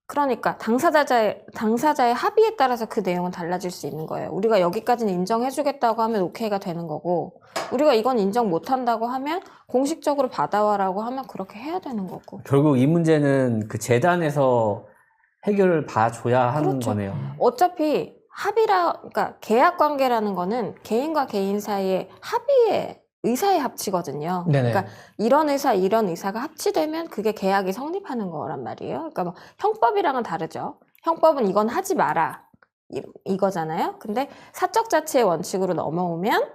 [SPEAKER 3] 그러니까 당사자의 합의에 따라서 그 내용은 달라질 수 있는 거예요. 우리가 여기까지는 인정해주겠다고 하면 오케이가 되는 거고, 우리가 이건 인정 못한다고 하면 공식적으로 받아와라고 하면 그렇게 해야 되는 거고.
[SPEAKER 1] 결국 이 문제는 그 재단에서 해결을 봐줘야 하는
[SPEAKER 3] 그렇죠.
[SPEAKER 1] 거네요.
[SPEAKER 3] 어차피 그러니까 계약 관계라는 거는 개인과 개인 사이의 합의의 의사의 합치거든요.
[SPEAKER 2] 네네.
[SPEAKER 3] 그러니까 이런 의사가 합치되면 그게 계약이 성립하는 거란 말이에요. 그러니까 뭐 형법이랑은 다르죠. 형법은 이건 하지 마라 이거잖아요. 근데 사적 자치의 원칙으로 넘어오면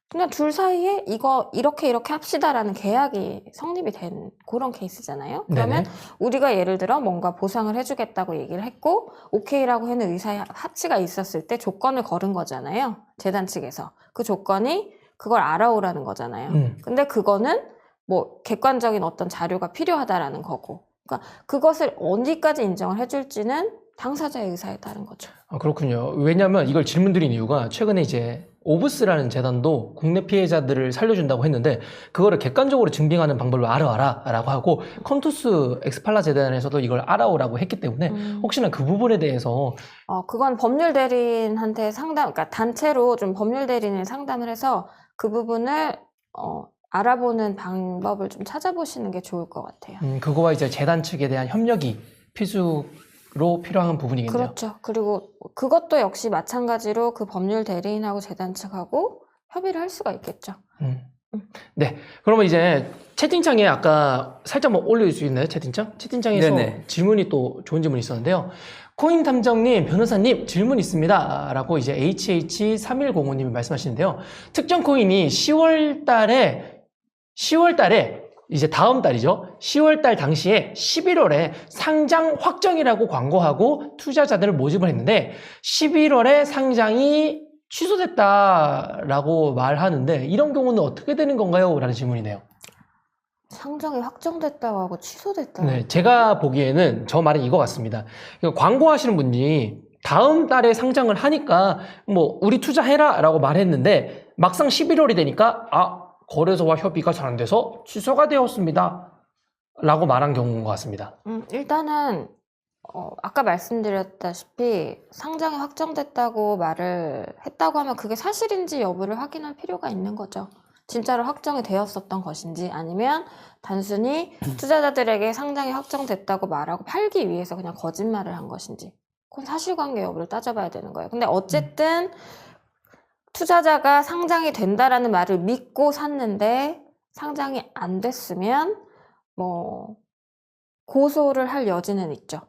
[SPEAKER 3] 그냥 둘 사이에 이거 이렇게 합시다라는 계약이 성립이 된 그런 케이스잖아요. 그러면
[SPEAKER 2] 네네.
[SPEAKER 3] 우리가 예를 들어 뭔가 보상을 해주겠다고 얘기를 했고 오케이라고 하는 의사의 합치가 있었을 때 조건을 걸은 거잖아요. 재단 측에서. 그 조건이 그걸 알아오라는 거잖아요. 근데 그거는 뭐 객관적인 어떤 자료가 필요하다라는 거고. 그러니까 그것을 어디까지 인정을 해줄지는 당사자의 의사에 따른 거죠.
[SPEAKER 2] 아, 그렇군요. 왜냐하면 이걸 질문드린 이유가 최근에 이제 오브스라는 재단도 국내 피해자들을 살려준다고 했는데 그거를 객관적으로 증빙하는 방법을 알아와라 라고 하고 컨투스 엑스팔라 재단에서도 이걸 알아오라고 했기 때문에 혹시나 그 부분에 대해서
[SPEAKER 3] 그건 법률 대리인한테 그러니까 단체로 좀 법률 대리인을 상담을 해서 그 부분을 알아보는 방법을 좀 찾아보시는 게 좋을 것 같아요.
[SPEAKER 2] 그거와 이제 재단 측에 대한 협력이 필수로 필요한 부분이겠네요.
[SPEAKER 3] 그렇죠. 그리고 그것도 역시 마찬가지로 그 법률 대리인하고 재단 측하고 협의를 할 수가 있겠죠.
[SPEAKER 2] 네. 그러면 이제 채팅창에 아까 살짝 뭐 올릴 수 있나요? 채팅창에서
[SPEAKER 1] 네네.
[SPEAKER 2] 질문이 또 좋은 질문이 있었는데요. 코인 탐정님, 변호사님 질문 있습니다. 라고 이제 HH3105님이 말씀하시는데요. 특정 코인이 10월 달에 이제 다음 달이죠. 10월 달 당시에 11월에 상장 확정이라고 광고하고 투자자들을 모집을 했는데 11월에 상장이 취소됐다라고 말하는데 이런 경우는 어떻게 되는 건가요? 라는 질문이네요.
[SPEAKER 3] 상장이 확정됐다고 하고 취소됐다고.
[SPEAKER 2] 네, 제가 보기에는 저 말은 이거 같습니다. 광고하시는 분이 다음 달에 상장을 하니까 뭐 우리 투자해라 라고 말했는데 막상 11월이 되니까 거래소와 협의가 잘 안 돼서 취소가 되었습니다 라고 말한 경우인 것 같습니다.
[SPEAKER 3] 일단은 아까 말씀드렸다시피 상장이 확정됐다고 말을 했다고 하면 그게 사실인지 여부를 확인할 필요가 있는 거죠. 진짜로 확정이 되었었던 것인지 아니면 단순히 투자자들에게 상장이 확정됐다고 말하고 팔기 위해서 그냥 거짓말을 한 것인지 그건 사실관계 여부를 따져봐야 되는 거예요. 근데 어쨌든 투자자가 상장이 된다라는 말을 믿고 샀는데 상장이 안 됐으면 뭐 고소를 할 여지는 있죠.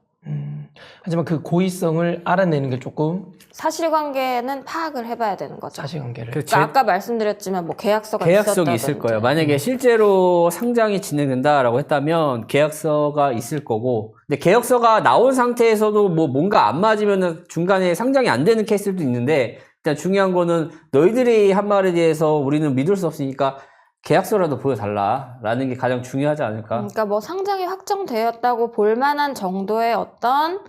[SPEAKER 2] 하지만 그 고의성을 알아내는 게 조금
[SPEAKER 3] 사실관계는 파악을 해봐야 되는 거죠.
[SPEAKER 2] 사실관계를.
[SPEAKER 1] 그
[SPEAKER 3] 그러니까 아까 말씀드렸지만 뭐 계약서가
[SPEAKER 1] 계약서가 있을
[SPEAKER 3] 있었다든지.
[SPEAKER 1] 거예요. 만약에 실제로 상장이 진행된다라고 했다면 계약서가 있을 거고, 근데 계약서가 나온 상태에서도 뭐 뭔가 안 맞으면 중간에 상장이 안 되는 케이스도 있는데, 일단 중요한 거는 너희들이 한 말에 대해서 우리는 믿을 수 없으니까 계약서라도 보여달라라는 게 가장 중요하지 않을까.
[SPEAKER 3] 그러니까 뭐 상장이 확정되었다고 볼 만한 정도의 어떤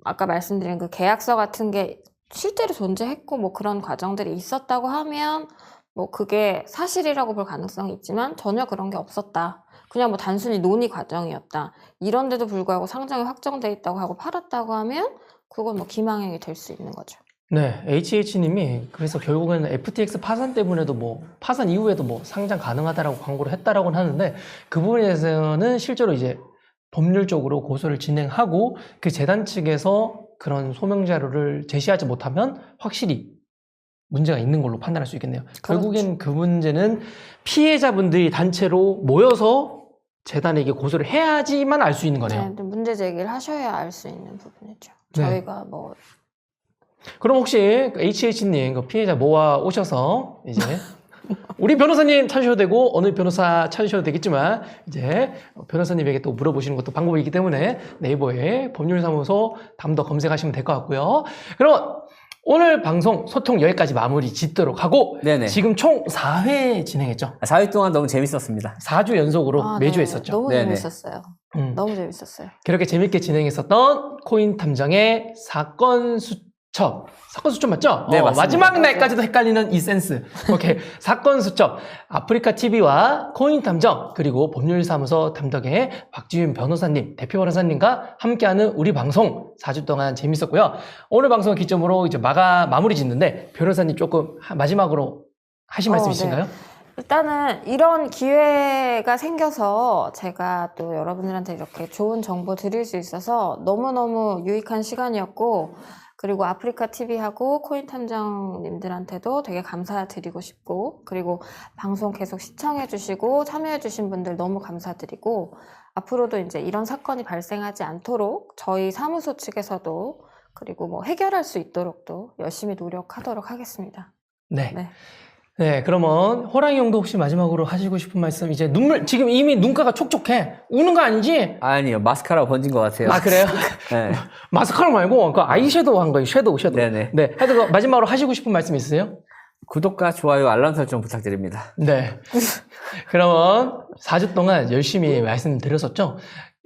[SPEAKER 3] 아까 말씀드린 그 계약서 같은 게 실제로 존재했고 뭐 그런 과정들이 있었다고 하면 뭐 그게 사실이라고 볼 가능성이 있지만 전혀 그런 게 없었다. 그냥 뭐 단순히 논의 과정이었다. 이런데도 불구하고 상장이 확정돼 있다고 하고 팔았다고 하면 그건 뭐 기망행위 될 수 있는 거죠.
[SPEAKER 2] 네, HH님이 그래서 결국에는 FTX 파산 때문에도 뭐 파산 이후에도 뭐 상장 가능하다라고 광고를 했다라고는 하는데 그 부분에 대해서는 실제로 이제 법률적으로 고소를 진행하고 그 재단 측에서 그런 소명 자료를 제시하지 못하면 확실히 문제가 있는 걸로 판단할 수 있겠네요. 결국엔 그 문제는 피해자분들이 단체로 모여서 재단에게 고소를 해야지만 알 수 있는 거네요.
[SPEAKER 3] 네, 문제 제기를 하셔야 알 수 있는 부분이죠.
[SPEAKER 2] 네.
[SPEAKER 3] 저희가 뭐
[SPEAKER 2] 그럼 혹시 HH님 그 피해자 모아 오셔서 이제 우리 변호사님 찾으셔도 되고 어느 변호사 찾으셔도 되겠지만 이제 변호사님에게 또 물어보시는 것도 방법이기 때문에 네이버에 법률사무소 담당 검색하시면 될 것 같고요. 그럼 오늘 방송 소통 여기까지 마무리 짓도록 하고
[SPEAKER 1] 네네.
[SPEAKER 2] 지금 총 4회 진행했죠.
[SPEAKER 1] 4회 동안 너무 재밌었습니다.
[SPEAKER 2] 4주 연속으로
[SPEAKER 3] 아,
[SPEAKER 2] 매주
[SPEAKER 3] 네.
[SPEAKER 2] 했었죠.
[SPEAKER 3] 너무
[SPEAKER 1] 네네.
[SPEAKER 3] 재밌었어요. 너무 재밌었어요.
[SPEAKER 2] 그렇게 재밌게 진행했었던 코인 탐정의 사건 수첩. 사건 수첩 맞죠?
[SPEAKER 1] 네, 맞습니다.
[SPEAKER 2] 마지막 날까지도 헷갈리는 이 센스. 오케이. 사건 수첩. 아프리카 TV와 코인 탐정, 그리고 법률사무소 담당의 박지윤 변호사님, 대표 변호사님과 함께하는 우리 방송 4주 동안 재밌었고요. 오늘 방송 기점으로 이제 마무리 짓는데 변호사님 조금 마지막으로 하실 말씀
[SPEAKER 3] 네.
[SPEAKER 2] 있으신가요?
[SPEAKER 3] 일단은 이런 기회가 생겨서 제가 또 여러분들한테 이렇게 좋은 정보 드릴 수 있어서 너무너무 유익한 시간이었고, 그리고 아프리카 TV하고 코인 탐정님들한테도 되게 감사드리고 싶고, 그리고 방송 계속 시청해주시고 참여해주신 분들 너무 감사드리고, 앞으로도 이제 이런 사건이 발생하지 않도록 저희 사무소 측에서도 그리고 뭐 해결할 수 있도록도 열심히 노력하도록 하겠습니다.
[SPEAKER 2] 네.
[SPEAKER 3] 네.
[SPEAKER 2] 네, 그러면 호랑이 형도 혹시 마지막으로 하시고 싶은 말씀, 이제 눈물, 지금 이미 눈가가 촉촉해. 우는 거 아니지?
[SPEAKER 1] 아니요, 마스카라 번진 것 같아요.
[SPEAKER 2] 아, 그래요?
[SPEAKER 1] 네.
[SPEAKER 2] 마스카라 말고, 그 아이섀도우 한 거예요. 섀도우.
[SPEAKER 1] 네네.
[SPEAKER 2] 네. 하여튼 마지막으로 하시고 싶은 말씀 있으세요?
[SPEAKER 1] 구독과 좋아요, 알람 설정 부탁드립니다.
[SPEAKER 2] 네. 그러면 4주 동안 열심히 말씀드렸었죠?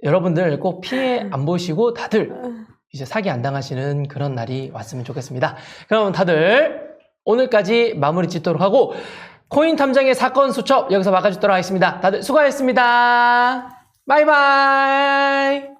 [SPEAKER 2] 여러분들 꼭 피해 안 보시고 다들 이제 사기 안 당하시는 그런 날이 왔으면 좋겠습니다. 그럼 다들 오늘까지 마무리 짓도록 하고, 코인 탐정의 사건 수첩 여기서 막아주도록 하겠습니다. 다들 수고하셨습니다. 바이바이.